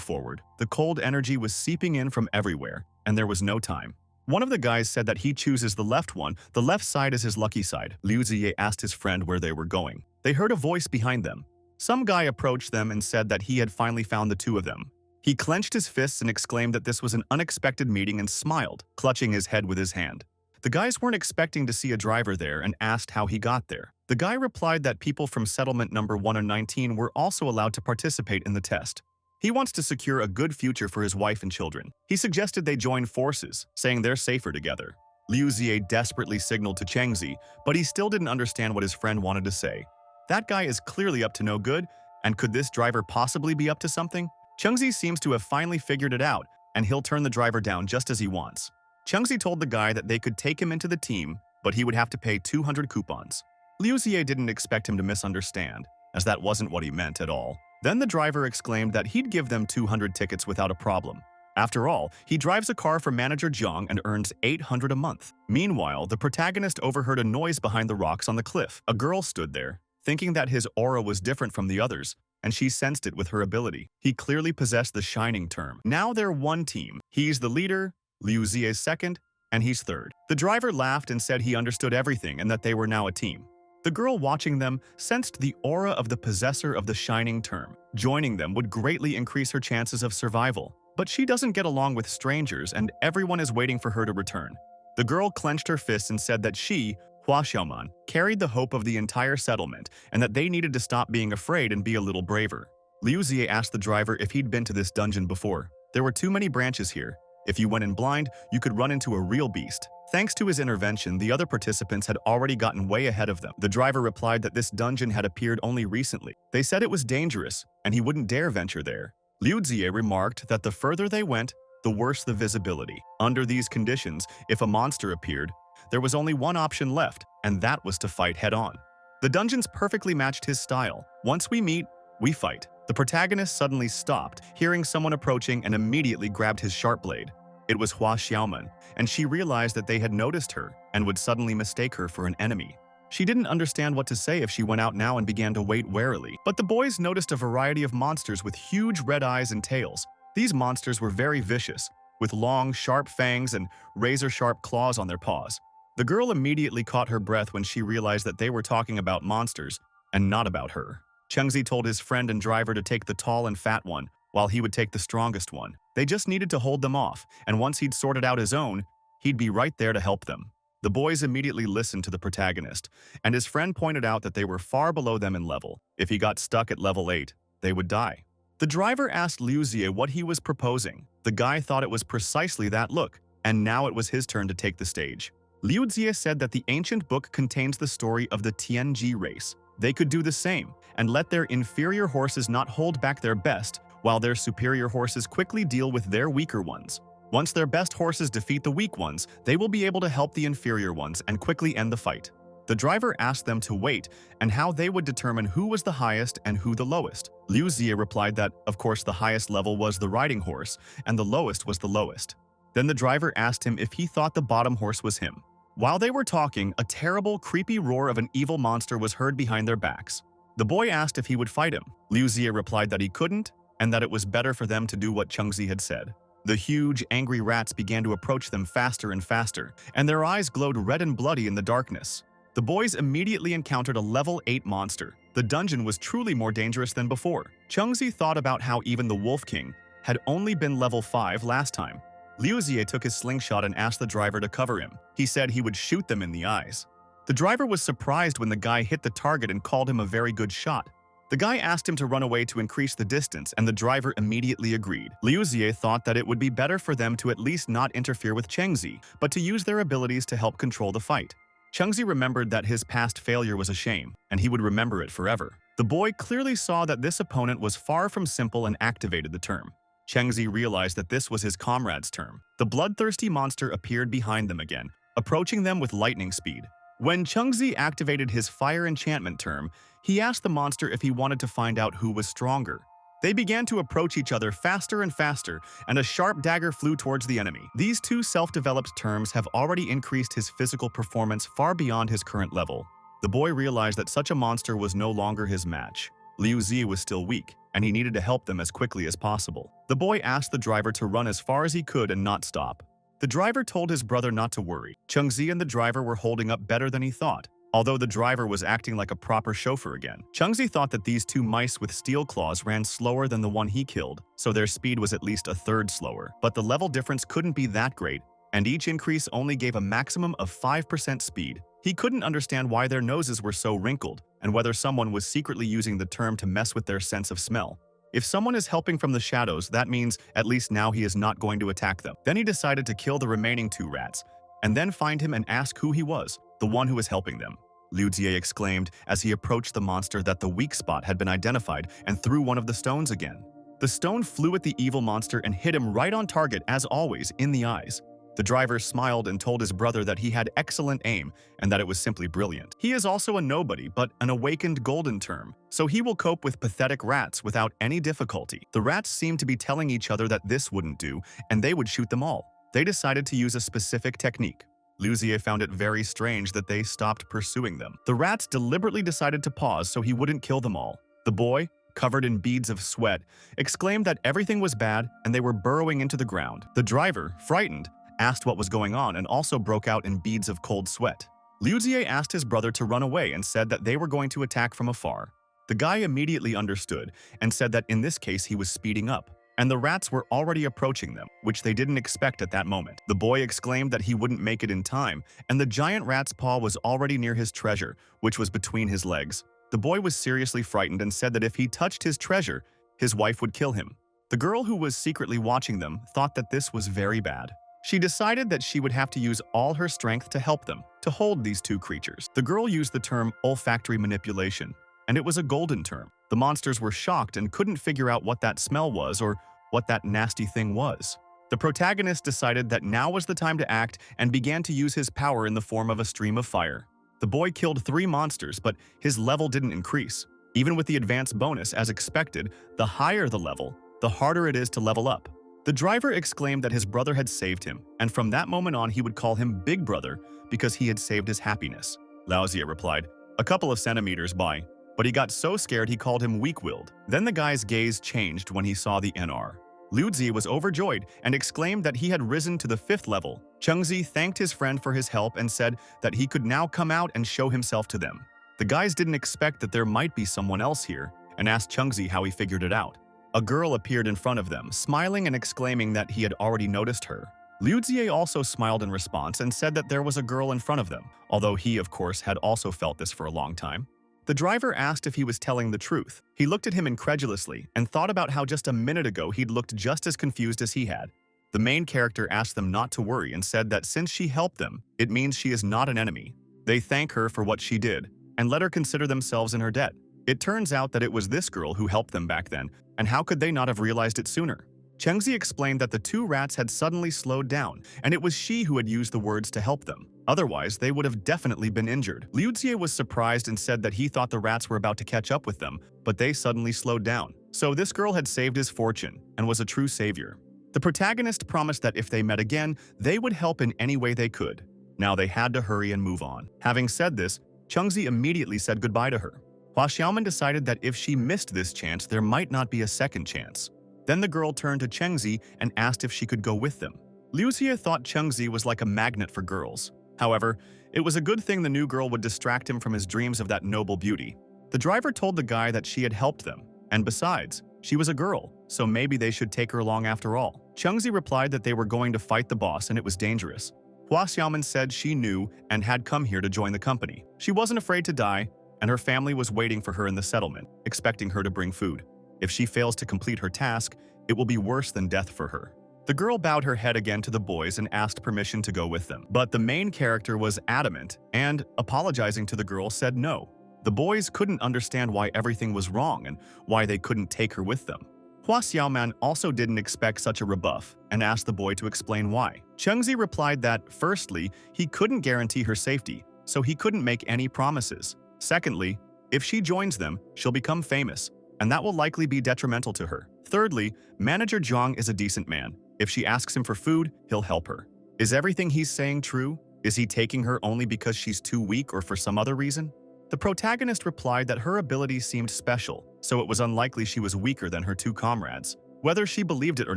forward. The cold energy was seeping in from everywhere, and there was no time. One of the guys said that he chooses the left one, the left side is his lucky side. Liu Ziye asked his friend where they were going. They heard a voice behind them. Some guy approached them and said that he had finally found the two of them. He clenched his fists and exclaimed that this was an unexpected meeting and smiled, clutching his head with his hand. The guys weren't expecting to see a driver there and asked how he got there. The guy replied that people from settlement number 119 were also allowed to participate in the test. He wants to secure a good future for his wife and children. He suggested they join forces, saying they're safer together. Liu Ziye desperately signaled to Chengzi, but he still didn't understand what his friend wanted to say. That guy is clearly up to no good, and could this driver possibly be up to something? Chengzi seems to have finally figured it out, and he'll turn the driver down just as he wants. Chengzi told the guy that they could take him into the team, but he would have to pay 200 coupons. Liu Ziye didn't expect him to misunderstand, as that wasn't what he meant at all. Then the driver exclaimed that he'd give them 200 tickets without a problem. After all, he drives a car for manager Jiang and earns 800 a month. Meanwhile, the protagonist overheard a noise behind the rocks on the cliff. A girl stood there, thinking that his aura was different from the others, and she sensed it with her ability. He clearly possessed the shining term. Now they're one team. He's the leader, Liu Ziye's second, and he's third. The driver laughed and said he understood everything and that they were now a team. The girl watching them sensed the aura of the possessor of the shining term. Joining them would greatly increase her chances of survival. But she doesn't get along with strangers and everyone is waiting for her to return. The girl clenched her fists and said that she, Hua Xiaoman, carried the hope of the entire settlement and that they needed to stop being afraid and be a little braver. Liu Ziye asked the driver if he'd been to this dungeon before. There were too many branches here. If you went in blind, you could run into a real beast. Thanks to his intervention, the other participants had already gotten way ahead of them. The driver replied that this dungeon had appeared only recently. They said it was dangerous, and he wouldn't dare venture there. Liu Ziye remarked that the further they went, the worse the visibility. Under these conditions, if a monster appeared, there was only one option left, and that was to fight head-on. The dungeons perfectly matched his style. Once we meet, we fight. The protagonist suddenly stopped, hearing someone approaching and immediately grabbed his sharp blade. It was Hua Xiaoman, and she realized that they had noticed her and would suddenly mistake her for an enemy. She didn't understand what to say if she went out now and began to wait warily. But the boys noticed a variety of monsters with huge red eyes and tails. These monsters were very vicious, with long, sharp fangs and razor-sharp claws on their paws. The girl immediately caught her breath when she realized that they were talking about monsters and not about her. Chengzi told his friend and driver to take the tall and fat one, while he would take the strongest one. They just needed to hold them off, and once he'd sorted out his own, he'd be right there to help them. The boys immediately listened to the protagonist, and his friend pointed out that they were far below them in level. If he got stuck at level 8, they would die. The driver asked Liu Ziye what he was proposing. The guy thought it was precisely that look, and now it was his turn to take the stage. Liu Ziye said that the ancient book contains the story of the Tianji race. They could do the same, and let their inferior horses not hold back their best, while their superior horses quickly deal with their weaker ones. Once their best horses defeat the weak ones, they will be able to help the inferior ones and quickly end the fight. The driver asked them to wait and how they would determine who was the highest and who the lowest. Liu Ziye replied that, of course, the highest level was the riding horse, and the lowest was the lowest. Then the driver asked him if he thought the bottom horse was him. While they were talking, a terrible, creepy roar of an evil monster was heard behind their backs. The boy asked if he would fight him. Liu Ziye replied that he couldn't, and that it was better for them to do what Chengzi had said. The huge, angry rats began to approach them faster and faster, and their eyes glowed red and bloody in the darkness. The boys immediately encountered a level 8 monster. The dungeon was truly more dangerous than before. Chengzi thought about how even the Wolf King had only been level 5 last time. Liu Xie took his slingshot and asked the driver to cover him. He said he would shoot them in the eyes. The driver was surprised when the guy hit the target and called him a very good shot. The guy asked him to run away to increase the distance, and the driver immediately agreed. Liu Xie thought that it would be better for them to at least not interfere with Chengzi, but to use their abilities to help control the fight. Chengzi remembered that his past failure was a shame, and he would remember it forever. The boy clearly saw that this opponent was far from simple and activated the term. Chengzi realized that this was his comrade's term. The bloodthirsty monster appeared behind them again, approaching them with lightning speed. When Chengzi activated his fire enchantment term, he asked the monster if he wanted to find out who was stronger. They began to approach each other faster and faster, and a sharp dagger flew towards the enemy. These two self-developed terms have already increased his physical performance far beyond his current level. The boy realized that such a monster was no longer his match. Liu Xie was still weak, and he needed to help them as quickly as possible. The boy asked the driver to run as far as he could and not stop. The driver told his brother not to worry. Chengzi and the driver were holding up better than he thought, although the driver was acting like a proper chauffeur again. Chengzi thought that these two mice with steel claws ran slower than the one he killed, so their speed was at least a third slower. But the level difference couldn't be that great, and each increase only gave a maximum of 5% speed. He couldn't understand why their noses were so wrinkled, and whether someone was secretly using the term to mess with their sense of smell. If someone is helping from the shadows, that means at least now he is not going to attack them. Then he decided to kill the remaining two rats, and then find him and ask who he was, the one who was helping them. Liu Xie exclaimed as he approached the monster that the weak spot had been identified and threw one of the stones again. The stone flew at the evil monster and hit him right on target, as always, in the eyes. The driver smiled and told his brother that he had excellent aim and that it was simply brilliant. He is also a nobody, but an awakened golden term, so he will cope with pathetic rats without any difficulty. The rats seemed to be telling each other that this wouldn't do, and they would shoot them all. They decided to use a specific technique. Liu Xie found it very strange that they stopped pursuing them. The rats deliberately decided to pause so he wouldn't kill them all. The boy, covered in beads of sweat, exclaimed that everything was bad and they were burrowing into the ground. The driver, frightened, asked what was going on and also broke out in beads of cold sweat. Liu Xie asked his brother to run away and said that they were going to attack from afar. The guy immediately understood and said that in this case he was speeding up, and the rats were already approaching them, which they didn't expect at that moment. The boy exclaimed that he wouldn't make it in time, and the giant rat's paw was already near his treasure, which was between his legs. The boy was seriously frightened and said that if he touched his treasure, his wife would kill him. The girl who was secretly watching them thought that this was very bad. She decided that she would have to use all her strength to help them, to hold these two creatures. The girl used the term olfactory manipulation, and it was a golden term. The monsters were shocked and couldn't figure out what that smell was or what that nasty thing was. The protagonist decided that now was the time to act and began to use his power in the form of a stream of fire. The boy killed 3 monsters, but his level didn't increase. Even with the advanced bonus, as expected, the higher the level, the harder it is to level up. The driver exclaimed that his brother had saved him, and from that moment on he would call him Big Brother because he had saved his happiness. Lao Xie replied, "A couple of centimeters by," but he got so scared he called him weak-willed. Then the guy's gaze changed when he saw the NR. Liu Xie was overjoyed and exclaimed that he had risen to the 5th level. Chengzi thanked his friend for his help and said that he could now come out and show himself to them. The guys didn't expect that there might be someone else here and asked Chengzi how he figured it out. A girl appeared in front of them, smiling and exclaiming that he had already noticed her. Liu Xie also smiled in response and said that there was a girl in front of them, although he, of course, had also felt this for a long time. The driver asked if he was telling the truth. He looked at him incredulously and thought about how just a minute ago he'd looked just as confused as he had. The main character asked them not to worry and said that since she helped them, it means she is not an enemy. They thank her for what she did and let her consider themselves in her debt. It turns out that it was this girl who helped them back then, and how could they not have realized it sooner? Chengzi explained that the 2 rats had suddenly slowed down, and it was she who had used the words to help them. Otherwise, they would have definitely been injured. Liu Xie was surprised and said that he thought the rats were about to catch up with them, but they suddenly slowed down. So this girl had saved his fortune and was a true savior. The protagonist promised that if they met again, they would help in any way they could. Now they had to hurry and move on. Having said this, Chengzi immediately said goodbye to her. Hua Xiaoman decided that if she missed this chance, there might not be a second chance. Then the girl turned to Chengzi and asked if she could go with them. Liu Xie thought Chengzi was like a magnet for girls. However, it was a good thing the new girl would distract him from his dreams of that noble beauty. The driver told the guy that she had helped them, and besides, she was a girl, so maybe they should take her along after all. Chengzi replied that they were going to fight the boss and it was dangerous. Hua Xiaoman said she knew and had come here to join the company. She wasn't afraid to die, and her family was waiting for her in the settlement, expecting her to bring food. If she fails to complete her task, it will be worse than death for her. The girl bowed her head again to the boys and asked permission to go with them. But the main character was adamant and, apologizing to the girl, said no. The boys couldn't understand why everything was wrong and why they couldn't take her with them. Hua Xiaoman also didn't expect such a rebuff and asked the boy to explain why. Chengzi replied that, firstly, he couldn't guarantee her safety, so he couldn't make any promises. Secondly, if she joins them, she'll become famous, and that will likely be detrimental to her. Thirdly, Manager Zhang is a decent man. If she asks him for food, he'll help her. Is everything he's saying true? Is he taking her only because she's too weak or for some other reason? The protagonist replied that her ability seemed special, so it was unlikely she was weaker than her two comrades. Whether she believed it or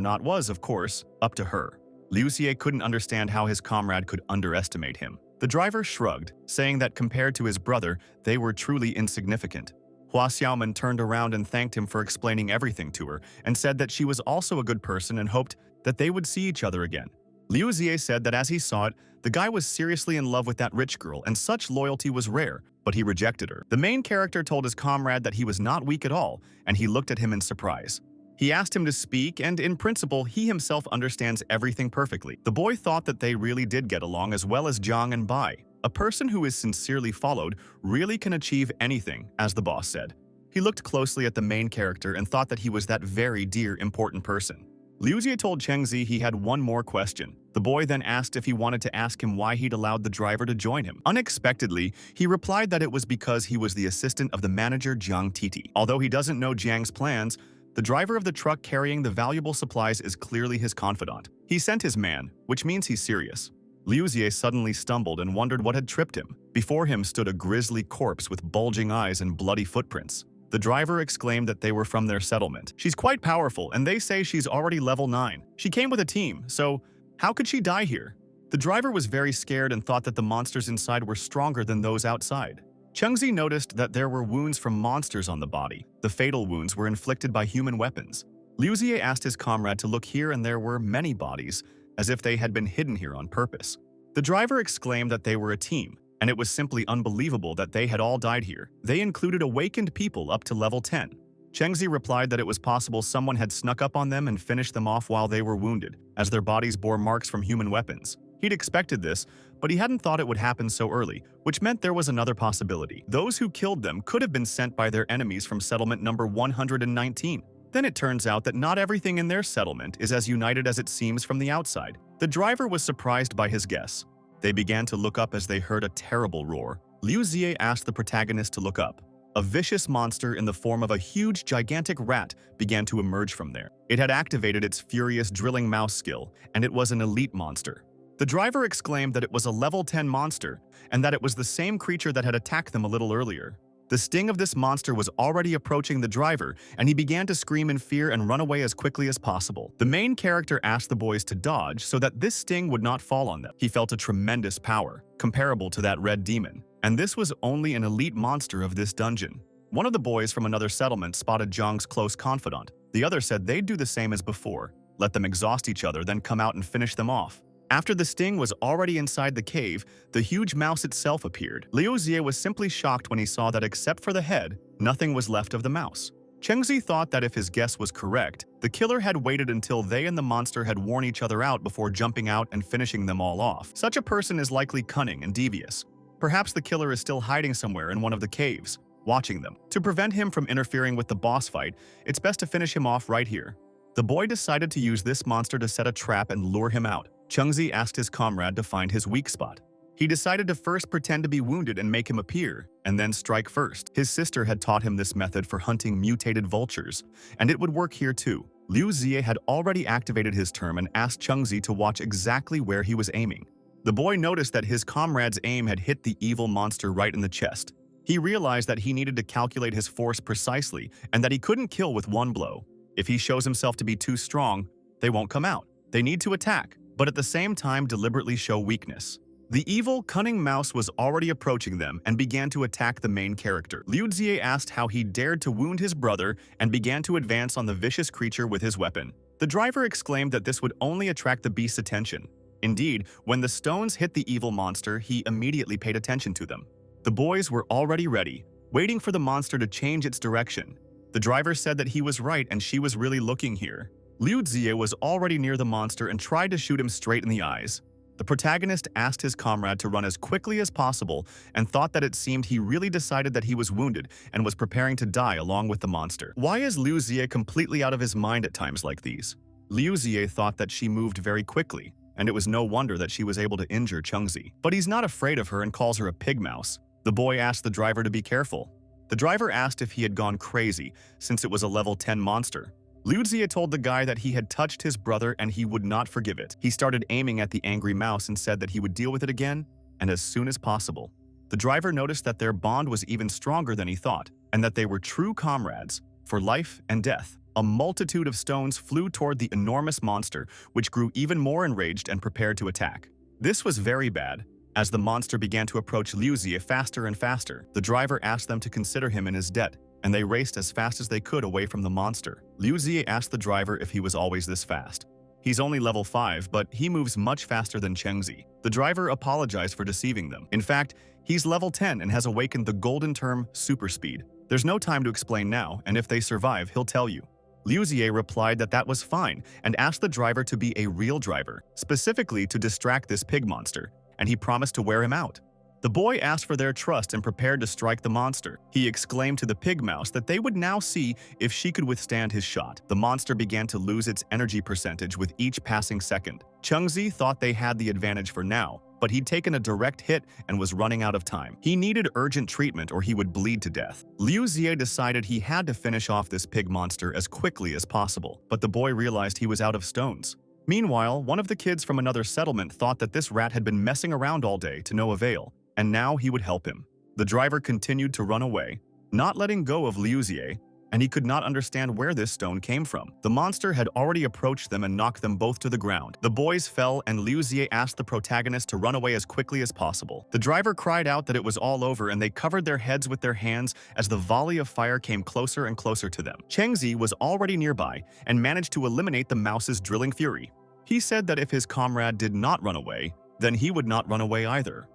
not was, of course, up to her. Liu Xie couldn't understand how his comrade could underestimate him. The driver shrugged, saying that compared to his brother, they were truly insignificant. Hua Xiaoman turned around and thanked him for explaining everything to her and said that she was also a good person and hoped that they would see each other again. Liu Xie said that as he saw it, the guy was seriously in love with that rich girl and such loyalty was rare, but he rejected her. The main character told his comrade that he was not weak at all, and he looked at him in surprise. He asked him to speak, and in principle, he himself understands everything perfectly. The boy thought that they really did get along as well as Zhang and Bai. A person who is sincerely followed really can achieve anything, as the boss said. He looked closely at the main character and thought that he was that very dear, important person. Liu Xie told Chengzi he had one more question. The boy then asked if he wanted to ask him why he'd allowed the driver to join him. Unexpectedly, he replied that it was because he was the assistant of the manager Jiang Titi. Although he doesn't know Jiang's plans, the driver of the truck carrying the valuable supplies is clearly his confidant. He sent his man, which means he's serious. Liu Xie suddenly stumbled and wondered what had tripped him. Before him stood a grisly corpse with bulging eyes and bloody footprints. The driver exclaimed that they were from their settlement. She's quite powerful, and they say she's already level 9. She came with a team, so how could she die here? The driver was very scared and thought that the monsters inside were stronger than those outside. Chengzi noticed that there were wounds from monsters on the body. The fatal wounds were inflicted by human weapons. Liu Xie asked his comrade to look here, and there were many bodies, as if they had been hidden here on purpose. The driver exclaimed that they were a team, and it was simply unbelievable that they had all died here. They included awakened people up to level 10. Chengzi replied that it was possible someone had snuck up on them and finished them off while they were wounded, as their bodies bore marks from human weapons. He'd expected this, but he hadn't thought it would happen so early, which meant there was another possibility. Those who killed them could have been sent by their enemies from settlement number 119. Then it turns out that not everything in their settlement is as united as it seems from the outside. The driver was surprised by his guess. They began to look up as they heard a terrible roar. Liu Xie asked the protagonist to look up. A vicious monster in the form of a huge, gigantic rat began to emerge from there. It had activated its furious drilling mouse skill, and it was an elite monster. The driver exclaimed that it was a level 10 monster, and that it was the same creature that had attacked them a little earlier. The sting of this monster was already approaching the driver, and he began to scream in fear and run away as quickly as possible. The main character asked the boys to dodge so that this sting would not fall on them. He felt a tremendous power, comparable to that red demon, and this was only an elite monster of this dungeon. One of the boys from another settlement spotted Zhang's close confidant. The other said they'd do the same as before, let them exhaust each other, then come out and finish them off. After the sting was already inside the cave, the huge mouse itself appeared. Liu Xie was simply shocked when he saw that except for the head, nothing was left of the mouse. Chengzi thought that if his guess was correct, the killer had waited until they and the monster had worn each other out before jumping out and finishing them all off. Such a person is likely cunning and devious. Perhaps the killer is still hiding somewhere in one of the caves, watching them. To prevent him from interfering with the boss fight, it's best to finish him off right here. The boy decided to use this monster to set a trap and lure him out. Chengzi asked his comrade to find his weak spot. He decided to first pretend to be wounded and make him appear, and then strike first. His sister had taught him this method for hunting mutated vultures, and it would work here too. Liu Xie had already activated his term and asked Chengzi to watch exactly where he was aiming. The boy noticed that his comrade's aim had hit the evil monster right in the chest. He realized that he needed to calculate his force precisely and that he couldn't kill with one blow. If he shows himself to be too strong, they won't come out. They need to attack, but at the same time deliberately show weakness. The evil, cunning mouse was already approaching them and began to attack the main character. Liu Jie asked how he dared to wound his brother and began to advance on the vicious creature with his weapon. The driver exclaimed that this would only attract the beast's attention. Indeed, when the stones hit the evil monster, he immediately paid attention to them. The boys were already ready, waiting for the monster to change its direction. The driver said that he was right and she was really looking here. Liu Jie was already near the monster and tried to shoot him straight in the eyes. The protagonist asked his comrade to run as quickly as possible and thought that it seemed he really decided that he was wounded and was preparing to die along with the monster. Why is Liu Jie completely out of his mind at times like these? Liu Jie thought that she moved very quickly, and it was no wonder that she was able to injure Chengzi. But he's not afraid of her and calls her a pig mouse. The boy asked the driver to be careful. The driver asked if he had gone crazy, since it was a level 10 monster. Liu Jie told the guy that he had touched his brother and he would not forgive it. He started aiming at the angry mouse and said that he would deal with it again, and as soon as possible. The driver noticed that their bond was even stronger than he thought, and that they were true comrades, for life and death. A multitude of stones flew toward the enormous monster, which grew even more enraged and prepared to attack. This was very bad. As the monster began to approach Liu Jie faster and faster, the driver asked them to consider him in his debt, and they raced as fast as they could away from the monster. Liu Jie asked the driver if he was always this fast. He's only level 5, but he moves much faster than Chengzi. The driver apologized for deceiving them. In fact, he's level 10 and has awakened the golden term super speed. There's no time to explain now, and if they survive, he'll tell you. Liu Jie replied that that was fine and asked the driver to be a real driver, specifically to distract this pig monster, and he promised to wear him out. The boy asked for their trust and prepared to strike the monster. He exclaimed to the pig mouse that they would now see if she could withstand his shot. The monster began to lose its energy percentage with each passing second. Chengzi thought they had the advantage for now, but he'd taken a direct hit and was running out of time. He needed urgent treatment or he would bleed to death. Liu Jie decided he had to finish off this pig monster as quickly as possible, but the boy realized he was out of stones. Meanwhile, one of the kids from another settlement thought that this rat had been messing around all day to no avail, and now he would help him. The driver continued to run away, not letting go of Liu Jie, and he could not understand where this stone came from. The monster had already approached them and knocked them both to the ground. The boys fell and Liu Jie asked the protagonist to run away as quickly as possible. The driver cried out that it was all over and they covered their heads with their hands as the volley of fire came closer and closer to them. Chengzi was already nearby and managed to eliminate the mouse's drilling fury. He said that if his comrade did not run away, then he would not run away either.